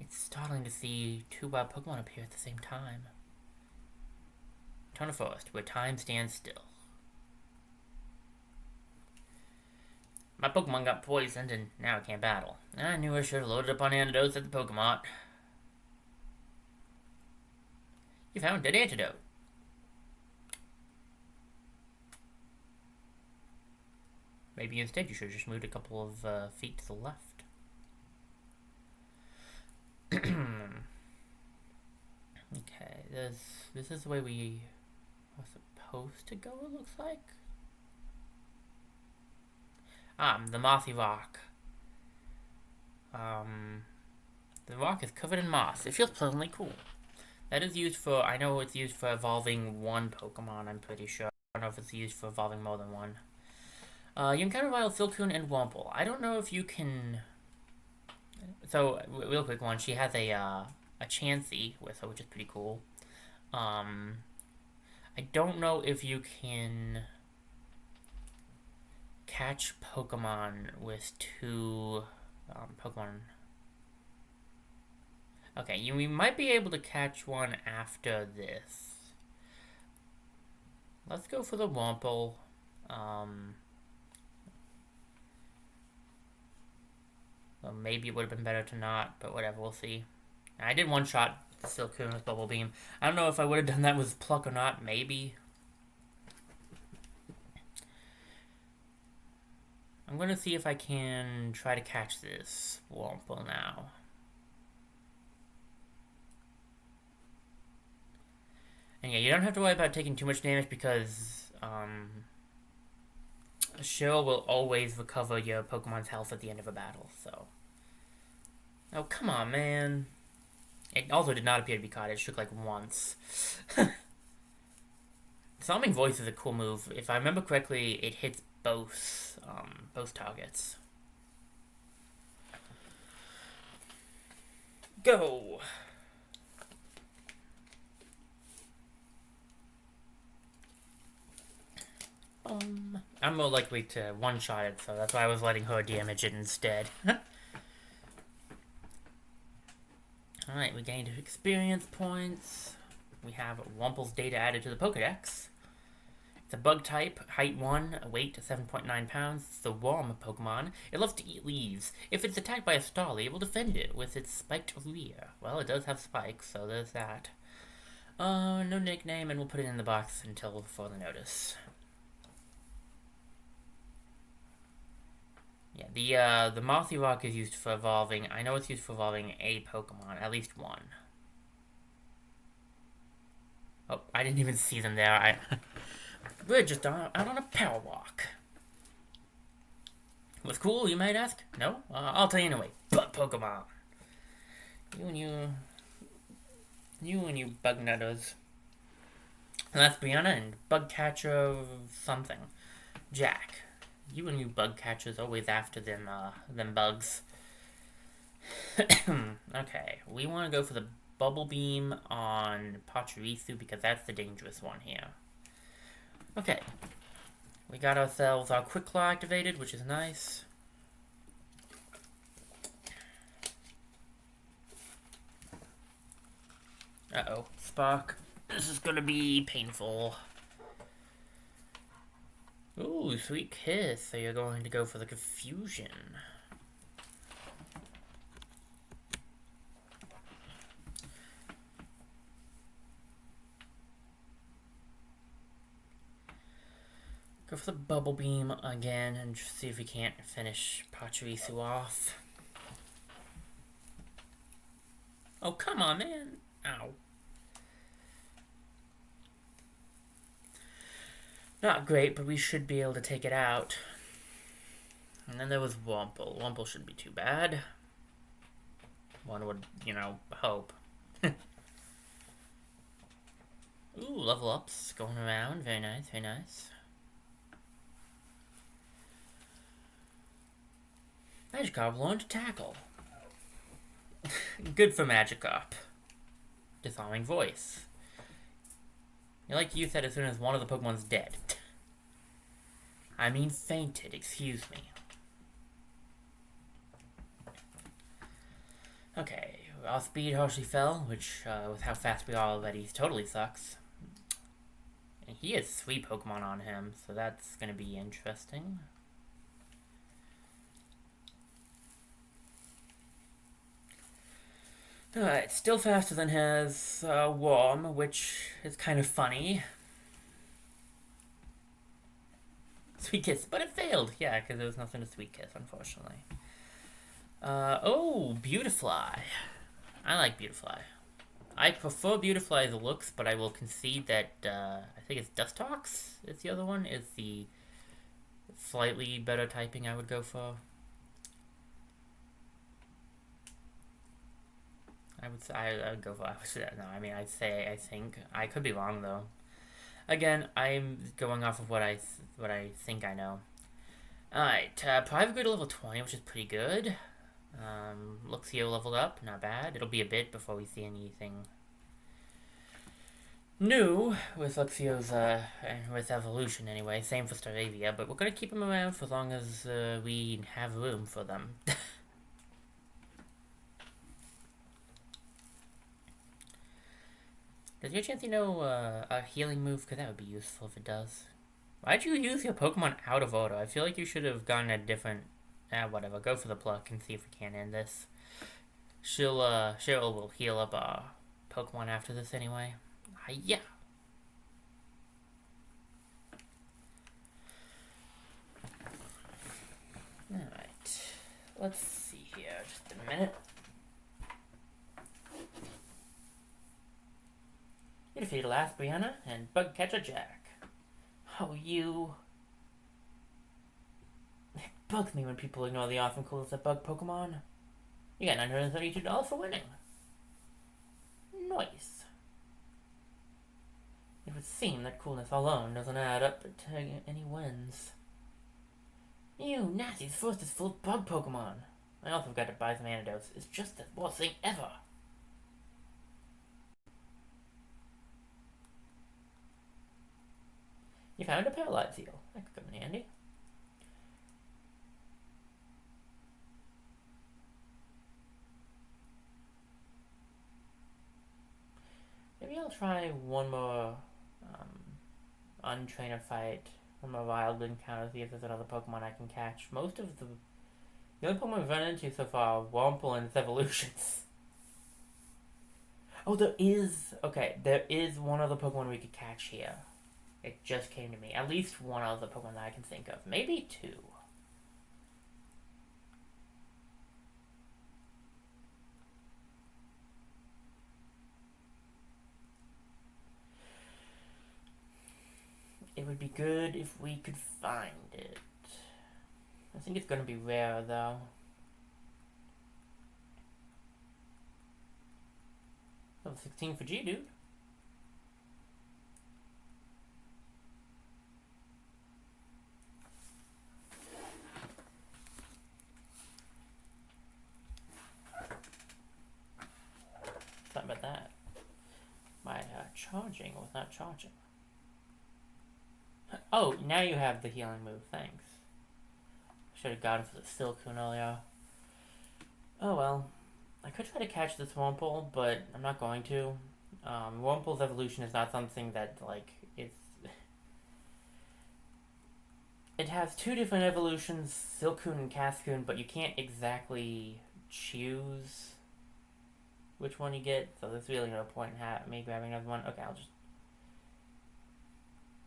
Speaker 1: It's startling to see two wild Pokemon appear at the same time. Etona Forest, where time stands still. My Pokemon got poisoned and now I can't battle. I knew I should have loaded up on antidotes at the Pokemon. You found an antidote. Maybe instead you should have just moved a couple of feet to the left. Okay, this is the way we are supposed to go, it looks like. The mossy rock. The rock is covered in moss. It feels pleasantly cool. That is used for, I know it's used for evolving one Pokemon, I'm pretty sure. I don't know if it's used for evolving more than one. You encounter wild Silcoon and Wurmple. I don't know if you can... So, real quick one, she has a Chansey with her, which is pretty cool. I don't know if you can catch Pokemon with two Pokemon. Okay, we might be able to catch one after this. Let's go for the Wurmple. Well, maybe it would have been better to not, but whatever, we'll see. I did one-shot the Silcoon with Bubble Beam. I don't know if I would have done that with Pluck or not, maybe. I'm going to see if I can try to catch this Wurmple now. And yeah, you don't have to worry about taking too much damage because Shell will always recover your Pokemon's health at the end of a battle, so... Oh, come on, man. It also did not appear to be caught. It shook like once. Psalming Voice is a cool move. If I remember correctly, it hits both targets. Go! I'm more likely to one-shot it, so that's why I was letting her damage it instead. Alright, we gained experience points. We have Wurmple's data added to the Pokedex. It's a bug type, height 1, weight 7.9 pounds. It's a warm Pokemon. It loves to eat leaves. If it's attacked by a Starly, it will defend it with its spiked rear. Well, it does have spikes, so there's that. No nickname, and we'll put it in the box until further notice. Yeah, the Mossy Rock is used for evolving. I know it's used for evolving a Pokemon, at least one. Oh, I didn't even see them there. We're just out on a power walk. What's cool, you might ask? No? I'll tell you anyway. Bug Pokemon. You and you bug nutters. That's Brianna and bug catcher something. Jack. You and you bug catchers always after them bugs. Okay, we want to go for the Bubble Beam on Pachirisu because that's the dangerous one here. Okay, we got ourselves our Quick Claw activated, which is nice. Uh-oh, Spark. This is gonna be painful. Ooh, Sweet Kiss. So you're going to go for the Confusion. Go for the Bubble Beam again and just see if we can't finish Pachirisu off. Oh, come on, man. Ow. Not great, but we should be able to take it out. And then there was Wumple. Wumple shouldn't be too bad. One would, hope. Ooh, level ups going around. Very nice, very nice. Magikarp learned to tackle. Good for Magikarp. Disarming voice. Like you said, as soon as one of the Pokemon's dead. I mean fainted, excuse me. Okay, our speed harshly fell, which, with how fast we are already, totally sucks. And he has 3 Pokemon on him, so that's gonna be interesting. Alright, still faster than his Worm, which is kind of funny. Sweet Kiss, but it failed. Yeah, because there was nothing to Sweet Kiss, unfortunately. Oh, Beautifly. I like Beautifly. I prefer Beautifly's looks, but I will concede that, I think it's Dustox is the other one, is the slightly better typing I would go for. I would go for, no, I mean, I think, I could be wrong, though. Again, I'm going off of what I think I know. Alright, Private Grid level 20, which is pretty good. Luxio leveled up, not bad. It'll be a bit before we see anything new with Luxio's, with evolution anyway. Same for Staravia, but we're gonna keep them around for as long as, we have room for them. Does your Chansey know a healing move? Because that would be useful if it does. Why'd you use your Pokemon out of order? I feel like you should have gone a different... whatever. Go for the pluck and see if we can end this. Cheryl will heal up our Pokemon after this anyway. Yeah. Alright. Let's see here. Just a minute. You defeated last Brianna and Bug Catcher Jack. Oh, you. It bugs me when people ignore the awesome coolness of bug Pokemon. You got $932 for winning. Nice. It would seem that coolness alone doesn't add up to any wins. Ew, Nasty's first is full of bug Pokemon. I also got to buy some antidotes. It's just the worst thing ever. You found a Paralyze Seal. That could come in handy. Maybe I'll try one more Untrainer fight, one more Wild Encounter, see if there's another Pokemon I can catch. Most of the only Pokemon we've run into so far are Wurmple and its evolutions. Oh, there is one other Pokemon we could catch here. It just came to me. At least one other Pokemon that I can think of. Maybe 2. It would be good if we could find it. I think it's gonna be rare, though. Level 16 for Geodude. Something about that. My charging was not charging. Oh, now you have the healing move. Thanks. Should have gone for the Silcoon earlier. Oh well. I could try to catch this Wurmple, but I'm not going to. Wurmple's evolution is not something that, like, it's... It has 2 different evolutions, Silcoon and Cascoon, but you can't exactly choose which one you get, so there's really no point in me grabbing another one. Okay, I'll just...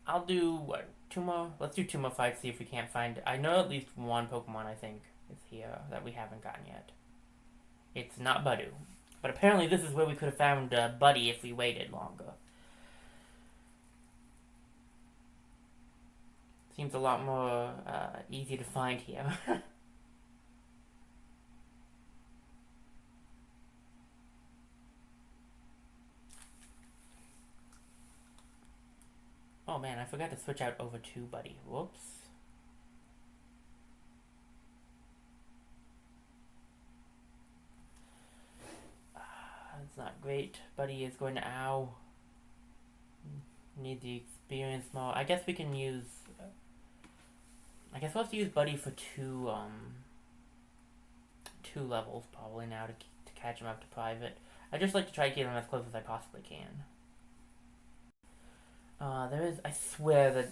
Speaker 1: I'll do, what, two more? Let's do two more fights, see if we can't find... I know at least one Pokemon, I think, is here that we haven't gotten yet. It's not Budu. But apparently this is where we could have found Buddy if we waited longer. Seems a lot more easy to find here. Oh man, I forgot to switch out over to Buddy. Whoops. That's not great. Buddy is going to ow. Need the experience mode. I guess we can use... I guess we'll have to use Buddy for two levels probably now to catch him up to private. I just like to try to get him as close as I possibly can. I swear this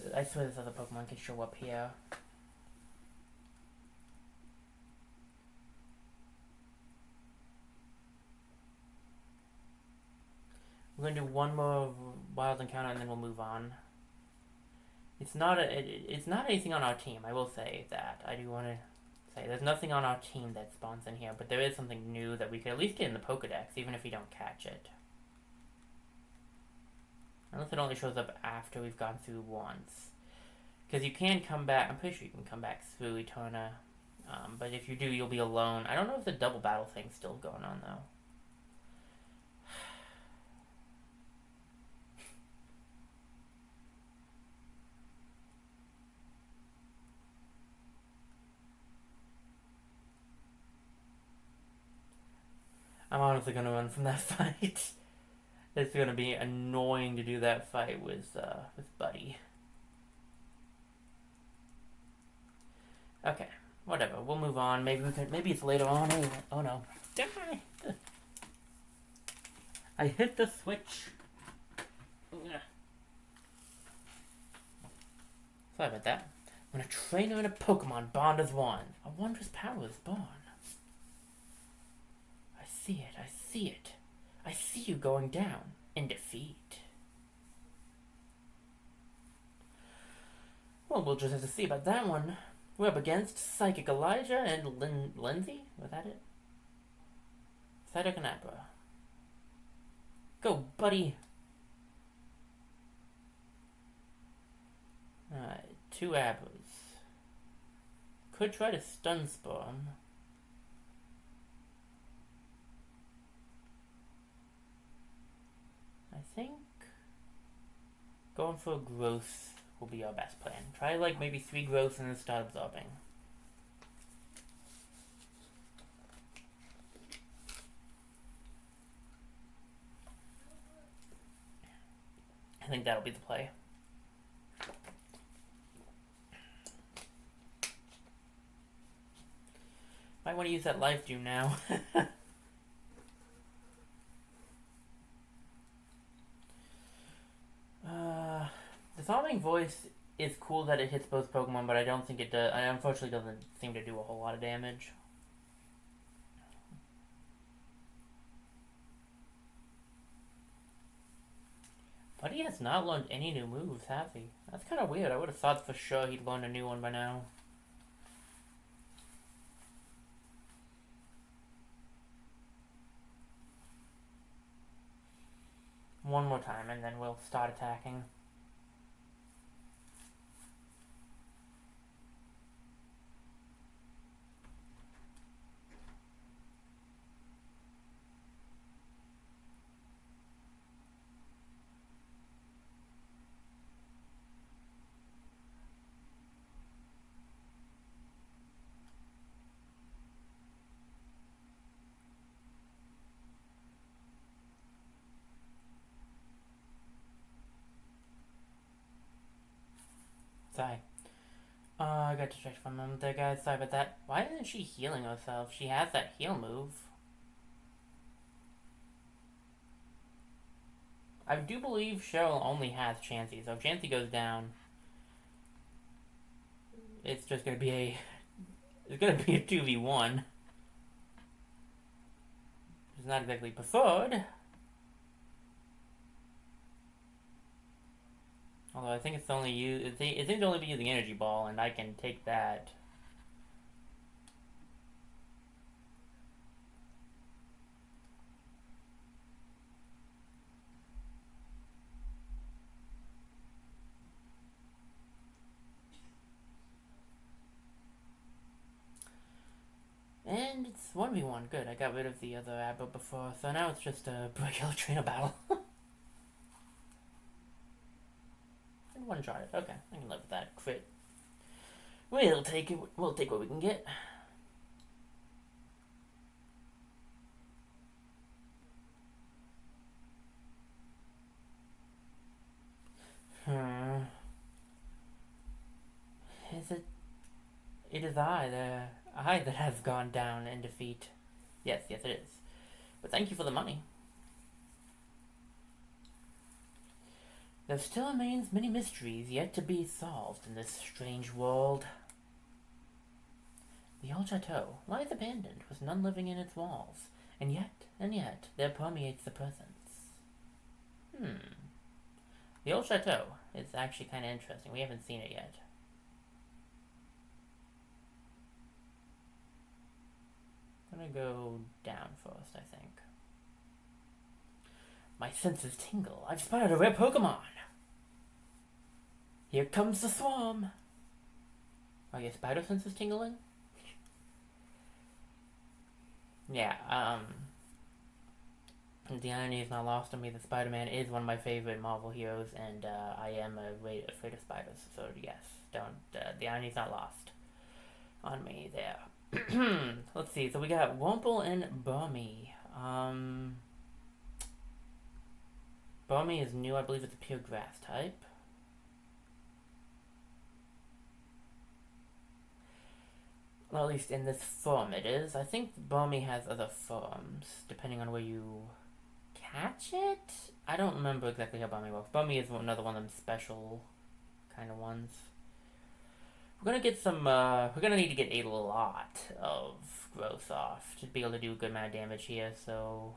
Speaker 1: other Pokemon can show up here. We're gonna do one more wild encounter and then we'll move on. It's not anything on our team. I will say that. I do want to say there's nothing on our team that spawns in here, but there is something new that we could at least get in the Pokedex, even if we don't catch it. Unless it only shows up after we've gone through once. Because you can come back, I'm pretty sure you can come back through Eterna. But if you do, you'll be alone. I don't know if the double battle thing's still going on, though. I'm honestly going to run from that fight. It's going to be annoying to do that fight with Buddy. Okay, whatever. We'll move on. Maybe it's later on anyway. Oh no. Die! I hit the switch. Sorry about that. When a trainer and a Pokemon bond as one, a wondrous power is born. I see it. I see it. I see you going down in defeat. Well, we'll just have to see about that one. We're up against Psychic Elijah and Lindsay? Was that it? Cytokinabra. Go, buddy! Alright, 2 Abras. Could try to Stun Spore him. I think going for a growth will be our best plan. Try like maybe 3 growths and then start absorbing. I think that'll be the play. Might want to use that Life Dew now. Dissolving Voice is cool that it hits both Pokemon, but I don't think it does. It unfortunately doesn't seem to do a whole lot of damage. But he has not learned any new moves, has he? That's kind of weird. I would have thought for sure he'd learn a new one by now. One more time, and then we'll start attacking. Sorry. I got distracted from them there, guys. Sorry about that. Why isn't she healing herself? She has that heal move. I do believe Cheryl only has Chansey, so if Chansey goes down, it's just gonna be a 2v1. It's not exactly preferred. Although I think it's only it seems to only be using energy ball, and I can take that. And it's 1v1. Good. I got rid of the other Abba before, so now it's just a regular trainer battle. And one shot it. Okay, I can live with that. Crit. We'll take it. We'll take what we can get. Is it? It is I that have gone down in defeat. Yes, yes, it is. But thank you for the money. There still remains many mysteries yet to be solved in this strange world. The old chateau lies abandoned, with none living in its walls, and yet, there permeates the presence. The old chateau is actually kind of interesting. We haven't seen it yet. I'm gonna go down first, I think. My senses tingle. I've spotted a rare Pokémon. Here comes the swarm. Are your spider senses tingling? Yeah, the irony is not lost on me that Spider-Man is one of my favorite Marvel heroes, and I am afraid of spiders. So yes, the irony is not lost on me there. Let's see. So we got Wumple and Burmy. Burmy is new. I believe it's a pure grass type. Well, at least in this form it is. I think Burmy has other forms, depending on where you catch it? I don't remember exactly how Burmy works. Burmy is another one of them special kind of ones. We're gonna get some, we're gonna need to get a lot of growth off to be able to do a good amount of damage here, so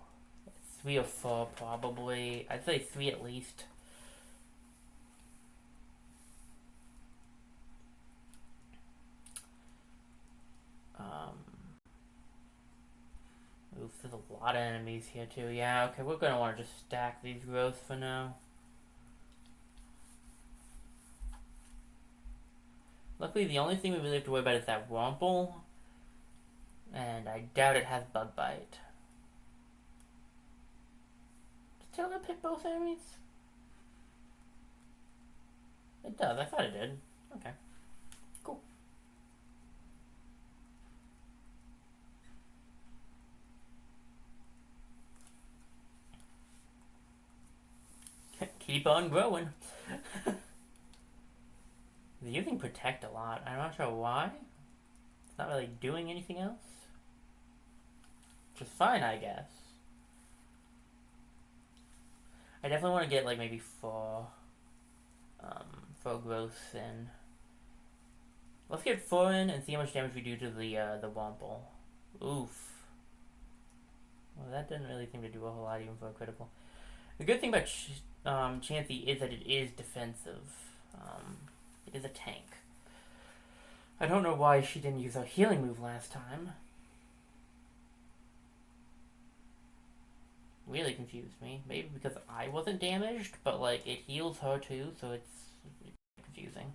Speaker 1: 3 or 4 probably. I'd say 3 at least. Oof, there's a lot of enemies here too. Yeah, okay, we're gonna want to just stack these growths for now. Luckily, the only thing we really have to worry about is that Wumple. And I doubt it has Bug Bite. Does Tailor hit both enemies? It does. I thought it did. Okay. Cool. Keep on growing. They're using Protect a lot. I'm not sure why. It's not really doing anything else. Which is fine, I guess. I definitely want to get like maybe 4 growths in. Let's get 4 in and see how much damage we do to the Wumple. Oof. Well, that didn't really seem to do a whole lot even for a critical. The good thing about Chansey is that it is defensive. It is a tank. I don't know why she didn't use her healing move last time. Really confused me. Maybe because I wasn't damaged, but like it heals her too, so it's confusing.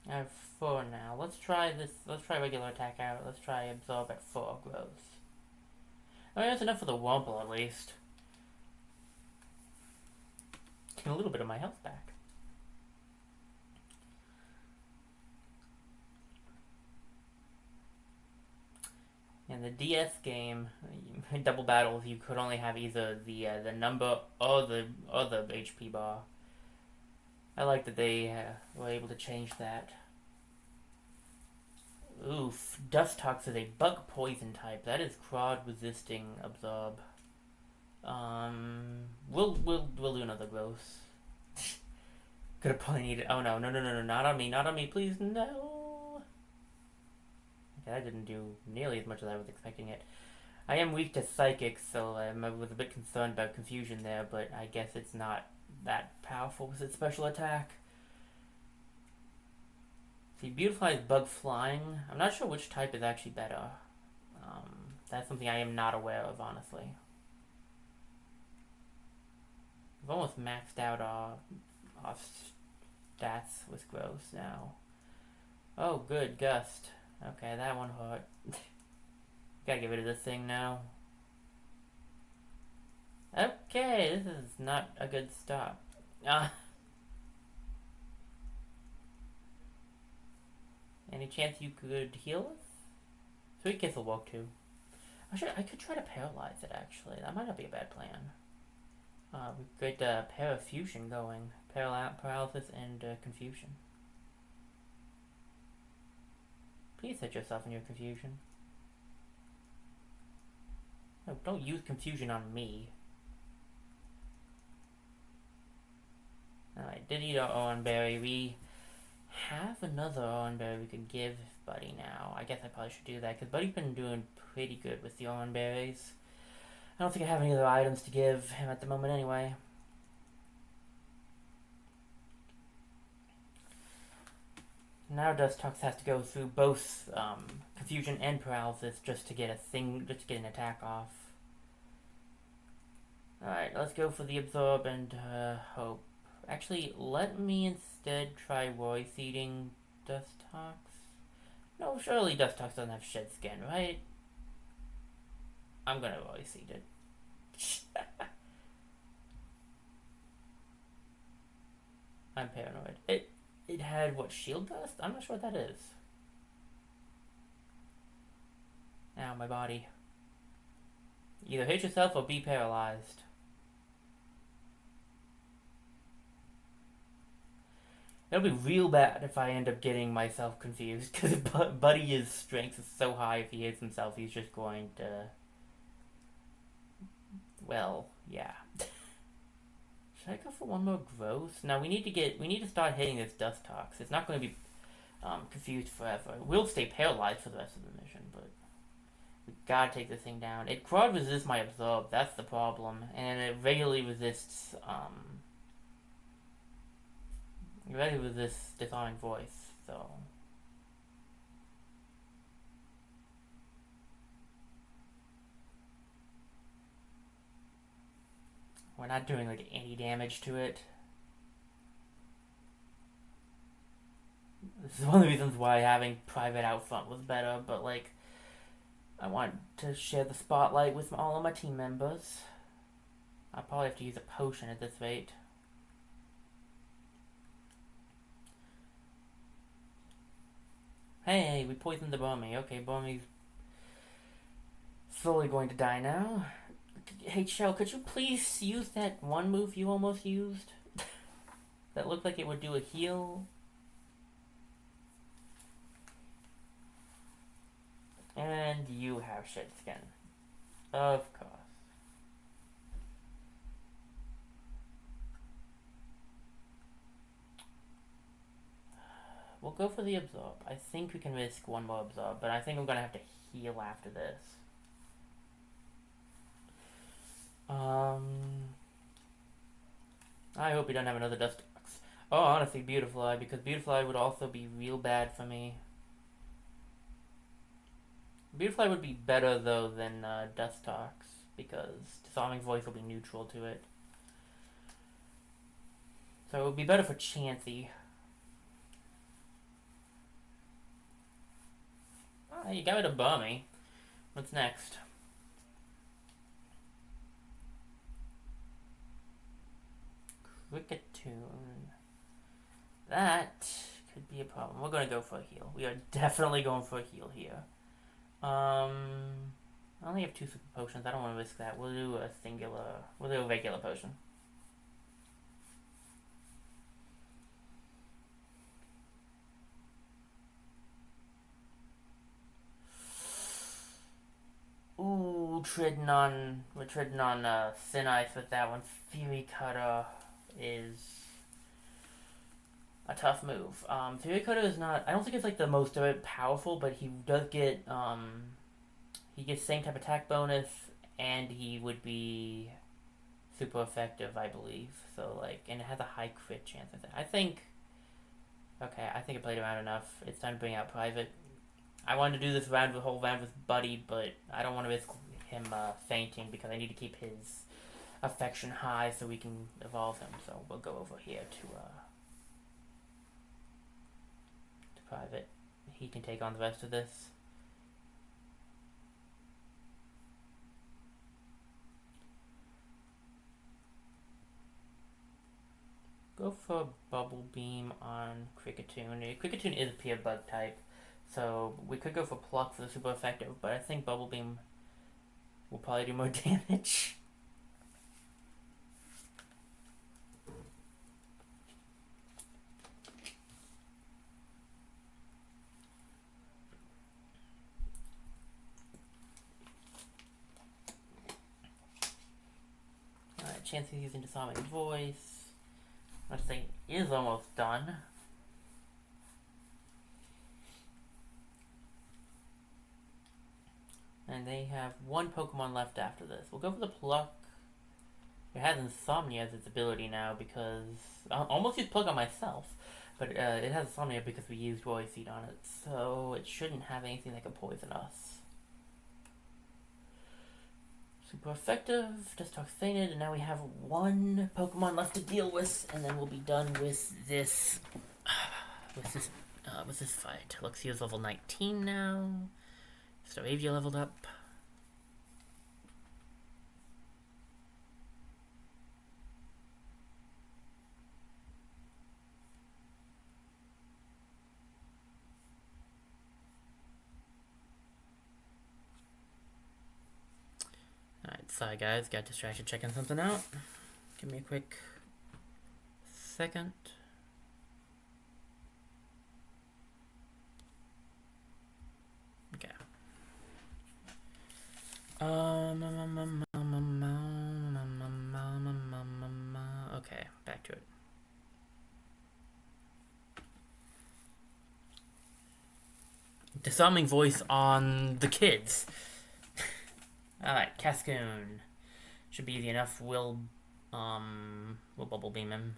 Speaker 1: I have 4 now. Let's try this. Let's try regular attack out. Let's try absorb at 4 growth. I mean, that's enough for the Wumple at least. Get a little bit of my health back. In the DS game, double battles, you could only have either the number or the HP bar. I like that they were able to change that. Oof, Dustox is a bug poison type. That is crowd resisting absorb. We'll do another growth. Could have probably needed. Oh no, no, no, no, no, not on me, not on me, please, no. Okay, that didn't do nearly as much as I was expecting it. I am weak to psychic, so I was a bit concerned about confusion there, but I guess it's not that powerful with its special attack. See, Beautifly is bug flying. I'm not sure which type is actually better. That's something I am not aware of, honestly. We've almost maxed out our stats with growth now. Oh, good, Gust. Okay, that one hurt. Gotta get rid of this thing now. Okay, this is not a good start. Any chance you could heal us? Sweet Kiss will work too. I could try to paralyze it, actually. That might not be a bad plan. We've got Parafusion going. Paralysis and Confusion. Please hit yourself in your confusion. No, don't use confusion on me. Alright, did eat our Oranberry. We have another Oranberry we could give Buddy now. I guess I probably should do that, because Buddy's been doing pretty good with the Oranberries. I don't think I have any other items to give him at the moment anyway. Now Dustox has to go through both confusion and paralysis just to get an attack off. Alright, let's go for the absorb and hope. Actually, let me instead try Roy seeding Dustox. No, surely Dustox doesn't have shed skin, right? I'm gonna Roy seed it. I'm paranoid. It had what, shield dust? I'm not sure what that is. Ow, my body. Either hit yourself or be paralyzed. It'll be real bad if I end up getting myself confused, because Buddy's strength is so high. If he hits himself, he's just going to... Well, yeah. Should I go for one more growth? Now we need to start hitting this Dustox. It's not going to be confused forever. It will stay paralyzed for the rest of the mission, but we gotta take this thing down. It quad resists my absorb. That's the problem, and it regularly resists disarming voice. So. We're not doing like any damage to it. This is one of the reasons why having private out front was better, but like I want to share the spotlight with all of my team members. I'll probably have to use a potion at this rate. Hey, we poisoned the Burmy. Okay, Burmy's slowly going to die now. Hey, Shell, could you please use that one move you almost used? That looked like it would do a heal. And you have shed skin. Of course. We'll go for the absorb. I think we can risk one more absorb, but I think I'm gonna have to heal after this. I hope we don't have another Dustox. Oh, honestly, Beautifly, because Beautifly would also be real bad for me. Beautifly would be better, though, than Dustox, because Disarming Voice will be neutral to it. So it would be better for Chansey. Oh, you got rid of Burmy. What's next? Cricketune. That could be a problem. We're going to go for a heal. We are definitely going for a heal here. I only have 2 super potions. I don't want to risk that. We'll do a regular potion. Ooh, we're treading on thin ice with that one. Fury Cutter is a tough move. Fury Cutter is not. I don't think it's like the most powerful, but he does get he gets same type attack bonus, and he would be super effective, I believe. So like, and it has a high crit chance. I think. Okay, I think I played around enough. It's time to bring out Private. I wanted to do this round, the whole round with Buddy, but I don't want to risk him fainting because I need to keep his affection high so we can evolve him. So we'll go over here to Private. He can take on the rest of this. Go for Bubble Beam on Kricketune. Kricketune is a pure bug type, so we could go for Pluck for the super effective, but I think Bubble Beam will probably do more damage. Alright, chance of using Disarming Voice. This thing is almost done. And they have one Pokemon left after this. We'll go for the Pluck. It has Insomnia as its ability now because... I almost used Pluck on myself. But it has Insomnia because we used Roy Seed on it. So it shouldn't have anything that can poison us. Super effective, just Toxated, and now we have one Pokemon left to deal with, and then we'll be done with this with this fight. Luxio's level 19 now. Staravia leveled up. Alright, sorry guys, got distracted checking something out. Give me a quick second. Okay. Okay, back to it. Disarming Voice on the kids. Alright, Cascoon. Should be easy enough. We'll Bubble Beam him.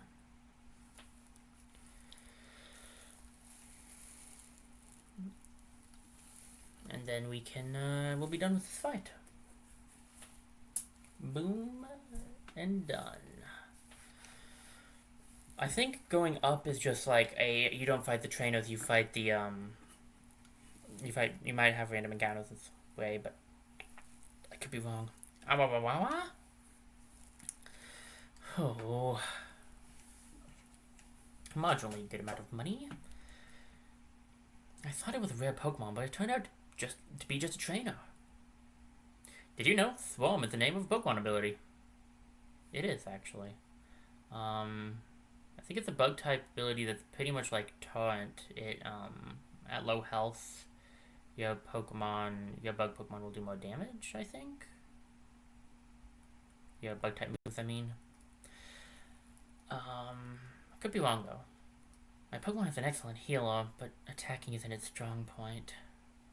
Speaker 1: And then we can, we'll be done with this fight. Boom, and done. I think going up is just like you don't fight the trainers, you fight the, you might have random encounters this way, but I could be wrong. Oh. Marginally good amount of money. I thought it was a rare Pokemon, but it turned out to be just a trainer. Did you know Swarm is the name of a Pokemon ability? It is, actually. I think it's a bug type ability that's pretty much like Torrent. It, at low health, your bug Pokemon will do more damage, I think. Yeah, bug type moves, I mean. I could be wrong though. My Pokemon is an excellent healer, but attacking isn't its strong point.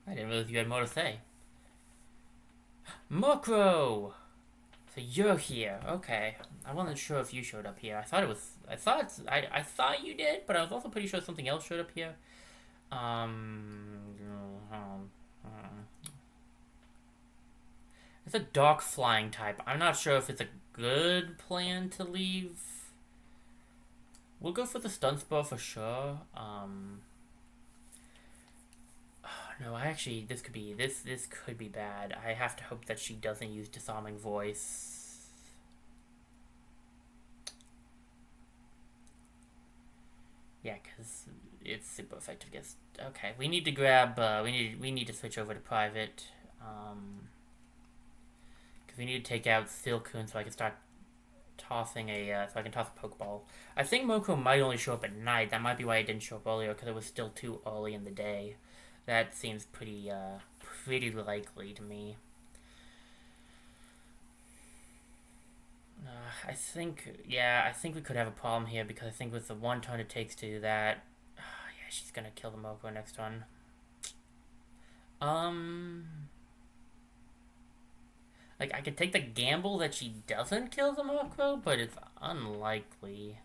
Speaker 1: I didn't realize you had more to say. Mokro! So you're here. Okay. I wasn't sure if you showed up here. I thought you did, but I was also pretty sure something else showed up here. It's a dark flying type. I'm not sure if it's a good plan to leave. We'll go for the Stun Spore for sure. No, this could be bad. I have to hope that she doesn't use Disarming Voice. Yeah, because it's super effective against... Okay, we need to grab... we need to switch over to Private. Because we need to take out Silcoon so I can start tossing so I can toss a Pokeball. I think Mokro might only show up at night. That might be why it didn't show up earlier, because it was still too early in the day. That seems pretty likely to me. I think we could have a problem here because I think with the 1 turn it takes to do that, yeah, she's gonna kill the Moko next one. Um, like I could take the gamble that she doesn't kill the Moko, but it's unlikely.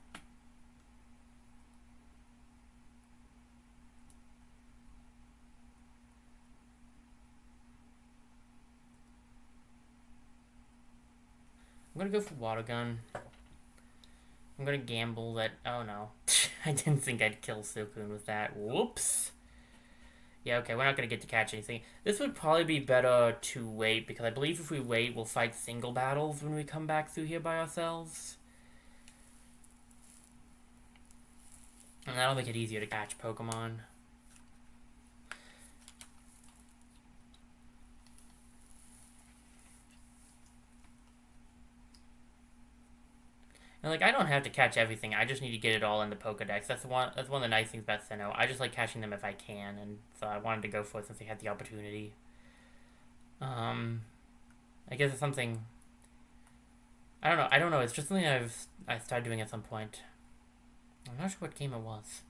Speaker 1: I'm gonna go for Water Gun. I'm gonna gamble that. Oh no. I didn't think I'd kill Suicune with that. Whoops. Yeah, okay, we're not gonna get to catch anything. This would probably be better to wait, because I believe if we wait, we'll fight single battles when we come back through here by ourselves. And that'll make it easier to catch Pokemon. And like, I don't have to catch everything. I just need to get it all in the Pokedex. That's one of the nice things about Sinnoh. I just like catching them if I can, and so I wanted to go for it since I had the opportunity. I guess it's something. I don't know. I don't know. It's just something I started doing at some point. I'm not sure what game it was.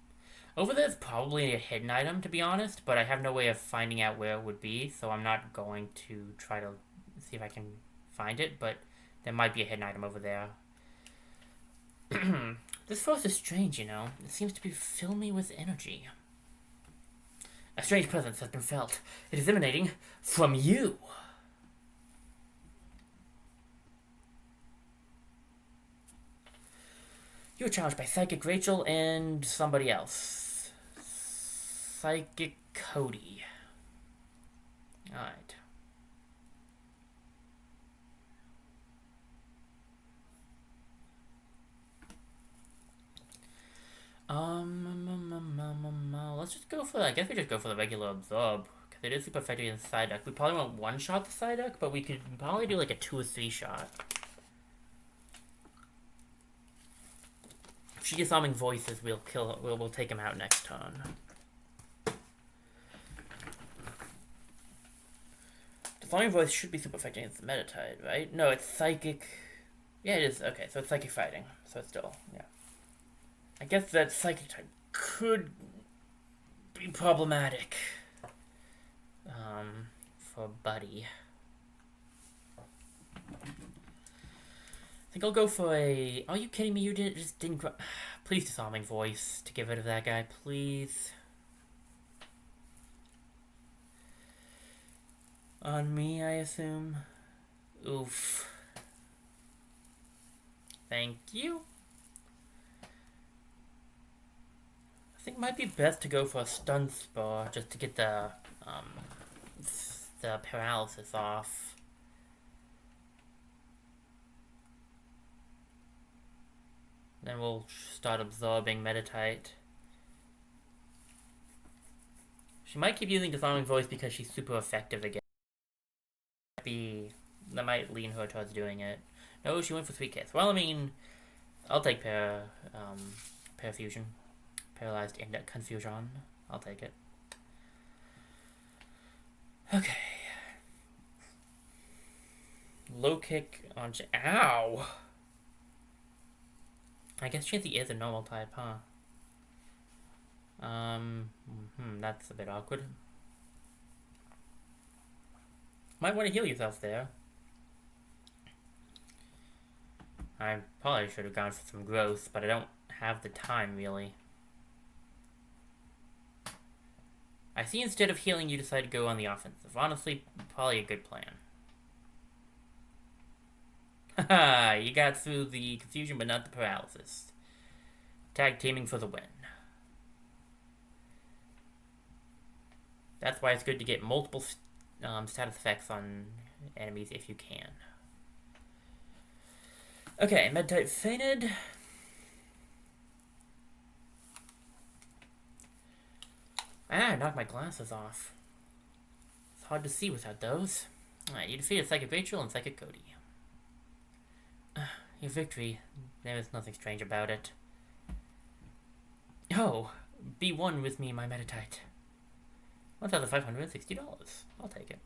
Speaker 1: Over there's probably a hidden item, to be honest, but I have no way of finding out where it would be, so I'm not going to try to see if I can find it, but there might be a hidden item over there. This force is strange, you know. It seems to be filling me with energy. A strange presence has been felt. It is emanating from you. You were challenged by Psychic Rachel and somebody else. Psychic Cody. Alright. Let's just go for. I guess we just go for the regular Absorb because it is super effective in Psyduck. We probably won't one-shot the Psyduck, but we could probably do like a 2 or 3 shot. If she gets Disarming Voices, we'll take him out next turn. Disarming Voice should be super effective against the Meditite, right? No, it's Psychic. Yeah, it is. Okay, so it's Psychic Fighting. So it's still, yeah. I guess that Psychic type could be problematic. For Buddy. I think I'll go for a. Are you kidding me? You didn't. Please Disarming Voice to get rid of that guy, please. On me, I assume. Oof. Thank you. I think it might be best to go for a Stun Spore just to get the paralysis off. Then we'll start absorbing Meditite. She might keep using Disarming Voice because she's super effective again. That might lean her towards doing it. No, she went for 3 Ks. Well, I mean, I'll take Parafusion. Paralyzed Confusion. I'll take it. Okay. Low kick on. Ow! I guess Chansey is a normal type, huh? That's a bit awkward. Might want to heal yourself there. I probably should have gone for some growth, but I don't have the time, really. I see instead of healing, you decide to go on the offensive. Honestly, probably a good plan. Haha, you got through the confusion, but not the paralysis. Tag teaming for the win. That's why it's good to get multiple status effects on enemies if you can. Okay, Meditite fainted. I knocked my glasses off. It's hard to see without those. Alright, you defeated Psychic Rachel and Psychic Cody. Your victory, there is nothing strange about it. Oh, be one with me, my Meditite. $1,560. I'll take it.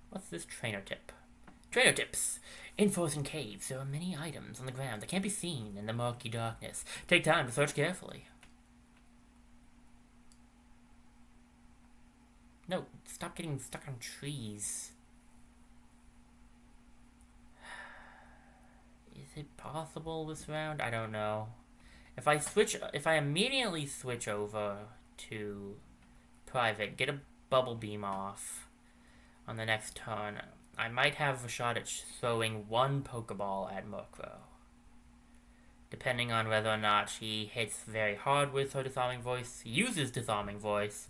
Speaker 1: What's this trainer tip? Trainer tips. In frozen caves, there are many items on the ground that can't be seen in the murky darkness. Take time to search carefully. No, stop getting stuck on trees. Is it possible this round? I don't know. If I immediately switch over to private, get a bubble beam off on the next turn, I might have a shot at throwing one Pokeball at Murkrow. Depending on whether or not she hits very hard with her Disarming Voice, uses Disarming Voice,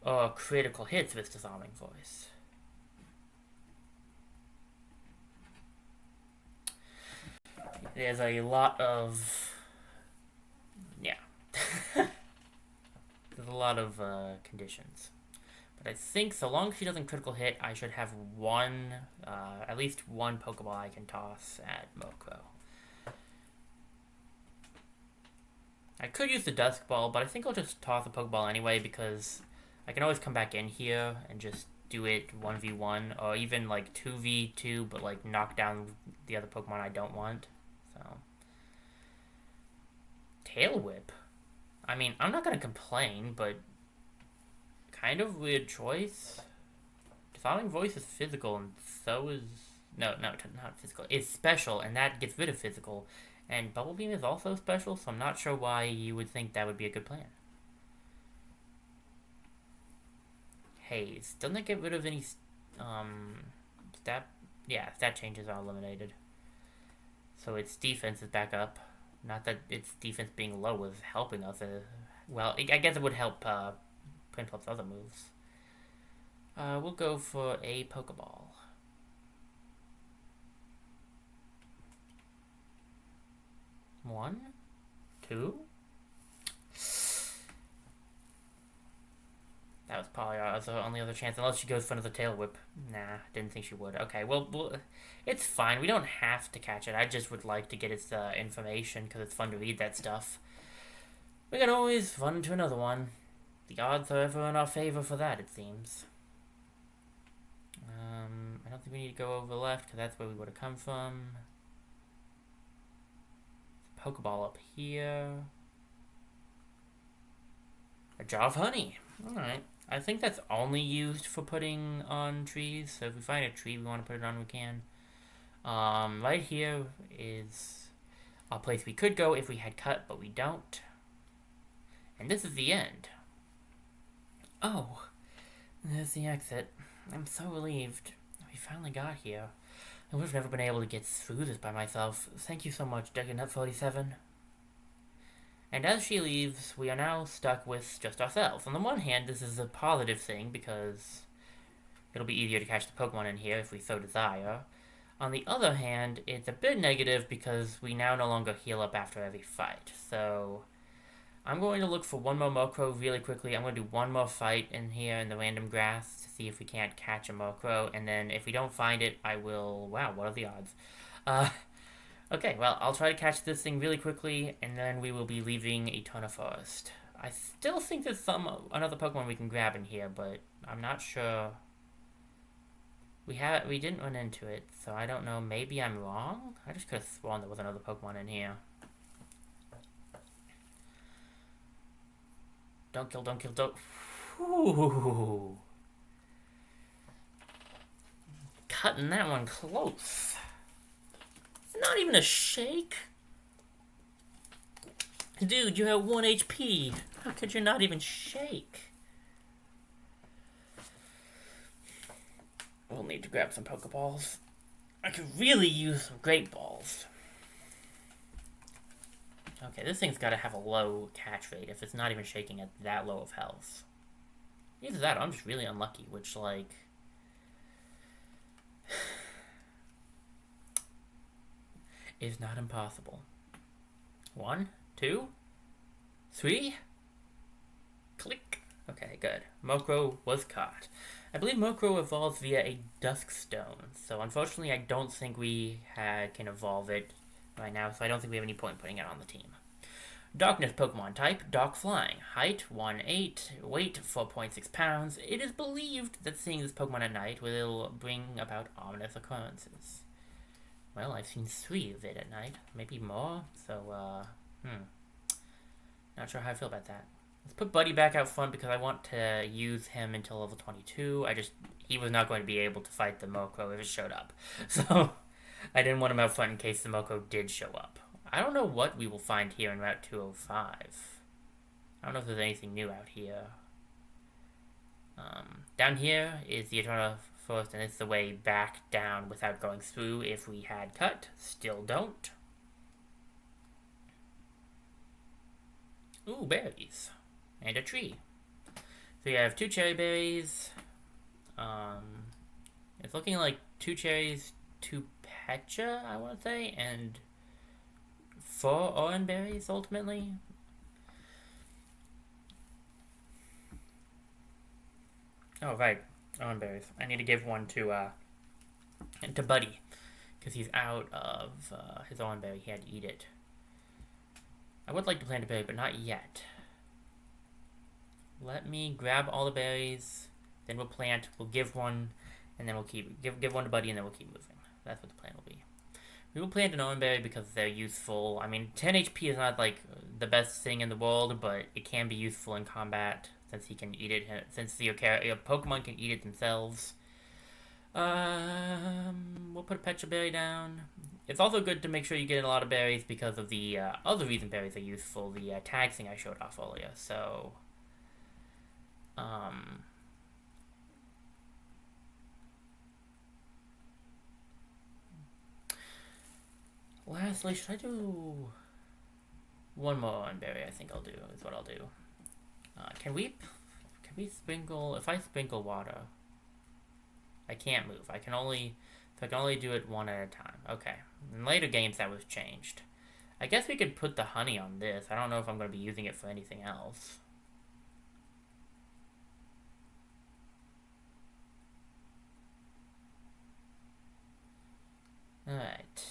Speaker 1: or critical hits with Disarming Voice. There's a lot of... yeah. There's a lot of conditions. But I think so long as she doesn't critical hit, I should have one, at least one Pokeball I can toss at Murkrow. I could use the Dusk Ball, but I think I'll just toss a Pokeball anyway because I can always come back in here and just do it 1v1 or even like 2v2, but like knock down the other Pokemon I don't want. So, Tail Whip. I mean, I'm not gonna complain, but kind of weird choice. Disarming Voice is physical, and so is not physical. It's special, and that gets rid of physical. And Bubble Beam is also special, so I'm not sure why you would think that would be a good plan. Haze. Doesn't it get rid of any, stat? Yeah, stat changes are eliminated. So its defense is back up. Not that its defense being low was helping us. Well, I guess it would help, Prinplups' other moves. We'll go for a Pokeball. One, two. That was probably our only other chance, unless she goes for another Tail Whip. Nah, didn't think she would. Okay, well, it's fine. We don't have to catch it. I just would like to get its information, because it's fun to read that stuff. We can always run into another one. The odds are ever in our favor for that, it seems. I don't think we need to go over left, because that's where we would have come from. Pokeball up here. A jar of honey. Alright. I think that's only used for putting on trees. So if we find a tree we want to put it on, we can. Right here is a place we could go if we had cut, but we don't. And this is the end. Oh, there's the exit. I'm so relieved. We finally got here. I would have never been able to get through this by myself. Thank you so much, Deganut47. And as she leaves, we are now stuck with just ourselves. On the one hand, this is a positive thing, because it'll be easier to catch the Pokemon in here if we so desire. On the other hand, it's a bit negative, because we now no longer heal up after every fight. So, I'm going to look for one more Murkrow really quickly. I'm going to do one more fight in here in the random grass to see if we can't catch a Murkrow. And then if we don't find it, I will... wow, what are the odds? Okay, well, I'll try to catch this thing really quickly, and then we will be leaving Eterna Forest. I still think there's another Pokemon we can grab in here, but I'm not sure. We didn't run into it, so I don't know. Maybe I'm wrong? I just could have sworn there was another Pokemon in here. Don't kill, don't. Ooh. Cutting that one close. Not even a shake? Dude, you have 1 HP. How could you not even shake? We'll need to grab some Pokeballs. I could really use some Great Balls. Okay, this thing's gotta have a low catch rate if it's not even shaking at that low of health. Either that or I'm just really unlucky, which, like... is not impossible. 1, 2, 3. Click. Okay, good. Murkrow was caught. I believe Murkrow evolves via a Dusk Stone, so unfortunately I don't think we can evolve it right now, so I don't think we have any point putting it on the team. Darkness Pokemon type, Dark Flying. Height 1'8", weight 4.6 pounds. It is believed that seeing this Pokemon at night will bring about ominous occurrences. Well, I've seen 3 of it at night, maybe more, so, not sure how I feel about that. Let's put Buddy back out front because I want to use him until level 22. He was not going to be able to fight the Moko if it showed up. So, I didn't want him out front in case the Moko did show up. I don't know what we will find here in Route 205. I don't know if there's anything new out here. Down here is the Eternal Forest, and it's the way back down without going through if we had cut. Still don't. Ooh, berries. And a tree. So you have 2 cherry berries. It's looking like 2 cherries, 2 pecha, I want to say, and 4 orange berries, ultimately. Oh, right. Orange berries. I need to give one to Buddy, because he's out of his orange berry. He had to eat it. I would like to plant a berry, but not yet. Let me grab all the berries, then we'll plant, we'll give one, and then we'll give one to Buddy, and then we'll keep moving. That's what the plan will be. We will plant an orange berry because they're useful. I mean, 10 HP is not, like, the best thing in the world, but it can be useful in combat, since he can eat it, since your Pokemon can eat it themselves. We'll put a Pecha Berry down. It's also good to make sure you get a lot of berries because of the other reason berries are useful, the tag thing I showed off earlier, so... Lastly, should I do one more on berry? I think I'll do, is what I'll do. Can we sprinkle, if I sprinkle water, I can't move. I can only do it one at a time. Okay. In later games that was changed. I guess we could put the honey on this. I don't know if I'm going to be using it for anything else. Alright.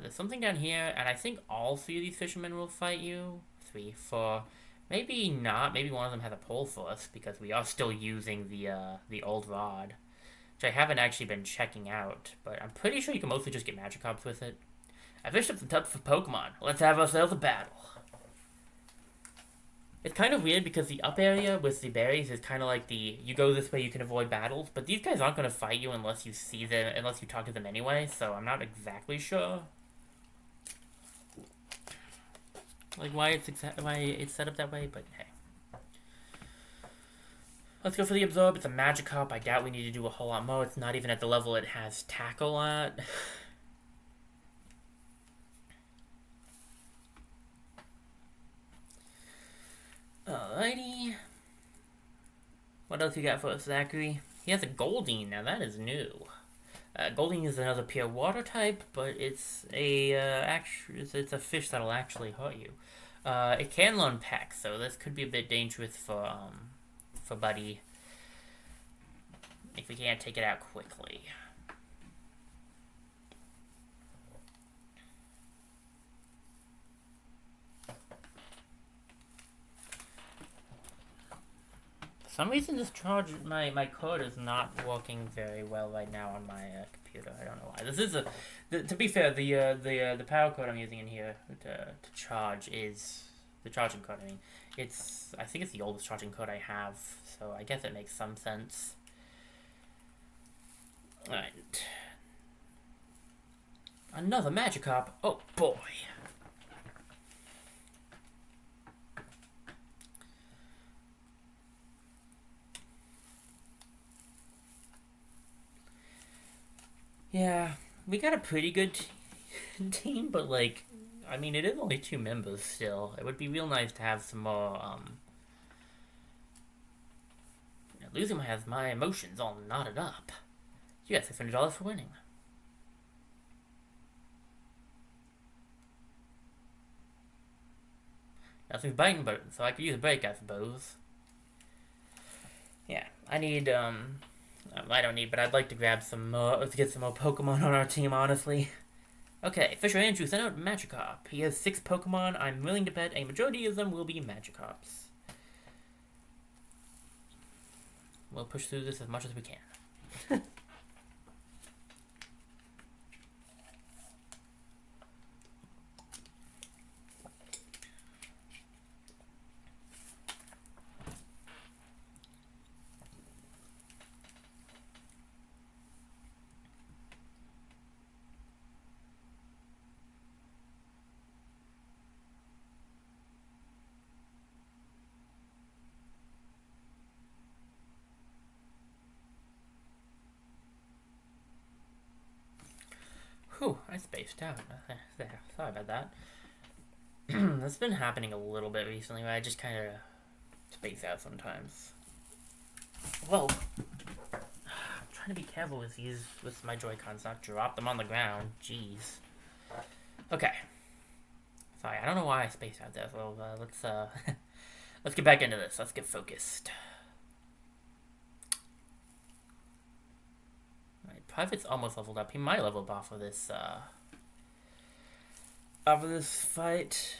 Speaker 1: There's something down here, and I think all 3 of these fishermen will fight you. 3, 4. Maybe not. Maybe one of them has a pole for us, because we are still using the old rod. Which I haven't actually been checking out, but I'm pretty sure you can mostly just get Magikarps with it. I fished up some tubs for Pokemon. Let's have ourselves a battle. It's kind of weird because the up area with the berries is kind of like the, you go this way, you can avoid battles, but these guys aren't going to fight you unless you see them, unless you talk to them anyway, so I'm not exactly sure. Like why it's set up that way, but hey. Let's go for the Absorb. It's a Magikarp. I doubt we need to do a whole lot more. It's not even at the level it has Tackle at. Alrighty. What else you got for us, Zachary? He has a Goldeen. Now that is new. Goldeen is another pure water type, but it's a it's a fish that'll actually hurt you. It can learn Peck, so this could be a bit dangerous for Buddy if we can't take it out quickly. For some reason this my code is not working very well right now on my computer. I don't know why. This is to be fair, the power code I'm using in here to charge is the charging code. I mean, I think it's the oldest charging code I have, so I guess it makes some sense. Alright. Another Magikarp. Oh boy. Yeah, we got a pretty good team, but like, I mean, it is only 2 members still. It would be real nice to have some more, losing has my emotions all knotted up. You got $600 for winning. Nothing's biting, but so I could use a break, I suppose. Yeah, I need, I don't need, but I'd like to grab some more, let's get some more Pokemon on our team, honestly. Okay, Fisher Andrew sent out Magikarp. He has 6 Pokemon. I'm willing to bet a majority of them will be Magikarps. We'll push through this as much as we can. Whew, I spaced out. Sorry about that. That's been happening a little bit recently, where I just kind of space out sometimes. Well, I'm trying to be careful with my Joy-Cons, not drop them on the ground. Jeez. Okay. Sorry, I don't know why I spaced out there. So let's get back into this. Let's get focused. Alright, Private's almost leveled up. He might level up off of this fight.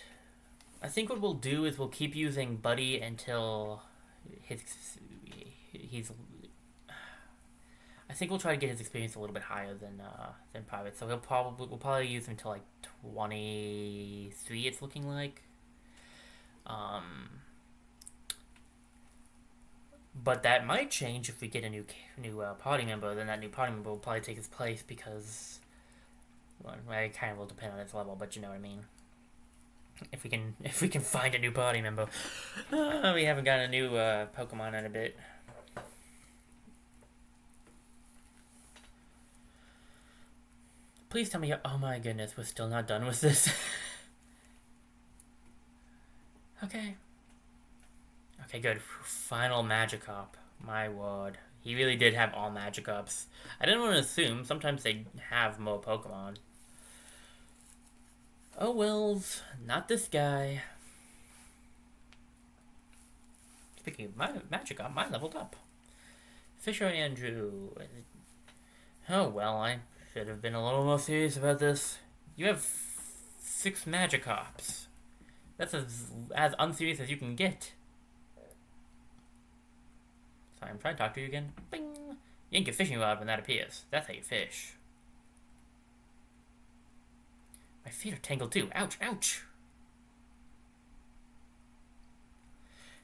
Speaker 1: I think what we'll do is we'll keep using Buddy until he's. I think we'll try to get his experience a little bit higher than Private. So we'll probably use him till like 23. It's looking like. But that might change if we get a new party member. Then that new party member will probably take his place because, well, it kind of will depend on his level. But you know what I mean. If we can find a new party member, we haven't gotten a new Pokemon in a bit. Please tell me. Oh my goodness, we're still not done with this. Okay. Okay, good. Final Magikarp. My word. He really did have all Magikarps. I didn't want to assume. Sometimes they have more Pokemon. Oh, Wills. Not this guy. Speaking of my Magikarp, mine leveled up. Fisher Andrew. Oh, well, I should have been a little more serious about this. You have 6 Magikarps. That's as unserious as you can get. Sorry, I'm trying to talk to you again. Bing! You didn't get fishing rod when that appears. That's how you fish. My feet are tangled too. Ouch, ouch!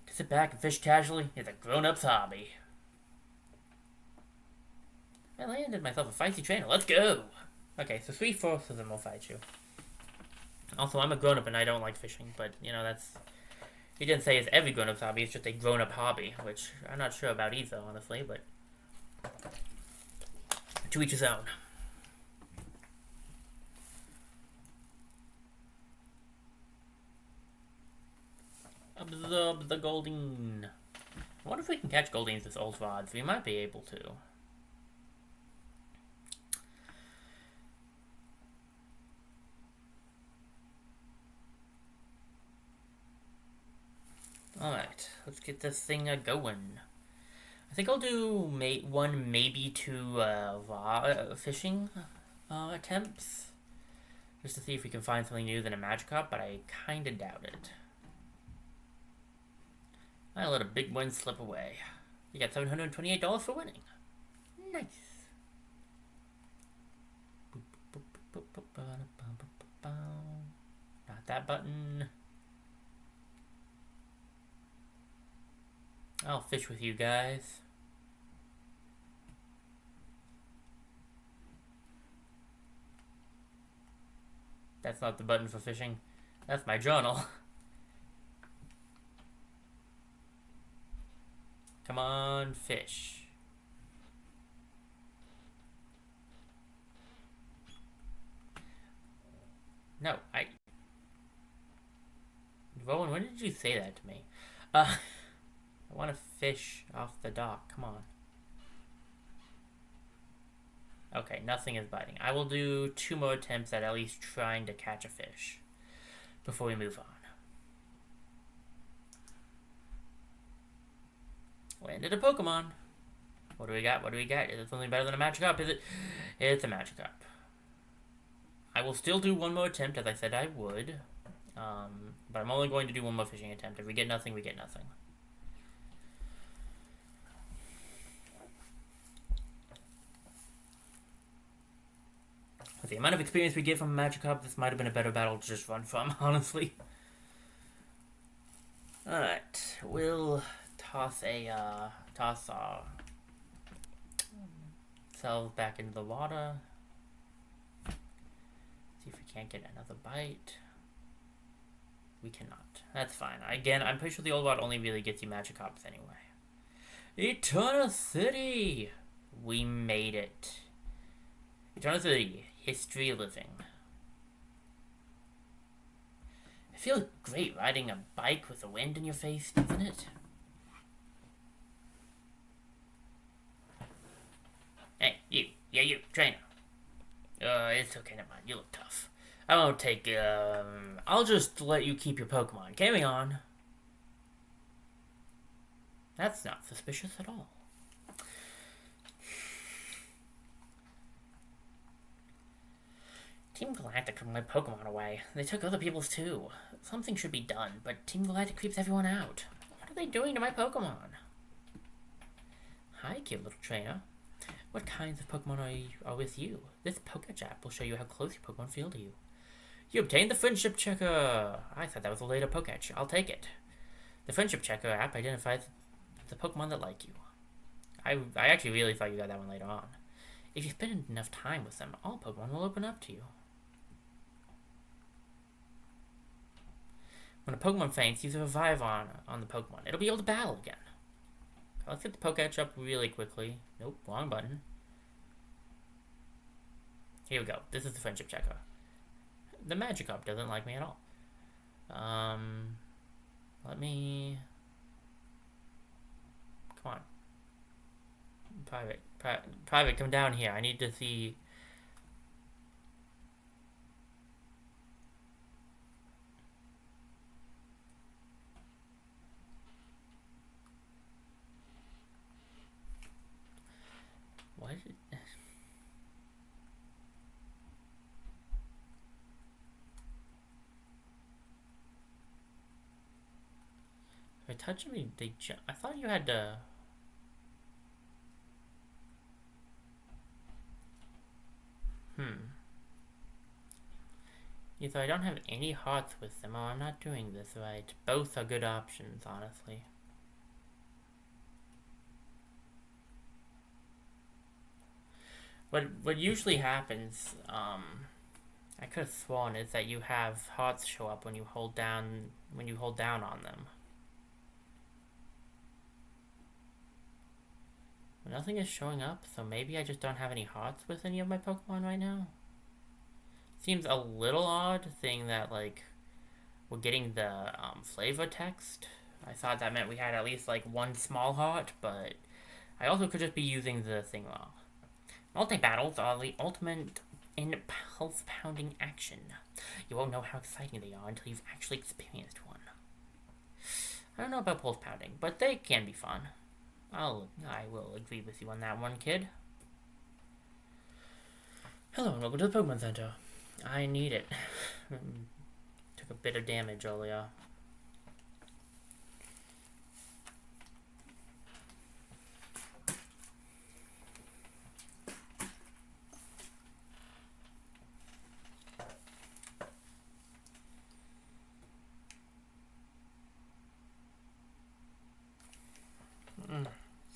Speaker 1: To sit back and fish casually is a grown-up's hobby. I landed myself a feisty trainer. Let's go! Okay, so 3/4 of them will fight you. Also, I'm a grown-up and I don't like fishing, but, you know, that's... He didn't say it's every grown-up's hobby, it's just a grown-up hobby, which I'm not sure about either, honestly, but... To each his own. Absorb the Goldeen. I wonder if we can catch Goldeens with old VODs. We might be able to. Alright, let's get this thing going. I think I'll do one, maybe 2 fishing attempts. Just to see if we can find something new than a Magikarp, but I kinda doubt it. I let a big win slip away. You got $728 for winning. Nice. Not that button. I'll fish with you guys. That's not the button for fishing. That's my journal. Come on, fish. No, Rowan, when did you say that to me? I want to fish off the dock. Come on. Okay, nothing is biting. I will do 2 more attempts at least trying to catch a fish before we move on. Landed a Pokemon. What do we got? What do we got? Is it something better than a Magikarp? Is it? It's a Magikarp. I will still do one more attempt, as I said I would. But I'm only going to do one more fishing attempt. If we get nothing, we get nothing. With the amount of experience we get from Magikarp, this might have been a better battle to just run from, honestly. Alright, we'll toss our selves back into the water. See if we can't get another bite. We cannot. That's fine. Again, I'm pretty sure the old rod only really gets you Magikarps anyway. Eternal City! We made it. Eternal City. History living. It feels great riding a bike with the wind in your face, doesn't it? Hey, you. Yeah, you. Trainer. It's okay, never mind. You look tough. I won't take, I'll just let you keep your Pokemon. Carry on. That's not suspicious at all. Team Galactic took my Pokemon away. They took other people's too. Something should be done, but Team Galactic creeps everyone out. What are they doing to my Pokemon? Hi, cute little trainer. What kinds of Pokemon are with you? This Pokédex app will show you how close your Pokemon feel to you. You obtained the Friendship Checker! I thought that was a later Pokédex. I'll take it. The Friendship Checker app identifies the Pokemon that like you. I actually really thought you got that one later on. If you spend enough time with them, all Pokemon will open up to you. When a Pokemon faints, use a Revive on the Pokemon. It'll be able to battle again. Okay, let's get the Pokédex up really quickly. Nope, wrong button. Here we go. This is the Friendship Checker. The Magikarp doesn't like me at all. Let me... Come on. Private, come down here. I need to see... What? If I touch me, they jump. I thought you had to... Either I don't have any hearts with them, or I'm not doing this right. Both are good options, honestly. What usually happens, I could have sworn, is that you have hearts show up when you hold down on them. Nothing is showing up, so maybe I just don't have any hearts with any of my Pokemon right now. Seems a little odd, seeing that, like, we're getting the flavor text. I thought that meant we had at least, like, one small heart, but I also could just be using the thing wrong. Multi-battles are the ultimate in pulse-pounding action. You won't know how exciting they are until you've actually experienced one. I don't know about pulse-pounding, but they can be fun. I will agree with you on that one, kid. Hello and welcome to the Pokemon Center. I need it. Took a bit of damage earlier.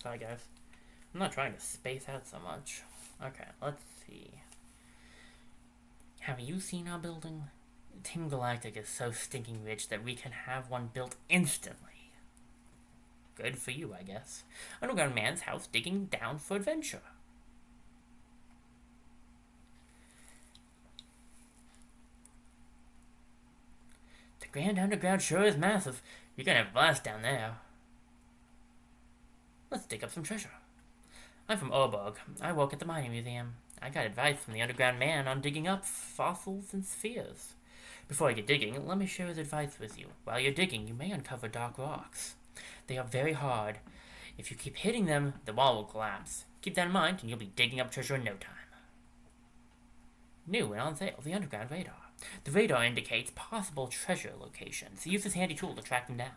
Speaker 1: Sorry guys. I'm not trying to space out so much. Okay, let's see. Have you seen our building? Team Galactic is so stinking rich that we can have one built instantly. Good for you, I guess. Underground man's house digging down for adventure. The Grand Underground sure is massive. You're gonna have a blast down there. Let's dig up some treasure. I'm from Orborg. I work at the mining museum. I got advice from the underground man on digging up fossils and spheres. Before I get digging, let me share his advice with you. While you're digging, you may uncover dark rocks. They are very hard. If you keep hitting them, the wall will collapse. Keep that in mind, and you'll be digging up treasure in no time. New and on sale, the Underground Radar. The radar indicates possible treasure locations. Use this handy tool to track them down.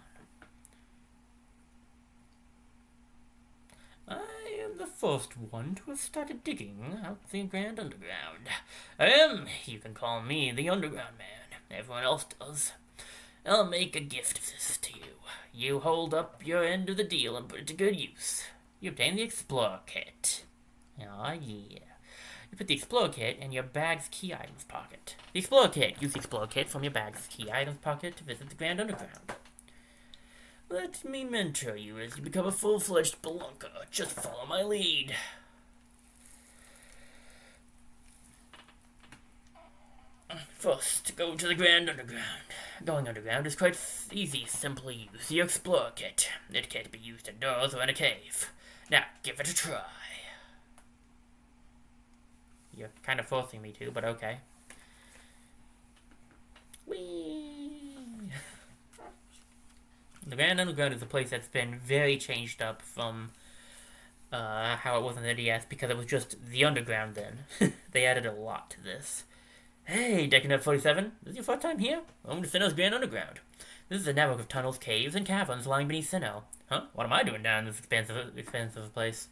Speaker 1: I am the first one to have started digging out the Grand Underground. You can call me the Underground Man. Everyone else does. I'll make a gift of this to you. You hold up your end of the deal and put it to good use. You obtain the Explorer Kit. Ah, yeah. You put the Explorer Kit in your bag's key items pocket. The Explorer Kit. Use the Explorer Kit from your bag's key items pocket to visit the Grand Underground. Let me mentor you as you become a full-fledged spelunker. Just follow my lead. First, go to the Grand Underground. Going underground is quite easy. Simply use your Explorer Kit. It can't be used indoors or in a cave. Now, give it a try. You're kind of forcing me to, but okay. Whee! The Grand Underground is a place that's been very changed up from how it was in the DS, because it was just the Underground then. They added a lot to this. Hey, Decadent 47, this is your first time here? Welcome to Sinnoh's Grand Underground. This is a network of tunnels, caves, and caverns lying beneath Sinnoh. Huh? What am I doing down in this expansive place?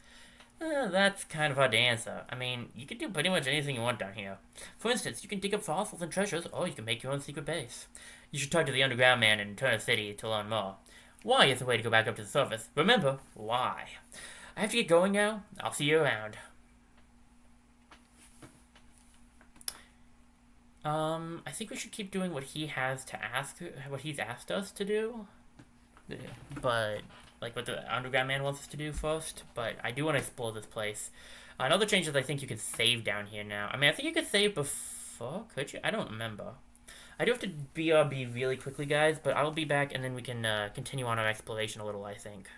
Speaker 1: That's kind of hard to answer. I mean, you can do pretty much anything you want down here. For instance, you can dig up fossils and treasures, or you can make your own secret base. You should talk to the Underground Man in Turner City to learn more. Why is the way to go back up to the surface. Remember, why. I have to get going now. I'll see you around. I think we should keep doing what he has to ask, what he's asked us to do. But, like, what the Underground Man wants us to do first. But I do want to explore this place. Another change is I think you can save down here now. I mean, I think you could save before, could you? I don't remember. I do have to BRB really quickly, guys, but I'll be back and then we can continue on our exploration a little, I think.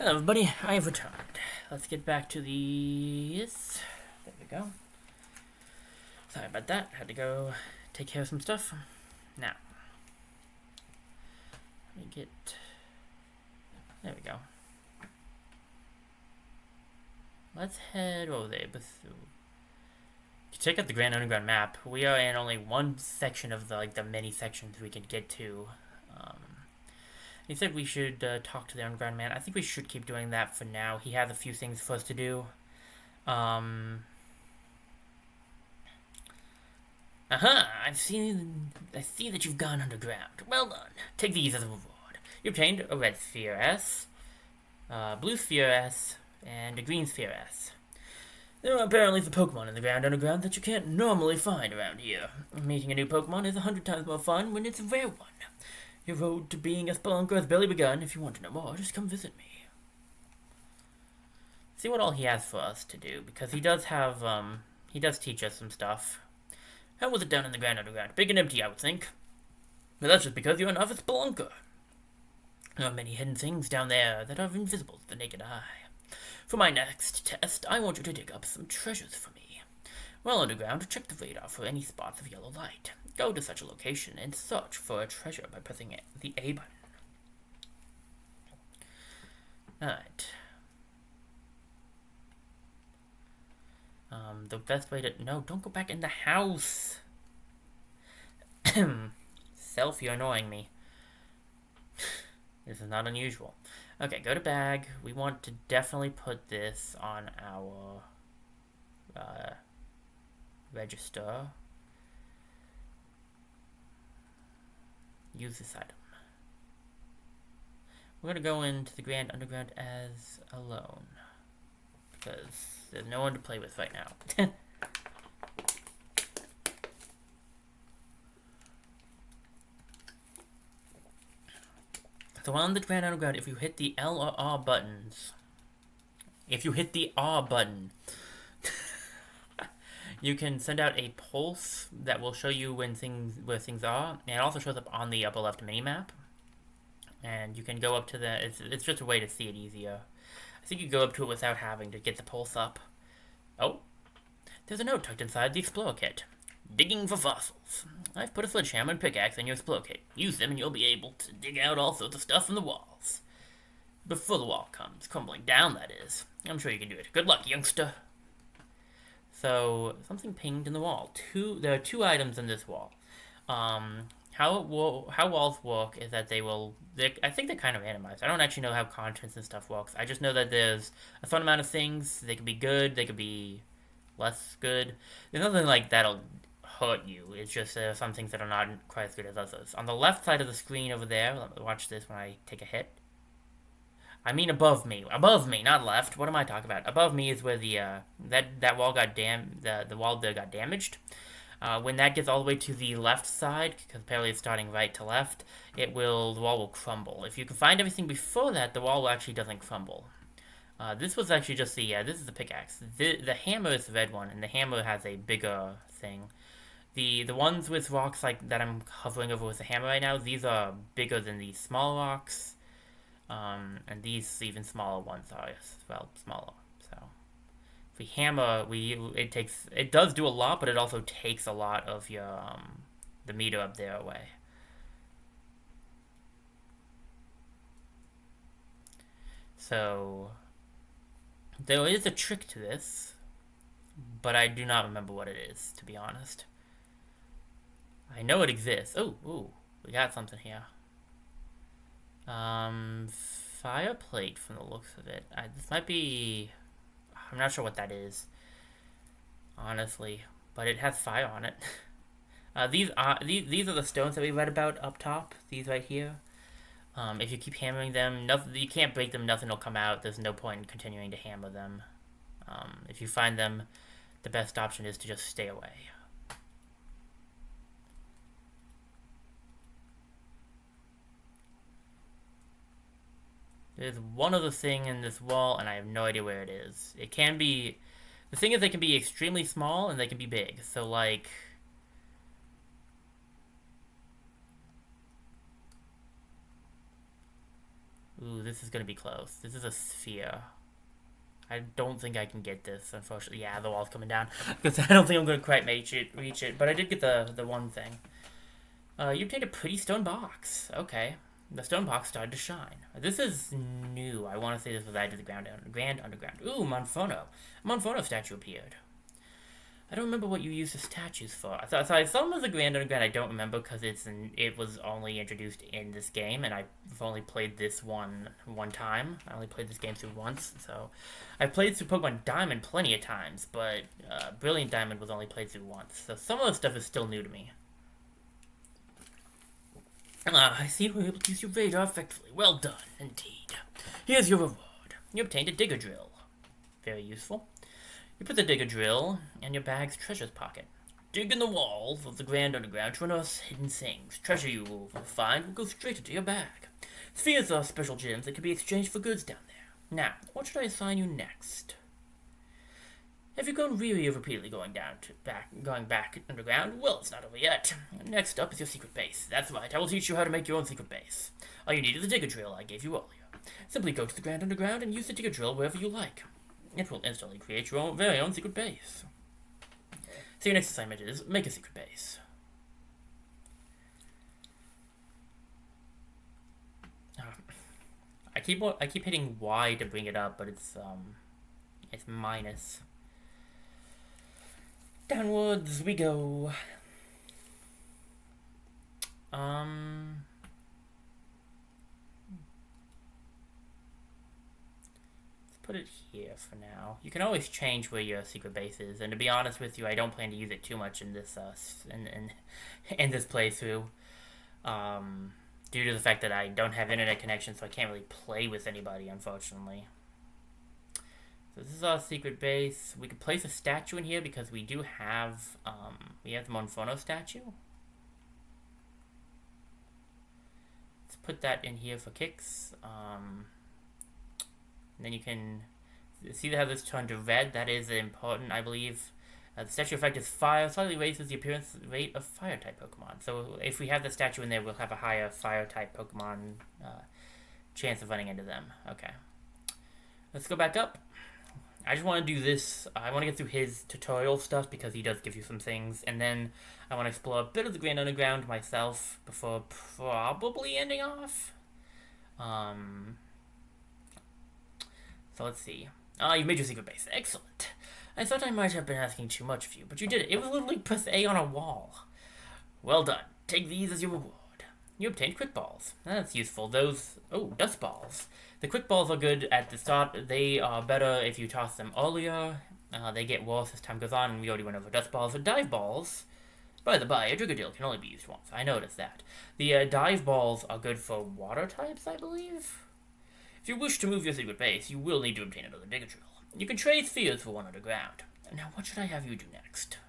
Speaker 1: Hello everybody, I have returned. Let's get back to this. There we go. Sorry about that, had to go take care of some stuff. Now, let me get... There we go. Let's head over there. Check out the Grand Underground map. We are in only one section of the many sections we can get to. He said we should talk to the Underground Man. I think we should keep doing that for now. He has a few things for us to do. I see that you've gone underground. Well done. Take these as a reward. You obtained a red sphere S, blue sphere S, and a green sphere S. There are apparently some Pokemon in the Grand Underground that you can't normally find around here. Meeting a new Pokemon is 100 times more fun when it's a rare one. Your road to being a spelunker has barely begun. If you want to know more, just come visit me. See what all he has for us to do, because he does have, he does teach us some stuff. How was it down in the Grand Underground? Big and empty, I would think. But that's just because you're an novice spelunker. There are many hidden things down there that are invisible to the naked eye. For my next test, I want you to dig up some treasures for me. While underground, check the radar for any spots of yellow light. Go to such a location and search for a treasure by pressing the A button. Alright. The best way to... No, don't go back in the house! Self, you're annoying me. This is not unusual. Okay, go to bag. We want to definitely put this on our register. Use this item. We're going to go into the Grand Underground as alone, because there's no one to play with right now. So on the Grand Underground, if you hit the L or R buttons, you can send out a pulse that will show you where things are, and it also shows up on the upper left minimap. And you can go up to it's just a way to see it easier. I think you go up to it without having to get the pulse up. Oh, there's a note tucked inside the Explore Kit. Digging for fossils. I've put a sledgehammer and pickaxe in your Explore Kit. Use them and you'll be able to dig out all sorts of stuff from the walls. Before the wall comes crumbling down, that is. I'm sure you can do it. Good luck, youngster. So, something pinged in the wall. There are two items in this wall. How walls work is that I think they're kind of randomized. I don't actually know how contents and stuff works. I just know that there's a certain amount of things. They could be good, they could be less good. There's nothing like that'll hurt you. It's just some things that are not quite as good as others. On the left side of the screen over there, watch this when I take a hit. I mean above me, not left. What am I talking about? Above me is where the that wall got the wall there got damaged. When that gets all the way to the left side, because apparently it's starting right to left, the wall will crumble. If you can find everything before that, the wall actually doesn't crumble. This was actually just this is the pickaxe. The hammer is the red one, and the hammer has a bigger thing. The ones with rocks like that I'm hovering over with the hammer right now, these are bigger than these small rocks. And these even smaller ones are as well smaller. So if we hammer, it does do a lot, but it also takes a lot of your the meter up there away. So there is a trick to this, but I do not remember what it is, to be honest. I know it exists. Ooh, we got something here. Fireplate from the looks of it. This might be... I'm not sure what that is, honestly, but it has fire on it. These are the stones that we read about up top. These right here. If you keep hammering them, you can't break them. Nothing will come out. There's no point in continuing to hammer them. If you find them, the best option is to just stay away. There's one other thing in this wall, and I have no idea where it is. It can be... The thing is, they can be extremely small, and they can be big. So, like... Ooh, this is gonna be close. This is a sphere. I don't think I can get this, unfortunately. Yeah, the wall's coming down. Because I don't think I'm gonna quite reach it. But I did get the one thing. You obtained a pretty stone box. Okay. The stone box started to shine. This is new. I want to say this was added to the Grand Underground. Ooh, Monfono. A Monfono statue appeared. I don't remember what you used the statues for. I saw them as a Grand Underground. I don't remember because it was only introduced in this game, and I've only played this one time. I only played this game through once, so I played through Pokemon Diamond plenty of times, but Brilliant Diamond was only played through once. So some of the stuff is still new to me. I see you were able to use your radar effectively. Well done, indeed. Here's your reward. You obtained a digger drill. Very useful. You put the digger drill in your bag's treasures pocket. Dig in the walls of the Grand Underground to unearth hidden things. Treasure you will find will go straight into your bag. Spheres are special gems that can be exchanged for goods down there. Now, what should I assign you next? Have you grown weary of repeatedly going back underground? Well, it's not over yet. Next up is your secret base. That's right, I will teach you how to make your own secret base. All you need is the digger drill I gave you earlier. Simply go to the Grand Underground and use the digger drill wherever you like. It will instantly create your very own secret base. So your next assignment is make a secret base. I keep hitting Y to bring it up, but it's minus. Downwards we go. Put it here for now. You can always change where your secret base is, and to be honest with you, I don't plan to use it too much in this in this playthrough, due to the fact that I don't have internet connection, so I can't really play with anybody, unfortunately. So this is our secret base. We could place a statue in here because we do have the Monfono statue. Let's put that in here for kicks. And then you can see how this turned to red. That is important, I believe. The statue effect is fire. Slightly raises the appearance rate of fire-type Pokemon. So if we have the statue in there, we'll have a higher fire-type Pokemon chance of running into them. Okay. Let's go back up. I just want to do this. I want to get through his tutorial stuff because he does give you some things. And then I want to explore a bit of the Grand Underground myself before probably ending off. So let's see. You made your secret base. Excellent. I thought I might have been asking too much of you, but you did it. It was literally press A on a wall. Well done. Take these as your reward. You obtained quick balls. That's useful. Those... Oh, dust balls. The quick balls are good at the start. They are better if you toss them earlier. They get worse as time goes on, and we already went over dust balls. But dive balls... By the by, a Driggadil can only be used once. I noticed that. The dive balls are good for water types, I believe? If you wish to move your secret base, you will need to obtain another digger drill. You can trade spheres for one underground. Now, what should I have you do next?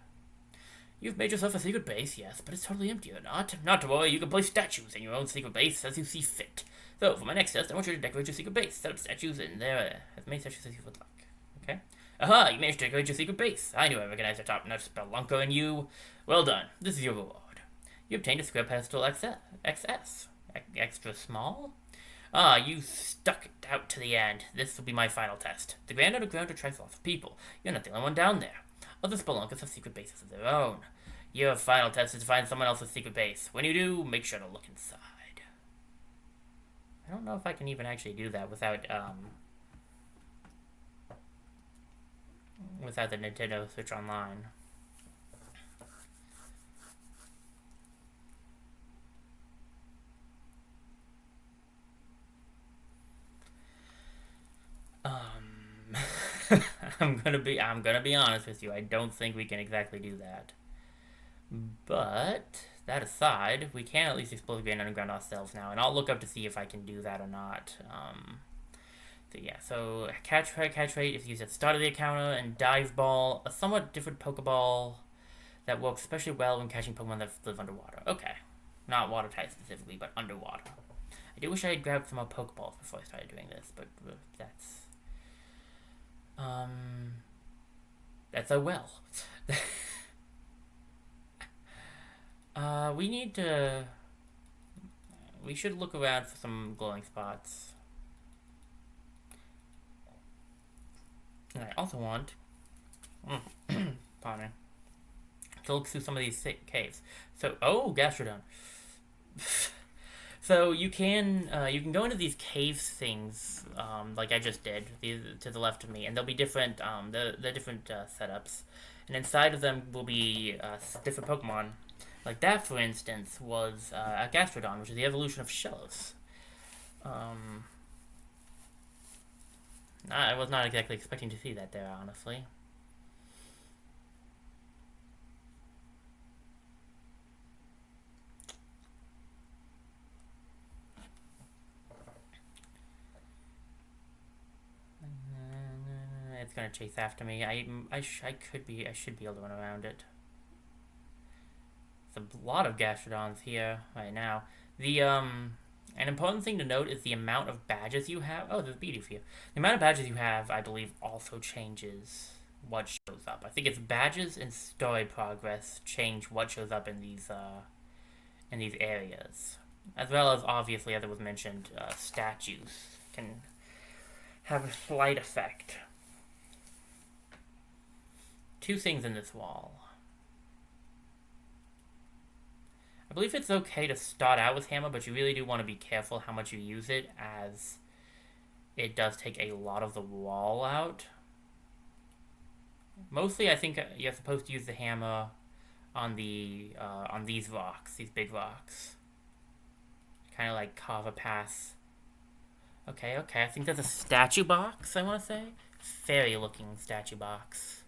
Speaker 1: You've made yourself a secret base, yes, but it's totally empty or not. Not to worry, you can place statues in your own secret base as you see fit. So, for my next test, I want you to decorate your secret base. Set up statues in there, as many statues as you would like. Okay? Aha, you managed to decorate your secret base. I knew I recognized a top-notch spelunker in you. Well done. This is your reward. You obtained a square pedestal XS. Extra small? You stuck it out to the end. This will be my final test. The Grand Underground attracts lots of people. You're not the only one down there. Other spelunkers have secret bases of their own. Your final test is to find someone else's secret base. When you do, make sure to look inside. I don't know if I can even actually do that without the Nintendo Switch Online. I'm gonna be honest with you. I don't think we can exactly do that. But that aside, we can at least explore the Grand Underground ourselves now, and I'll look up to see if I can do that or not. So yeah, so catch rate is used at the start of the encounter, and dive ball, a somewhat different Pokeball that works especially well when catching Pokemon that live underwater. Okay, not water type specifically, but underwater. I do wish I had grabbed some more Pokeballs before I started doing this, but that's a well. We should look around for some glowing spots. And I also want, pardon me, to look through some of these thick caves. So, oh, Gastrodon. So you can go into these cave things, like I just did, to the left of me, and there'll be different the different setups, and inside of them will be different Pokemon. Like that, for instance, was a Gastrodon, which is the evolution of Shellos. Um, I was not exactly expecting to see that there, honestly. It's gonna chase after me. I should be able to run around it. There's a lot of Gastrodons here right now. An important thing to note is the amount of badges you have. Oh, there's a beauty for you. The amount of badges you have, I believe, also changes what shows up. I think it's badges and story progress change what shows up in these areas, as well as obviously, as it was mentioned, statues can have a slight effect. Two things in this wall. I believe it's okay to start out with hammer, but you really do want to be careful how much you use it, as it does take a lot of the wall out. Mostly, I think you're supposed to use the hammer on these rocks, these big rocks. Kind of like carve a path. Okay. I think there's a statue box, I want to say. Fairy looking statue box.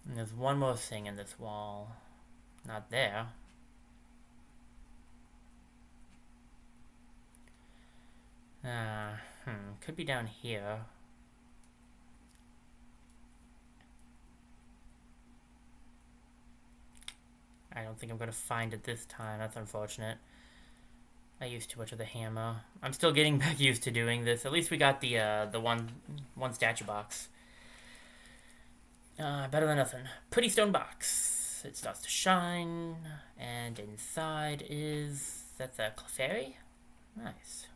Speaker 1: And there's one more thing in this wall. Not there. Could be down here. I don't think I'm gonna find it this time. That's unfortunate. I used too much of the hammer. I'm still getting back used to doing this. At least we got the one statue box. Better than nothing. Pretty stone box. It starts to shine, and inside is... That's a Clefairy? Nice.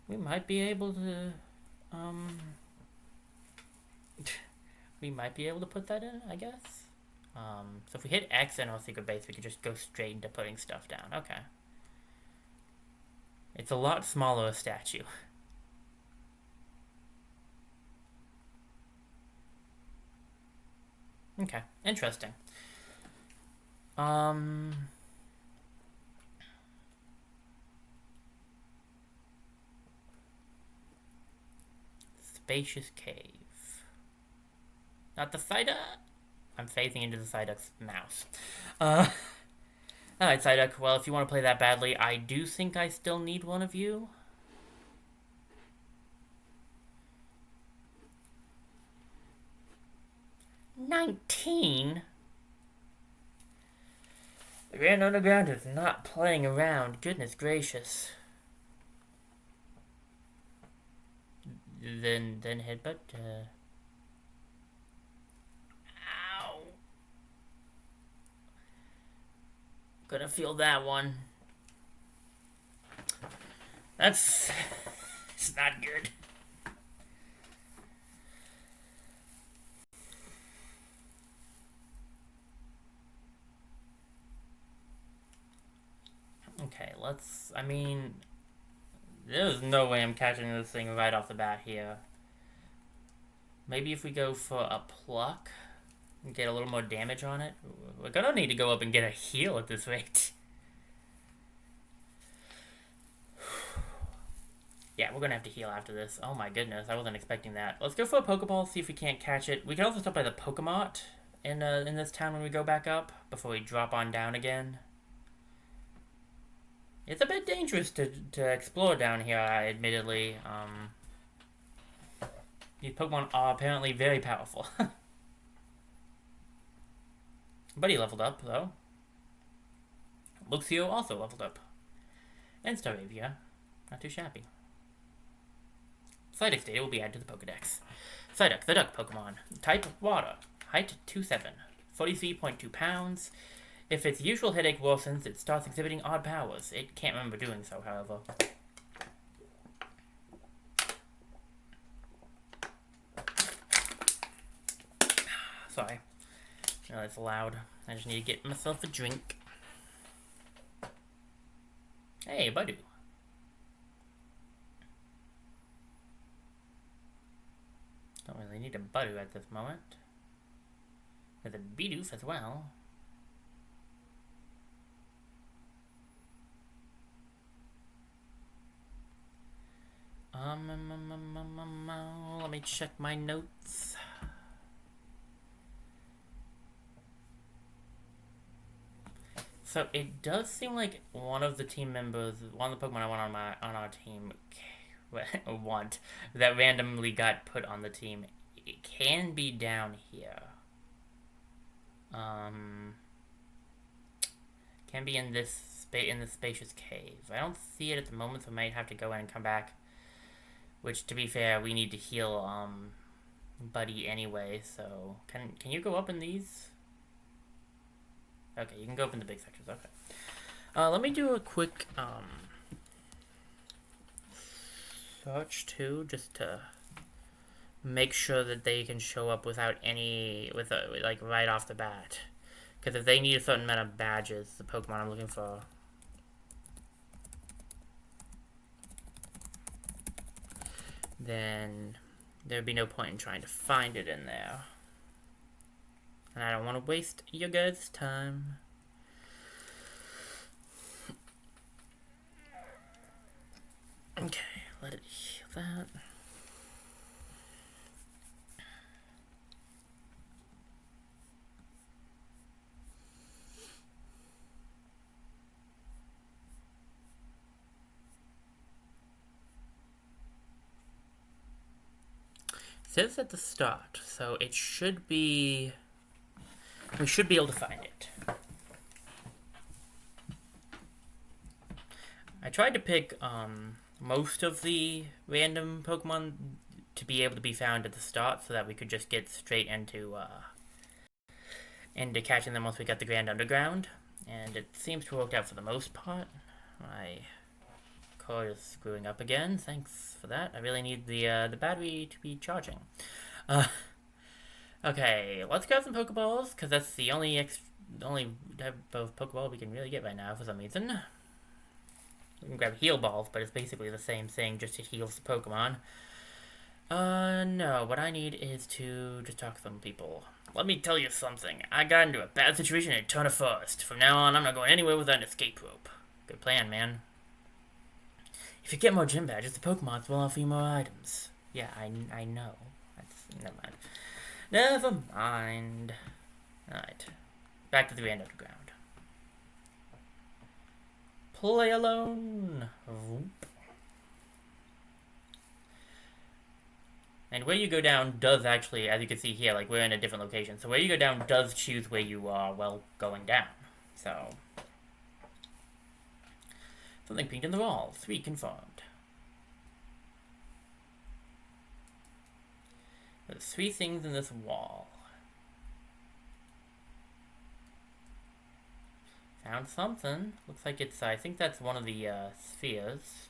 Speaker 1: We might be able to... we might be able to put that in, I guess. So if we hit X in our secret base, we can just go straight into putting stuff down. Okay. It's a lot smaller statue. Okay, interesting. Spacious cave. Not the Psyduck. I'm phasing into the Psyduck's mouse. Alright, Psyduck. Well, if you want to play that badly, I do think I still need one of you. $19? The Grand Underground is not playing around. Goodness gracious. Then headbutt. Ow. Gonna feel that one. It's not good. Okay, there's no way I'm catching this thing right off the bat here. Maybe if we go for a pluck and get a little more damage on it. We're gonna need to go up and get a heal at this rate. Yeah, we're gonna have to heal after this. Oh my goodness, I wasn't expecting that. Let's go for a Pokeball, see if we can't catch it. We can also stop by the Pokemon in this town when we go back up, before we drop on down again. It's a bit dangerous to explore down here, admittedly. These Pokemon are apparently very powerful. But he leveled up, though. Luxio also leveled up. And Staravia. Not too shabby. Psyduck data will be added to the Pokedex. Psyduck, the duck Pokemon. Type water. Height 2'7", 43.2 pounds. If its usual headache worsens, it starts exhibiting odd powers. It can't remember doing so, however. Sorry. No, it's loud. I just need to get myself a drink. Hey, Badu. Don't really need a Badu at this moment. There's a Bidoof as well. Let me check my notes. So it does seem like one of the team members, one of the Pokemon I want on our team, that randomly got put on the team, it can be down here. Can be in this in the spacious cave. I don't see it at the moment, so I might have to go in and come back. Which, to be fair, we need to heal Buddy anyway. So can you go up in these? Okay, you can go up in the big sections. Okay. Let me do a quick search too, just to make sure that they can show up without any, like right off the bat. Because if they need a certain amount of badges, the Pokemon I'm looking for, then there'd be no point in trying to find it in there. And I don't want to waste your guys' time. Okay, let it heal that. It says at the start, so it should be... We should be able to find it. I tried to pick most of the random Pokemon to be able to be found at the start so that we could just get straight into catching them once we got the Grand Underground. And it seems to have worked out for the most part. My car is screwing up again. Thanks for that. I really need the battery to be charging. Okay, let's grab some Pokeballs, because that's the only type of Pokeball we can really get right now for some reason. We can grab Heal Balls, but it's basically the same thing, just it heals the Pokemon. No, what I need is to just talk to some people. Let me tell you something. I got into a bad situation in a ton of forest. From now on, I'm not going anywhere without an escape rope. Good plan, man. If you get more gym badges, the Pokemons will offer you more items. Yeah, I know. Never mind. Never mind. Alright. Back to the Grand Underground. Play alone. Whoop. And where you go down does actually, as you can see here, like we're in a different location. So where you go down does choose where you are while going down. So. Something pink in the wall. 3 confirmed. There's 3 things in this wall. Found something. Looks like it's, I think that's one of the spheres.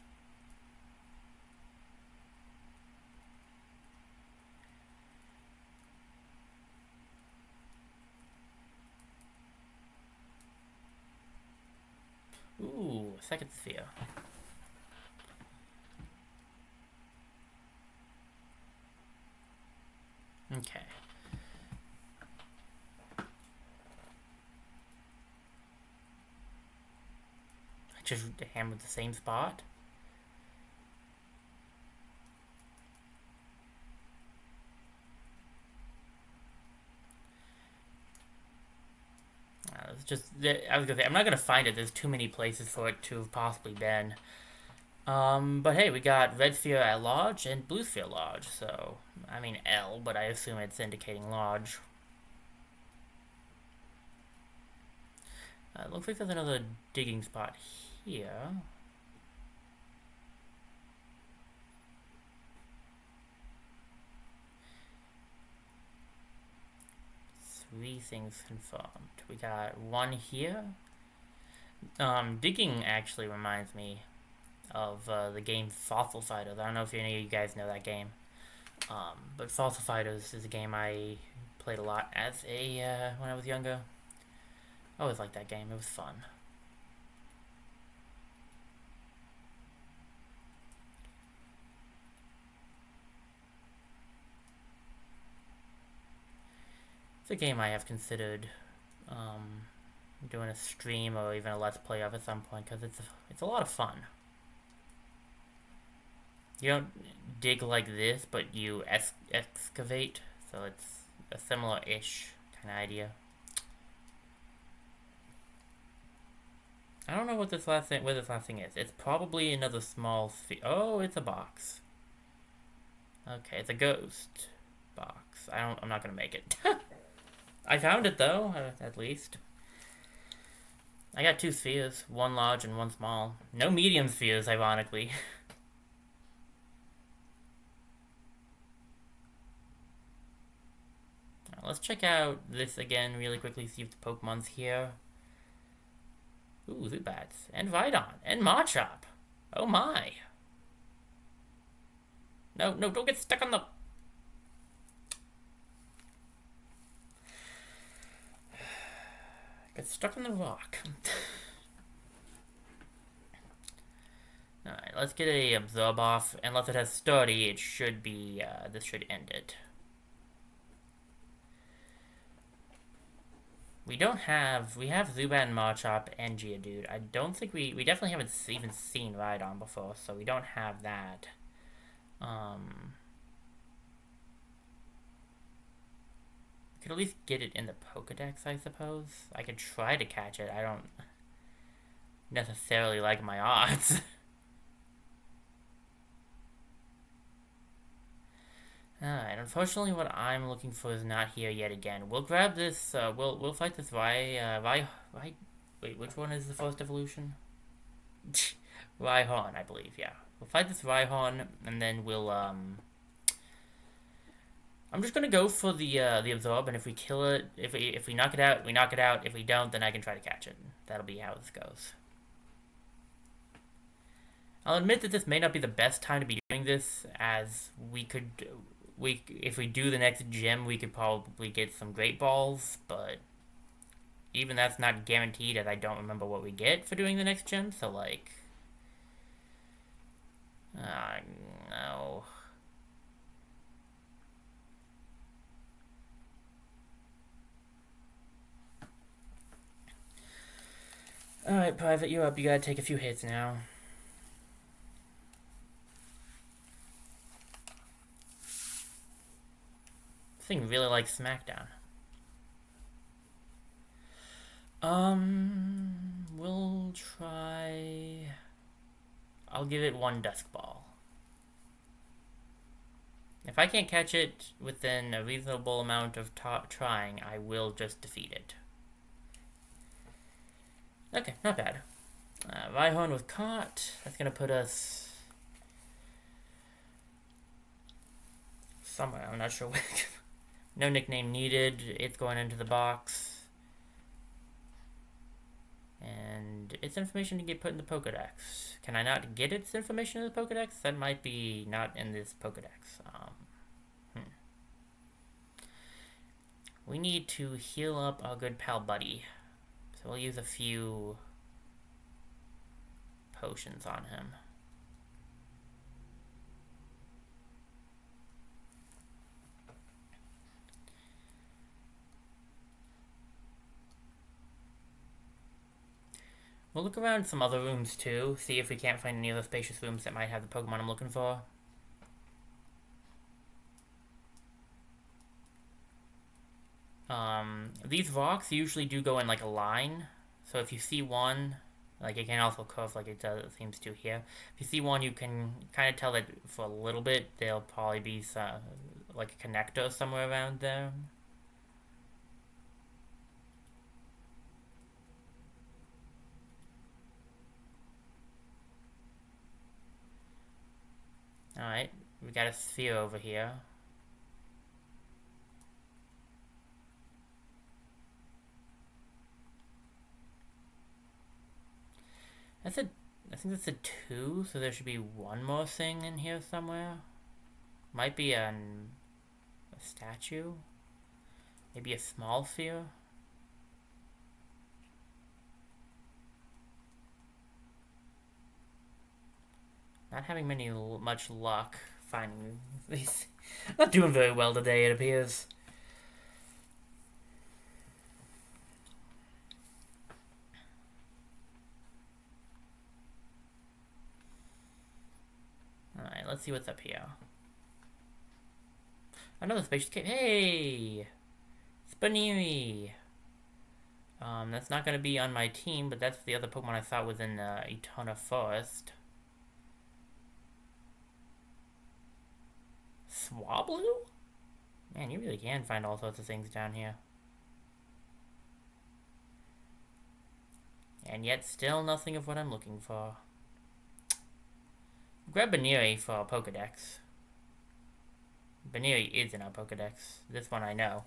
Speaker 1: Ooh, second sphere. Okay. I just hammered the same spot. It's just, I was gonna say, I'm not gonna find it. There's too many places for it to have possibly been. But hey, we got red sphere at Lodge and blue sphere Lodge, so, I mean L, but I assume it's indicating Lodge. Looks like there's another digging spot here. 3 things confirmed. We got 1 here. Digging actually reminds me of the game Fossil Fighters. I don't know if any of you guys know that game. But Fossil Fighters is a game I played a lot as when I was younger. I always liked that game. It was fun. It's a game I have considered doing a stream or even a let's play of at some point because it's a lot of fun. You don't dig like this, but you excavate, so it's a similar-ish kind of idea. I don't know what this last thing is. It's probably another small sphere. Oh, it's a box. Okay, it's a ghost box. I'm not gonna make it. I found it though, at least. I got 2 spheres, 1 large and 1 small. No medium spheres, ironically. Let's check out this again really quickly, see if the Pokemon's here. Ooh, Zubats. And Vidon. And Machop. Oh my. No, don't get stuck on the... Get stuck on the rock. Alright, let's get a Absorb off. Unless it has Sturdy, it should be, this should end it. We have Zubat and Machop and Geodude. I don't think we definitely haven't even seen Rhydon before, so we don't have that. Could at least get it in the Pokedex, I suppose. I could try to catch it. I don't necessarily like my odds. Alright, unfortunately what I'm looking for is not here yet again. We'll grab this, we'll fight this wait, which one is the first evolution? Rhyhorn, I believe, yeah. We'll fight this Rhyhorn, and then we'll, I'm just gonna go for the Absorb, and if we kill it, if we knock it out, we knock it out. If we don't, then I can try to catch it. That'll be how this goes. I'll admit that this may not be the best time to be doing this, as if we do the next gym, we could probably get some Great Balls, but even that's not guaranteed, as I don't remember what we get for doing the next gym, so like... no... Alright, Private, you're up. You gotta take a few hits now. This thing really likes Smackdown. We'll try... I'll give it 1 Dusk Ball. If I can't catch it within a reasonable amount of trying, I will just defeat it. Okay, not bad. Rhyhorn was caught. That's gonna put us somewhere. I'm not sure where. No nickname needed. It's going into the box. And its information to get put in the Pokedex. Can I not get its information in the Pokedex? That might be not in this Pokedex. We need to heal up our good pal Buddy. So we'll use a few potions on him. We'll look around some other rooms too, see if we can't find any other spacious rooms that might have the Pokemon I'm looking for. These rocks usually do go in like a line, so if you see one, like it can also curve like it seems to here. If you see one, you can kind of tell that for a little bit there'll probably be some, like a connector somewhere around there. Alright, we got a sphere over here. That's a, I think that's a 2, so there should be one more thing in here somewhere. Might be a statue. Maybe a small sphere. Not having much luck finding these. Not doing very well today, it appears. Alright, let's see what's up here. Another spacious cave. Hey! Spinnery! That's not going to be on my team, but that's the other Pokemon I thought was in Etona Forest. Swablu? Man, you really can find all sorts of things down here. And yet still nothing of what I'm looking for. Grab Baniri for our Pokedex. Baniri is in our Pokedex. This one I know.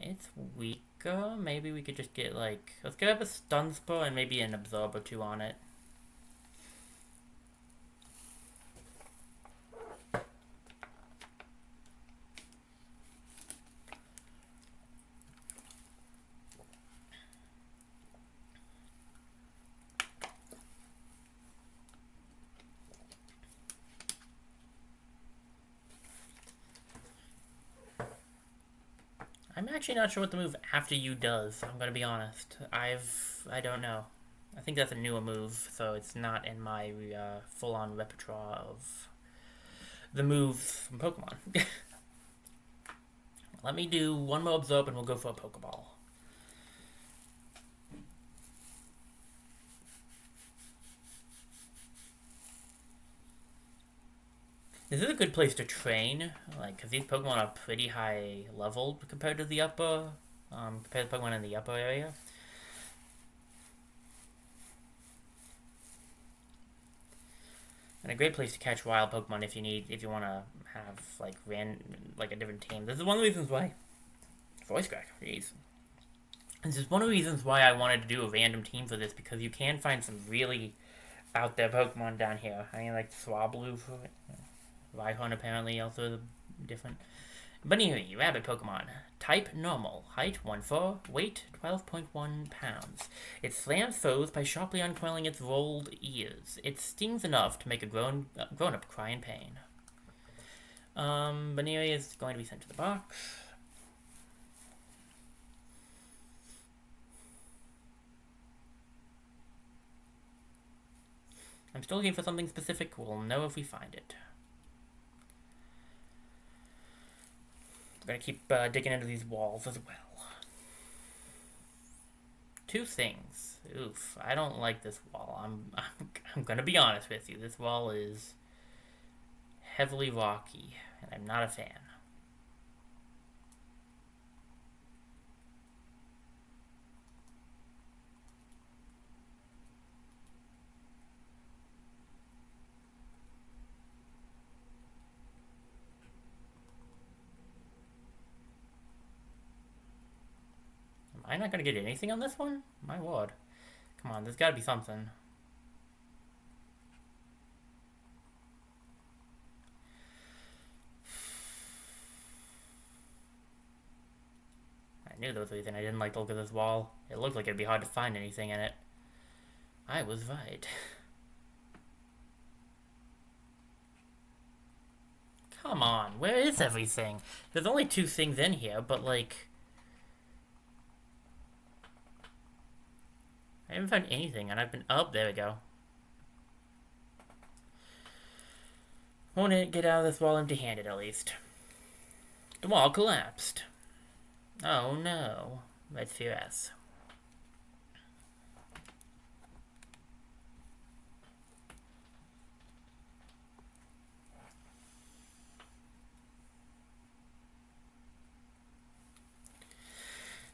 Speaker 1: It's weaker. Maybe we could just get like... Let's get a Stun Spore and maybe an Absorb or 2 on it. I'm actually not sure what the move after you does. I'm gonna be honest. I don't know. I think that's a newer move, so it's not in my full-on repertoire of the moves from Pokemon. Let me do one more Absorb and we'll go for a Pokeball. This is a good place to train, like, because these Pokemon are pretty high leveled compared to the upper, compared to Pokemon in the upper area. And a great place to catch wild Pokemon if you want to have, like a different team. This is one of the reasons why, voice crack, jeez. This is one of the reasons why I wanted to do a random team for this, because you can find some really out there Pokemon down here. I mean, like Swablu for it. Rhyhorn apparently also different. Baniri, rabbit Pokemon. Type normal. Height 1'4", weight 12.1 pounds. It slams foes by sharply uncoiling its rolled ears. It stings enough to make a grown-up cry in pain. Baniri is going to be sent to the box. I'm still looking for something specific. We'll know if we find it. We're gonna keep digging into these walls as well. 2 things. Oof, I don't like this wall. I'm gonna be honest with you. This wall is heavily rocky, and I'm not a fan. Am I not gonna get anything on this one? My lord. Come on, there's gotta be something. I knew there was a reason I didn't like to look at this wall. It looked like it'd be hard to find anything in it. I was right. Come on, where is everything? There's only 2 things in here, but like... I haven't found anything, and I've been... Oh, there we go. Won't it get out of this wall empty-handed, at least? The wall collapsed. Oh, no. Let's hear S.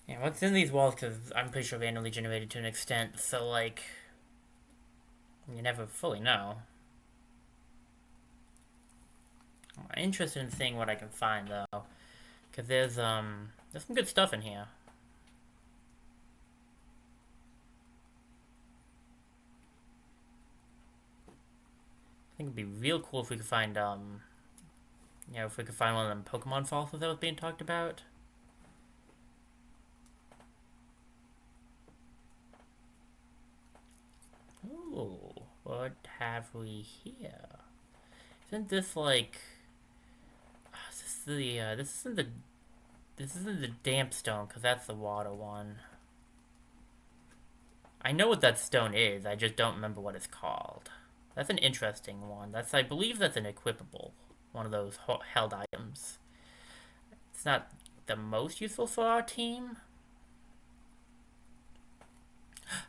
Speaker 1: Yeah, what's in these walls, because I'm pretty sure randomly generated to an extent, so, like, you never fully know. I'm interested in seeing what I can find though, because there's some good stuff in here. I think it'd be real cool if we could find if we could find one of them Pokemon fossils that was being talked about. Ooh, what have we here? Isn't this like? This isn't the damp stone, because that's the water one. I know what that stone is, I just don't remember what it's called. That's an interesting one. I believe that's an equipable, one of those held items. It's not the most useful for our team.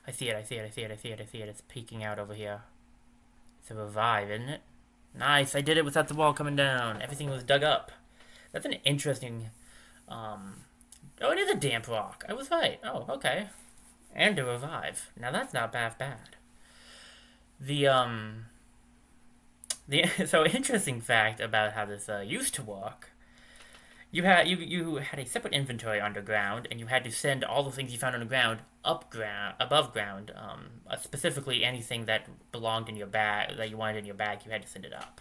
Speaker 1: I see it. It's peeking out over here. It's a revive, isn't it? Nice, I did it without the wall coming down. Everything was dug up. That's an interesting, Oh, it is a damp rock. I was right. Oh, okay. And a revive. Now that's not bad. So interesting fact about how this used to work. You had a separate inventory underground, and you had to send all the things you found underground above ground. Specifically, anything that belonged in your bag that you wanted in your bag, you had to send it up.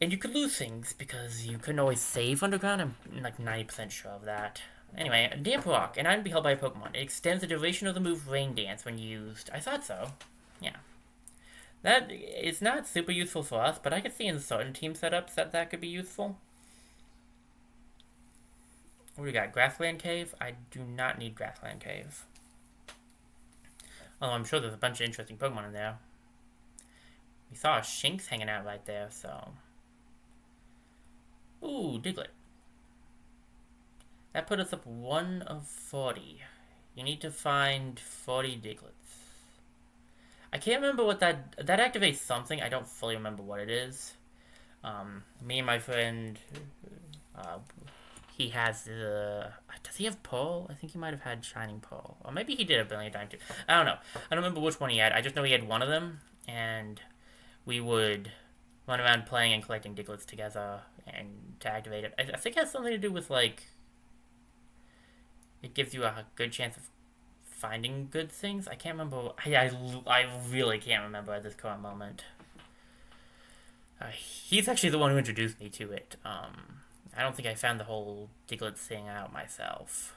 Speaker 1: And you could lose things because you couldn't always save underground. I'm like 90% sure of that. Anyway, damp rock, an item to be held by a Pokemon. It extends the duration of the move Rain Dance when used. I thought so. Yeah. That is not super useful for us, but I could see in certain team setups that could be useful. What do we got? Grassland Cave? I do not need Grassland Cave. Although I'm sure there's a bunch of interesting Pokemon in there. We saw a Shinx hanging out right there, so... Ooh, Diglett. That put us up 1 of 40. You need to find 40 Diglets. I can't remember what that activates something. I don't fully remember what it is. Me and my friend, he has the... Does he have Pearl? I think he might have had Shining Pearl. Or maybe he did a billion times too. I don't know. I don't remember which one he had. I just know he had one of them, and we would run around playing and collecting Diglets together and to activate it. I think it has something to do with, like... It gives you a good chance of finding good things. I can't remember. I really can't remember at this current moment. He's actually the one who introduced me to it. I don't think I found the whole Diglett thing out myself.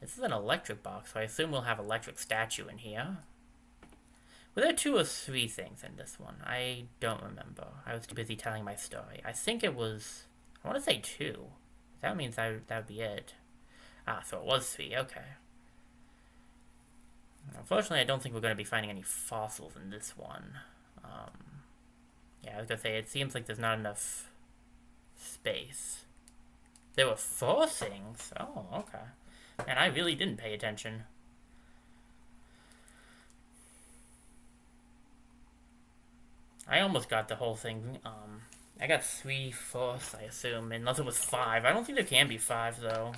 Speaker 1: This is an electric box, so I assume we'll have electric statue in here. Were there 2 or 3 things in this one? I don't remember. I was too busy telling my story. I think it was... I want to say 2. That means that would be it. Ah, so it was 3. Okay. Unfortunately, I don't think we're going to be finding any fossils in this one. Yeah, I was going to say, it seems like there's not enough space. There were 4 things? Oh, okay. And I really didn't pay attention. I almost got the whole thing. I got 3/4, I assume, unless it was 5. I don't think there can be 5, though.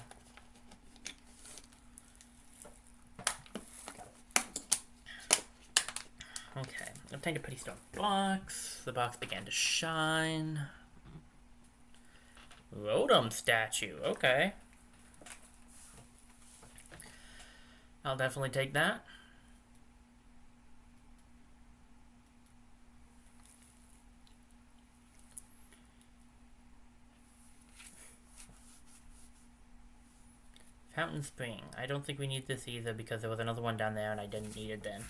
Speaker 1: Okay, obtained a pretty stone box. The box began to shine. Rotom statue, okay. I'll definitely take that. Fountain Spring. I don't think we need this either because there was another one down there and I didn't need it then.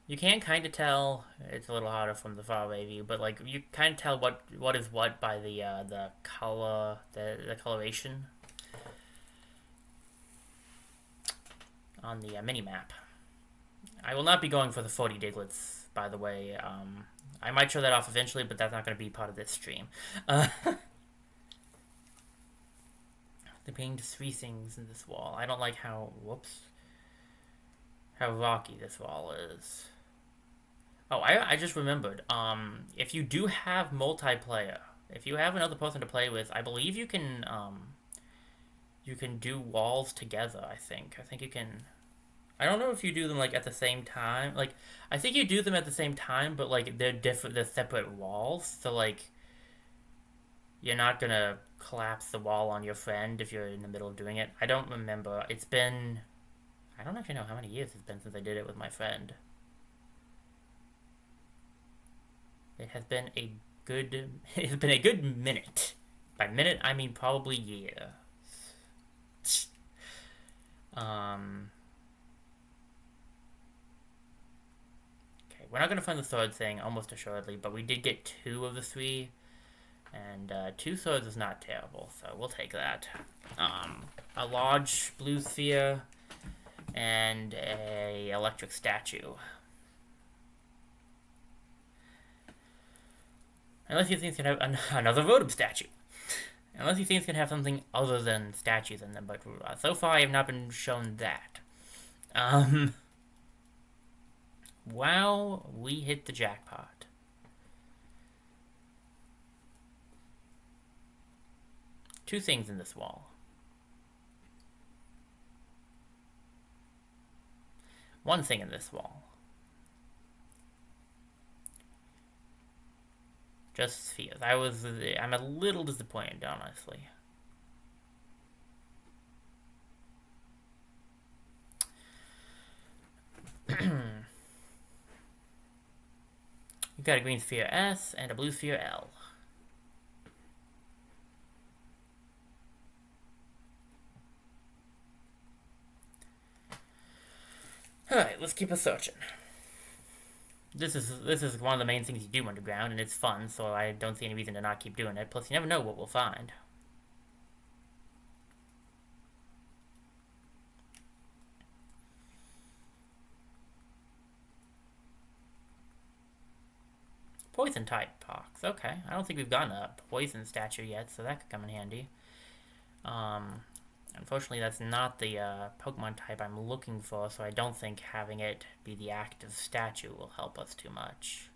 Speaker 1: You can kind of tell, it's a little harder from the far away view, but like you kind of tell what is what by the color, the coloration on the mini map. I will not be going for the 40 Diglets, by the way. I might show that off eventually, but that's not going to be part of this stream. They're painting 3 things in this wall. I don't like how rocky this wall is. Oh, I just remembered. If you do have multiplayer, if you have another person to play with, I believe you can do walls together, I think. I think you can I don't know if you do them like at the same time. Like, I think you do them at the same time, but like they're different. They're separate walls. So like, you're not gonna collapse the wall on your friend if you're in the middle of doing it. I don't remember. It's been. I don't actually know how many years it's been since I did it with my friend. It has been a good. It has been a good minute. By minute, I mean probably year. Um. Okay, we're not gonna find the third thing almost assuredly, but we did get 2 of the 3. And 2 swords is not terrible, so we'll take that. A large blue sphere and a electric statue. Unless you think it's gonna have another Rotom statue. Unless you think it's gonna have something other than statues in them, but so far I have not been shown that. Wow, we hit the jackpot. 2 things in this wall. 1 thing in this wall. Just spheres. I'm a little disappointed, honestly. You got a green sphere S and a blue sphere L. Alright, let's keep a searching. This is one of the main things you do underground, and it's fun, so I don't see any reason to not keep doing it. Plus, you never know what we'll find. Poison type box. Okay, I don't think we've gotten a poison statue yet, so that could come in handy. Unfortunately, that's not the Pokemon type I'm looking for, so I don't think having it be the active statue will help us too much.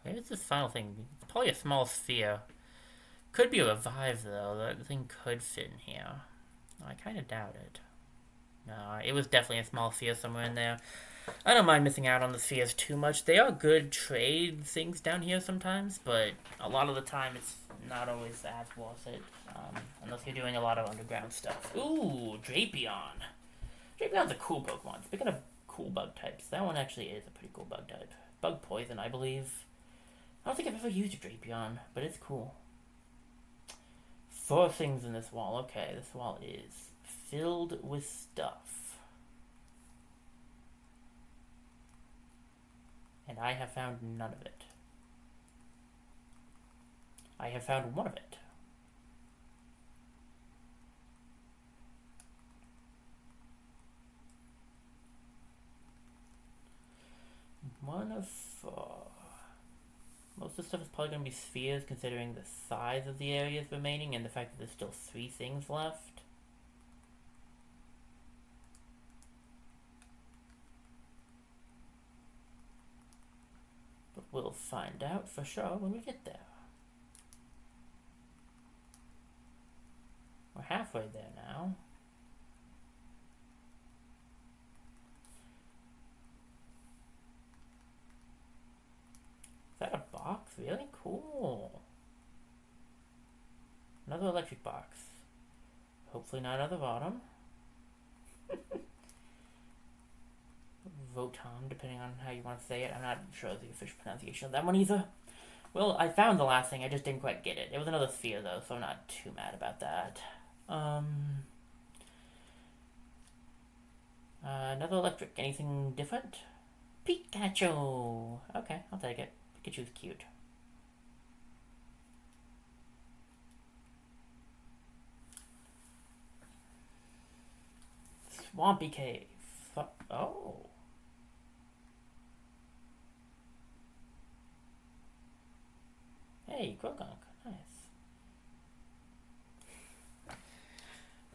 Speaker 1: Where's this final thing? It's probably a small sphere. Could be a revive, though. That thing could fit in here. I kind of doubt it. No, it was definitely a small sphere somewhere in there. I don't mind missing out on the spheres too much. They are good trade things down here sometimes, but a lot of the time it's not always as worth it. Unless you're doing a lot of underground stuff. Ooh, Drapion. Drapion's a cool Pokemon. Speaking of cool bug types, that one actually is a pretty cool bug type. Bug Poison, I believe. I don't think I've ever used a Drapion, but it's cool. 4 things in this wall. Okay, this wall is filled with stuff. And I have found none of it. I have found one of it. One of 4. Most of the stuff is probably going to be spheres, considering the size of the areas remaining and the fact that there's still 3 things left. But we'll find out for sure when we get there. We're halfway there now. Is that a box? Really cool. Another electric box. Hopefully not another bottom. Voton, depending on how you want to say it. I'm not sure the official pronunciation of that one either. Well, I found the last thing, I just didn't quite get it. It was another sphere though, so I'm not too mad about that. Another electric. Anything different? Pikachu! Okay, I'll take it. Pikachu's cute. Swampy Cave. Oh. Hey, Grogunk. Nice.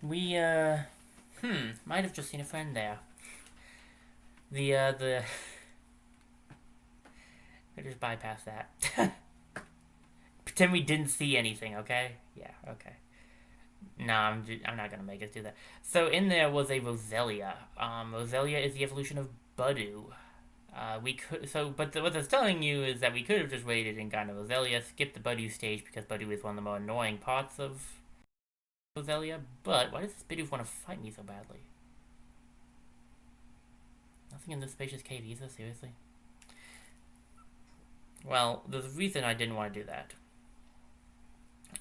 Speaker 1: We, might have just seen a friend there. The I just bypass that. Pretend we didn't see anything, okay? Yeah, okay. No, I'm not gonna make us do that. So in there was a Roselia. Roselia is the evolution of Budu. We could what it's telling you is that we could have just waited and gotten a Roselia, skipped the Budu stage because Budu is one of the more annoying parts of Roselia. But why does this Bidoof want to fight me so badly? Nothing in this spacious cave either, seriously? Well, there's a reason I didn't want to do that.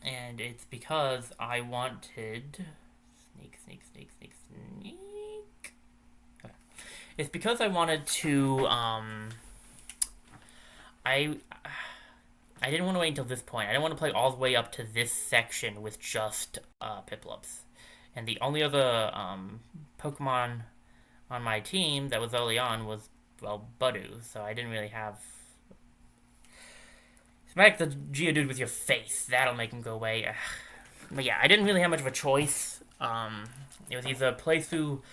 Speaker 1: And it's because I wanted... Sneak. Okay. It's because I wanted to, I didn't want to wait until this point. I didn't want to play all the way up to this section with just, Piplups. And the only other, Pokemon on my team that was early on was, well, Budu. So I didn't really have... Smack the Geodude with your face. That'll make him go away. But yeah, I didn't really have much of a choice. It was either play through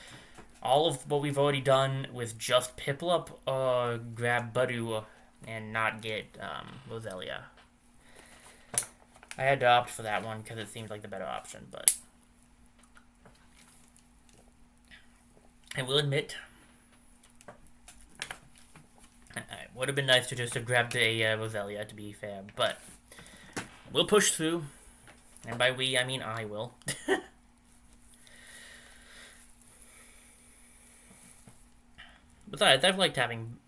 Speaker 1: all of what we've already done with just Piplup or grab Budu and not get Roselia. I had to opt for that one because it seemed like the better option, but I will admit it would have been nice to just have grabbed a Roselia, to be fair, but we'll push through, and by we, I mean I will. Besides, I've liked having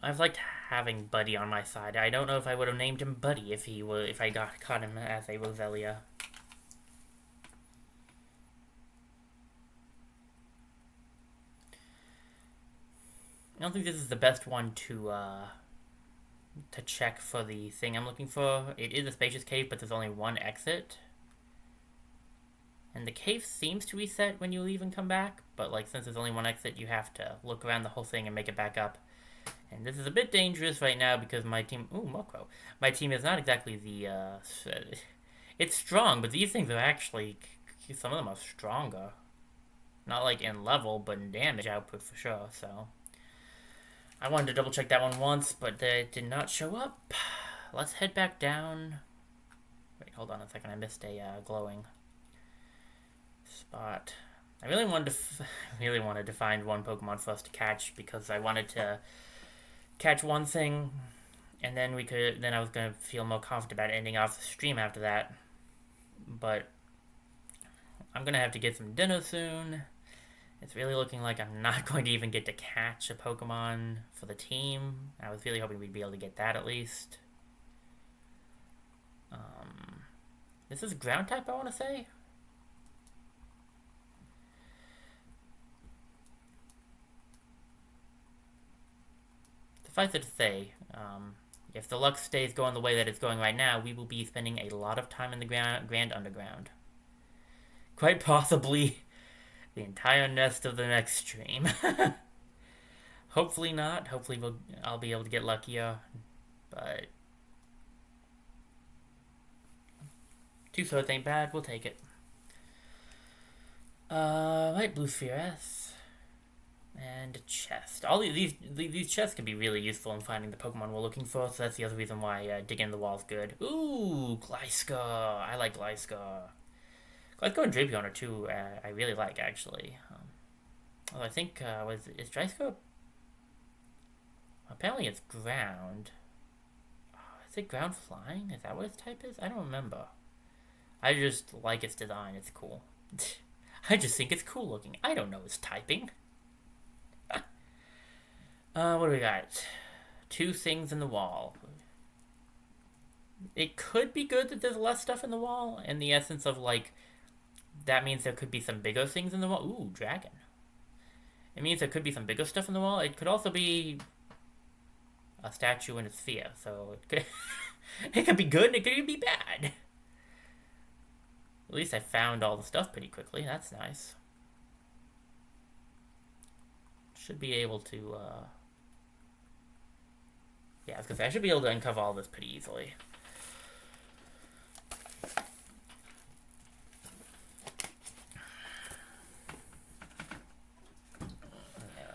Speaker 1: Buddy on my side. I don't know if I would have named him Buddy if I caught him as a Roselia. I don't think this is the best one to check for the thing I'm looking for. It is a spacious cave, but there's only one exit. And the cave seems to reset when you leave and come back, but like since there's only one exit, you have to look around the whole thing and make it back up. And this is a bit dangerous right now because my team... Ooh, Mokro. My team is not exactly the... it's strong, but these things are actually... Some of them are stronger. Not like in level, but in damage output for sure, so... I wanted to double check that one once, but it did not show up. Let's head back down. Wait, hold on a second. I missed a glowing spot. I really wanted to find one Pokemon for us to catch because I wanted to catch one thing, and then I was gonna feel more confident about ending off the stream after that. But I'm gonna have to get some dinner soon. It's really looking like I'm not going to even get to catch a Pokemon for the team. I was really hoping we'd be able to get that at least. This is ground type, I want to say. Suffice it to say, if the luck stays going the way that it's going right now, we will be spending a lot of time in the Grand Underground. Quite possibly the entire nest of the next stream. Hopefully not. Hopefully I'll be able to get luckier. But 2 swords ain't bad. We'll take it. Light blue sphere S. And a chest. All these chests can be really useful in finding the Pokemon we're looking for, so that's the other reason why digging in the wall is good. Ooh, Gliscor. I like Gliscor. Gliscor and Drapion are two I really like, actually. I think, is Gliscor... Apparently it's ground. Is it ground flying? Is that what its type is? I don't remember. I just like its design. It's cool. I just think it's cool looking. I don't know its typing. What do we got? 2 things in the wall. It could be good that there's less stuff in the wall, in the essence of, like, that means there could be some bigger things in the wall. Ooh, dragon. It means there could be some bigger stuff in the wall. It could also be a statue in a sphere, so it could, it could be good and it could be bad. At least I found all the stuff pretty quickly. That's nice. Should be able to, yeah, I was gonna say, I should be able to uncover all this pretty easily.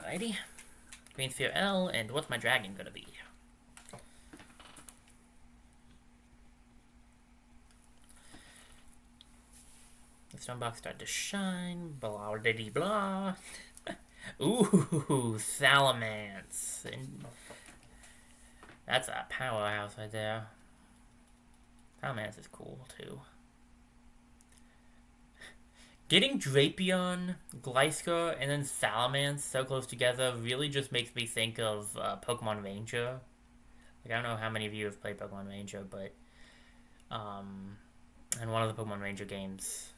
Speaker 1: Alrighty. Green Sphere L, and what's my dragon gonna be? The stone box started to shine. Blah, blah, blah, blah. Ooh, Salamence. And that's a powerhouse right there. Salamence is cool, too. Getting Drapion, Glysker, and then Salamence so close together really just makes me think of Pokemon Ranger. Like, I don't know how many of you have played Pokemon Ranger, but in one of the Pokemon Ranger games,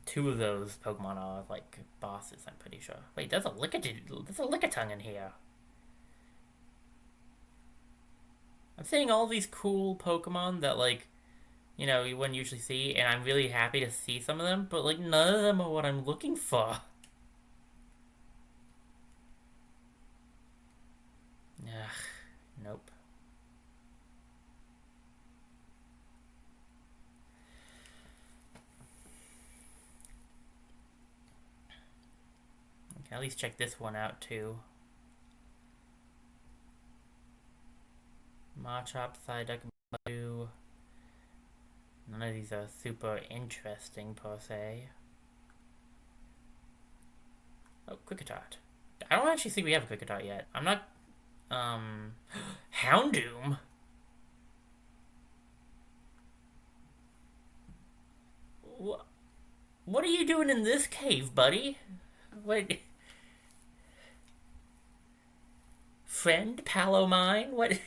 Speaker 1: two of those Pokemon are like bosses, I'm pretty sure. Wait, there's a Lickitung in here. I'm seeing all these cool Pokemon that, like, you know, you wouldn't usually see, and I'm really happy to see some of them, but, like, none of them are what I'm looking for. Ugh, nope. I can at least check this one out, too. Machop, Psyduck, Badu. None of these are super interesting, per se. Oh, Kricketot. I don't actually think we have a Kricketot yet. I'm not... Houndoom? What are you doing in this cave, buddy? What... Friend? Pal mine? What...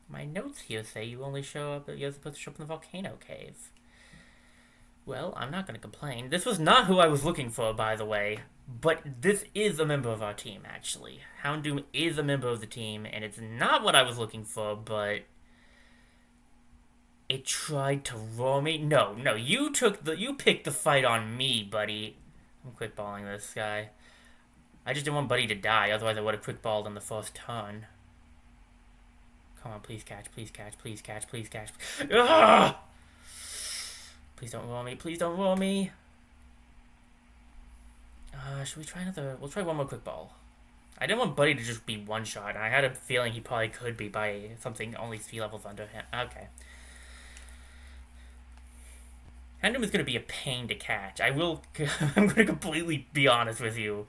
Speaker 1: My notes here say you only show up, you're supposed to show up in the volcano cave. Well, I'm not going to complain. This was not who I was looking for, by the way. But this is a member of our team, actually. Houndoom is a member of the team, and it's not what I was looking for, but... It tried to roll me? No, you picked the fight on me, buddy. I'm quickballing this guy. I just didn't want Buddy to die, otherwise I would have quickballed on the first turn. Come on, please catch, please catch, please catch, please catch. Ugh! Please don't roll me, please don't roll me. Should we try another? We'll try one more quick ball. I didn't want Buddy to just be one shot. I had a feeling he probably could be by something only 3 levels under him. Okay. Houndoom is going to be a pain to catch. I'm going to completely be honest with you.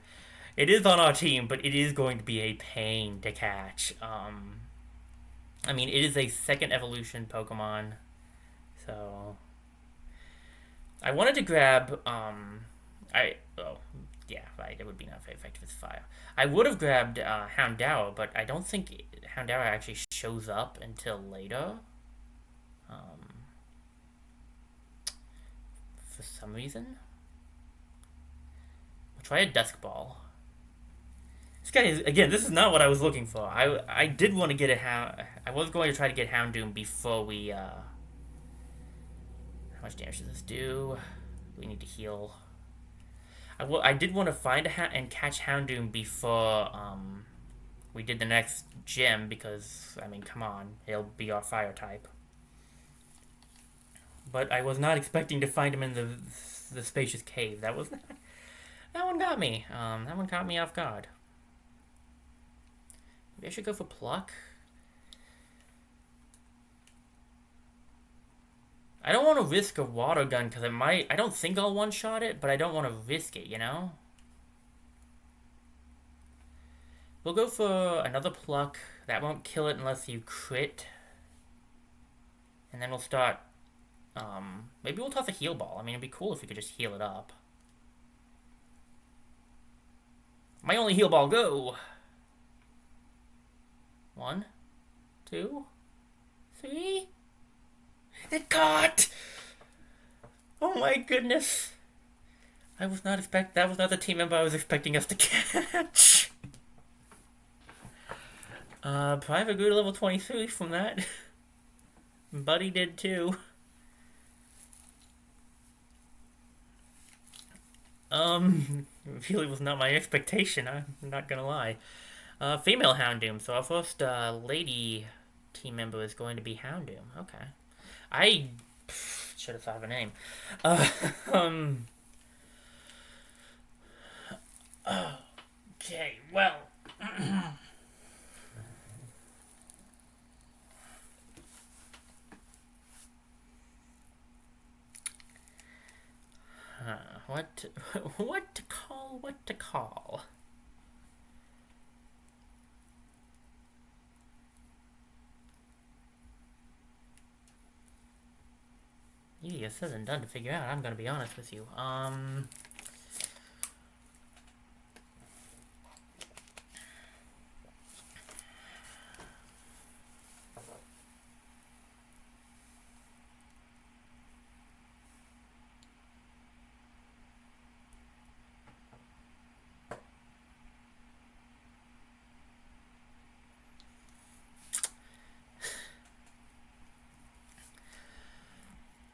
Speaker 1: It is on our team, but it is going to be a pain to catch. I mean, it is a second evolution Pokemon, so I wanted to grab, yeah, right, it would be not very effective as fire. I would have grabbed Houndour, but I don't think Houndour actually shows up until later, for some reason. I'll try a Dusk Ball. This guy is, again, this is not what I was looking for. I did want to get I was going to try to get Houndoom before we, how much damage does this do? We need to heal. I did want to find and catch Houndoom before, we did the next gym, because, I mean, come on, he'll be our fire type. But I was not expecting to find him in the spacious cave. That one got me. That one caught me off guard. Maybe I should go for Pluck. I don't want to risk a water gun because I don't think I'll one-shot it, but I don't want to risk it, you know? We'll go for another Pluck. That won't kill it unless you crit. And then we'll start, maybe we'll toss a heal ball. I mean, it'd be cool if we could just heal it up. My only heal ball, go! 1, 2, 3. It caught! Oh my goodness. That was not the team member I was expecting us to catch. Private grew to level 23 from that. Buddy did too. Really was not my expectation, I'm not gonna lie. Female Houndoom, so our first lady team member is going to be Houndoom. Okay. I should have thought of a name. Okay, well, What? What to call? What to call? Easier said than done to figure out. I'm gonna be honest with you.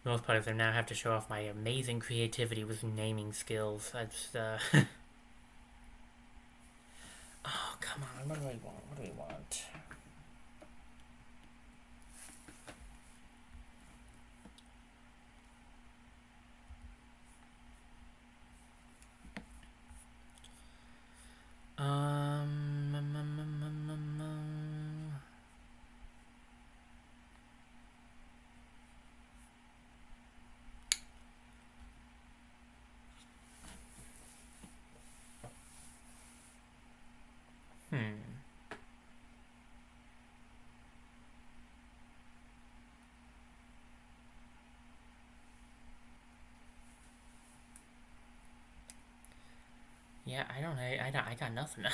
Speaker 1: Most players I now have to show off my amazing creativity with naming skills. I just, oh, come on. What do I want? What do we want? Um, um, um, um, um, um, um. Hmm. Yeah, I got nothing.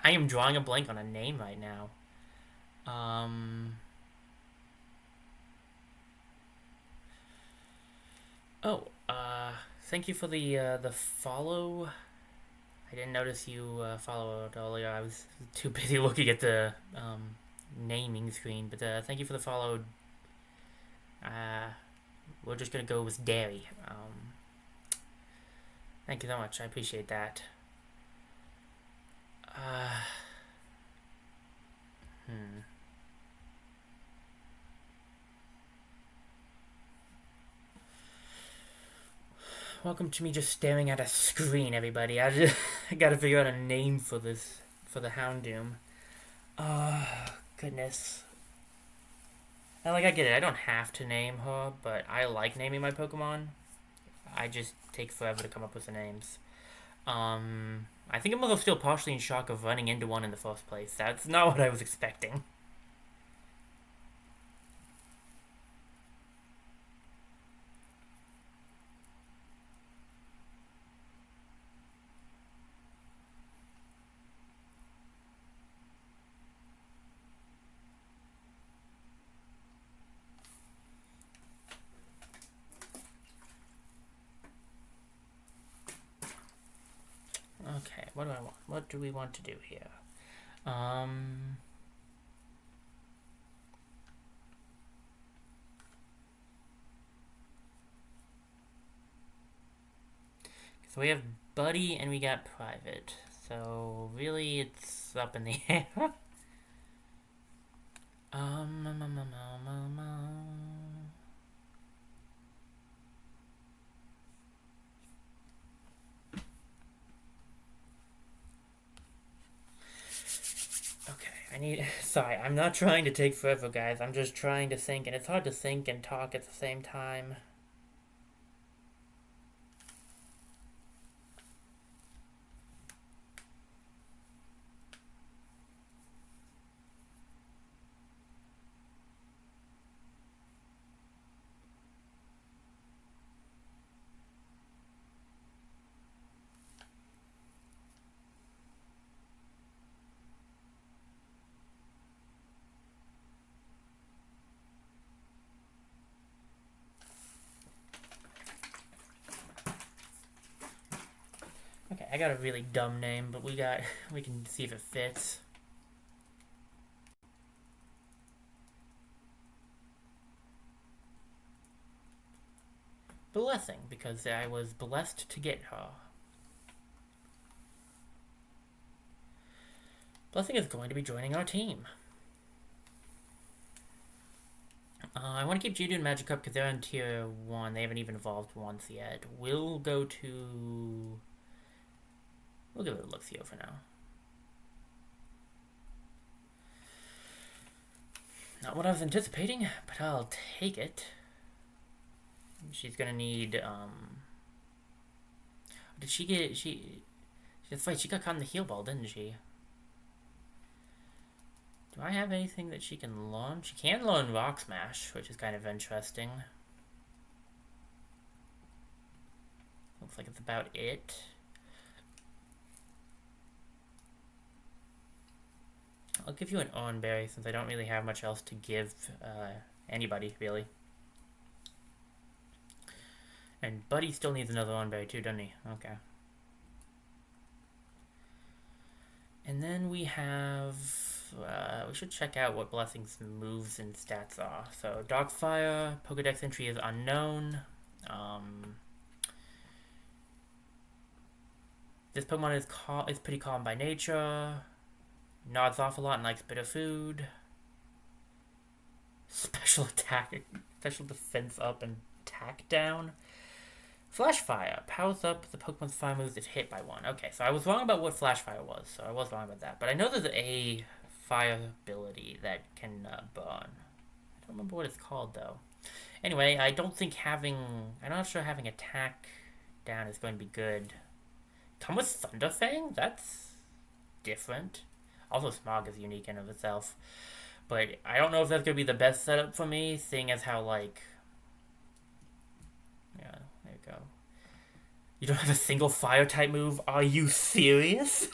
Speaker 1: I am drawing a blank on a name right now. Um. Oh, thank you for the follow. I didn't notice you followed earlier. I was too busy looking at the naming screen. But thank you for the follow. Uh, we're just gonna go with Dairy. Thank you so much. I appreciate that. Uh, hmm. Welcome to me just staring at a screen, everybody. I gotta figure out a name for this, for the Houndoom. Oh, goodness. I get it. I don't have to name her, but I like naming my Pokemon. I just take forever to come up with the names. I think I'm also still partially in shock of running into one in the first place. That's not what I was expecting. Okay, what do I want? What do we want to do here? So we have Buddy and we got Private. So really, it's up in the air. um, um, um, um, um, um. Okay, I need. Sorry, I'm not trying to take forever, guys. I'm just trying to think, and it's hard to think and talk at the same time. Okay, I got a really dumb name, but we can see if it fits. Blessing, because I was blessed to get her. Blessing is going to be joining our team. I want to keep Judo and Magikarp because they're in tier 1. They haven't even evolved once yet. We'll go to... We'll give it a look-see for now. Not what I was anticipating, but I'll take it. She's gonna need, Did she get, that's right, she got caught in the heal ball, didn't she? Do I have anything that she can learn? She can learn Rock Smash, which is kind of interesting. Looks like it's about it. I'll give you an Owenberry since I don't really have much else to give anybody, really. And Buddy still needs another Owenberry too, doesn't he? Okay. And then we have... we should check out what Blessing's moves and stats are. So, Darkfire, Pokedex entry is unknown. This Pokemon is pretty calm by nature. Nods off a lot and likes a bit of food. Special attack, special defense up and attack down. Flash Fire powers up the Pokemon's fire moves if hit by one. Okay, so I was wrong about what Flash Fire was, so I was wrong about that. But I know there's a fire ability that can burn. I don't remember what it's called though. Anyway, I'm not sure having attack down is going to be good. Come with Thunderfang? That's different. Also, Smog is unique in of itself. But I don't know if that's going to be the best setup for me, seeing as how, like... Yeah, there you go. You don't have a single fire-type move? Are you serious?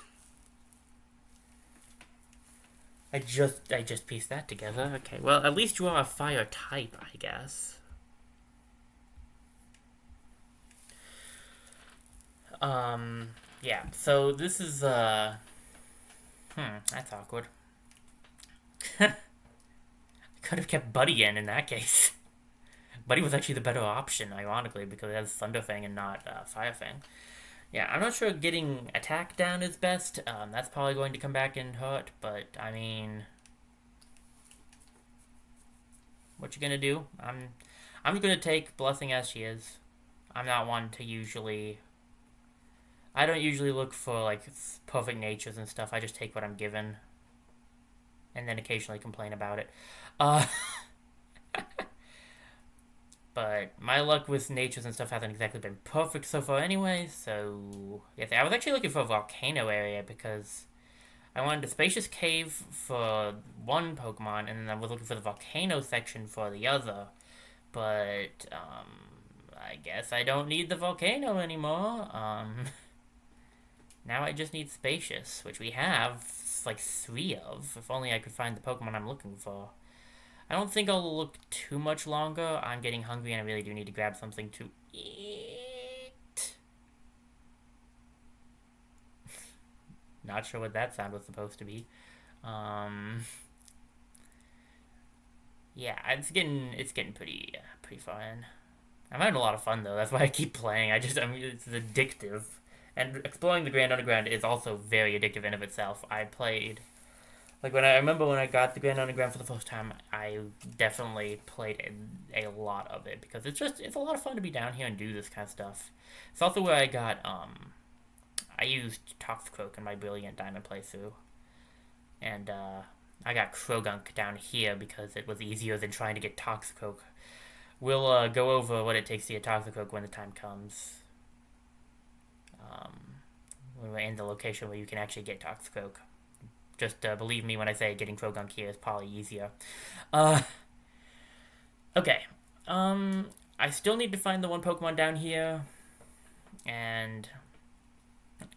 Speaker 1: I just pieced that together. Okay, well, at least you are a fire-type, I guess. Yeah, so this is, that's awkward. I could have kept Buddy in that case. Buddy was actually the better option, ironically, because it has Thunderfang and not Firefang. Yeah, I'm not sure getting attack down is best. That's probably going to come back and hurt, but, I mean... What you gonna do? I'm gonna take Blessing as she is. I'm not one to usually... I don't usually look for, like, perfect natures and stuff. I just take what I'm given. And then occasionally complain about it. But my luck with natures and stuff hasn't exactly been perfect so far anyway, so... Yes, I was actually looking for a volcano area because I wanted a spacious cave for one Pokemon, and then I was looking for the volcano section for the other. But, I guess I don't need the volcano anymore. Now I just need spacious, which we have, like, 3 of. If only I could find the Pokemon I'm looking for. I don't think I'll look too much longer. I'm getting hungry and I really do need to grab something to eat. Not sure what that sound was supposed to be. Yeah, it's getting pretty fun. I'm having a lot of fun though. That's why I keep playing. It's addictive. And exploring the Grand Underground is also very addictive in of itself. I remember when I got the Grand Underground for the first time, I definitely played a lot of it because it's a lot of fun to be down here and do this kind of stuff. It's also where I got, I used Toxicroak in my Brilliant Diamond playthrough. And, I got Krogunk down here because it was easier than trying to get Toxicroak. We'll, go over what it takes to get Toxicroak when the time comes. When we're in the location where you can actually get Toxicroak. Just believe me when I say getting Krogunk here is probably easier. Okay. I still need to find the one Pokemon down here. And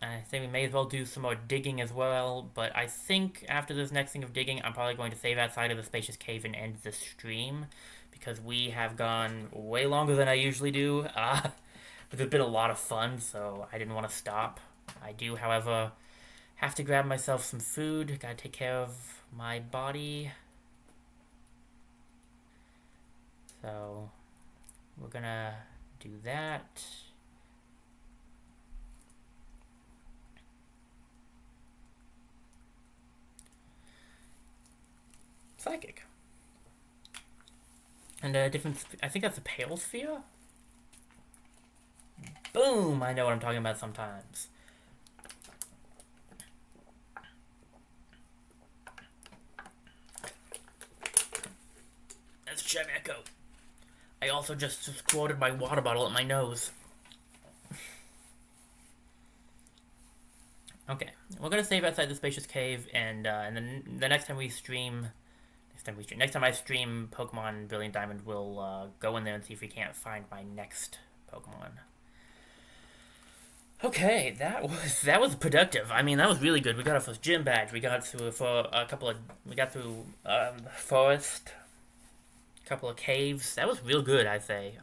Speaker 1: I think we may as well do some more digging as well. But I think after this next thing of digging, I'm probably going to save outside of the spacious cave and end the stream. Because we have gone way longer than I usually do. But it's been a lot of fun, so I didn't want to stop. I do, however... have to grab myself some food. Gotta take care of my body. So, we're gonna do that. Psychic. And a different... I think that's a Pale Sphere? Boom! I know what I'm talking about sometimes. also just squirted my water bottle at my nose. Okay, we're gonna save outside the spacious cave, and then the next time we stream, next time I stream Pokemon Brilliant Diamond, we'll go in there and see if we can't find my next Pokemon. Okay, that was productive. I mean, that was really good. We got our first gym badge. We got through for a couple of we got through forest, a couple of caves. That was real good, I'd say.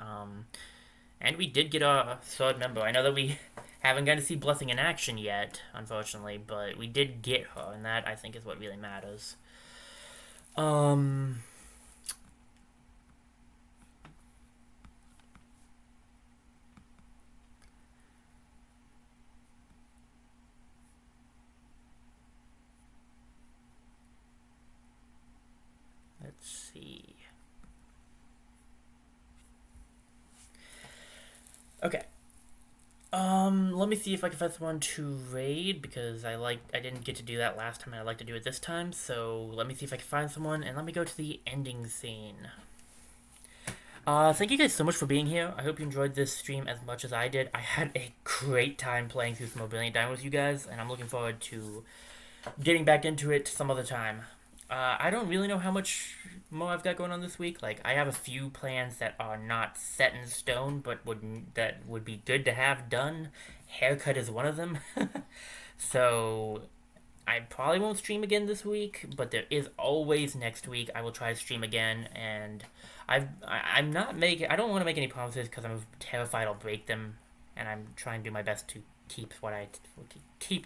Speaker 1: And we did get our sword member. I know that we haven't gotten to see Blessing in action yet, unfortunately, but we did get her, and that I think is what really matters. Um, let's see. Okay. Let me see if I can find someone to raid because I didn't get to do that last time and I'd like to do it this time. So let me see if I can find someone and let me go to the ending scene. Thank you guys so much for being here. I hope you enjoyed this stream as much as I did. I had a great time playing through some more Brilliant Diamond with you guys, and I'm looking forward to getting back into it some other time. I don't really know how much more I've got going on this week. Like, I have a few plans that are not set in stone, but that would be good to have done. Haircut is one of them. So, I probably won't stream again this week, but there is always next week. I will try to stream again, and I'm not making. I don't want to make any promises because I'm terrified I'll break them, and I'm trying to do my best to keep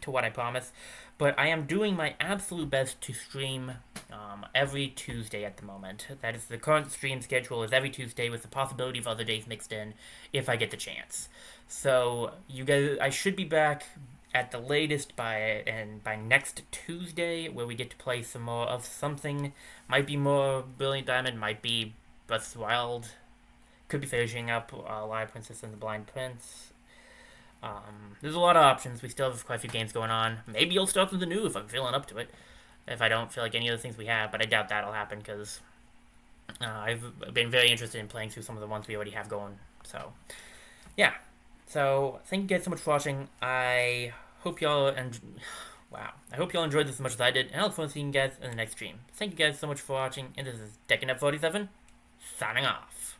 Speaker 1: to what I promise. But I am doing my absolute best to stream every Tuesday at the moment. That is the current stream schedule is every Tuesday with the possibility of other days mixed in if I get the chance. So you guys, I should be back at the latest by next Tuesday, where we get to play some more of something. Might be more Brilliant Diamond, might be Breath of the Wild, could be finishing up Liar Princess and the Blind Prince. There's a lot of options. We still have quite a few games going on. Maybe you'll start something new if I'm feeling up to it. If I don't feel like any of the things we have, but I doubt that'll happen because I've been very interested in playing through some of the ones we already have going. So, yeah. So, thank you guys so much for watching. I hope y'all I hope y'all enjoyed this as much as I did, and I look forward to seeing you guys in the next stream. Thank you guys so much for watching, and this is Decking Up 47, signing off.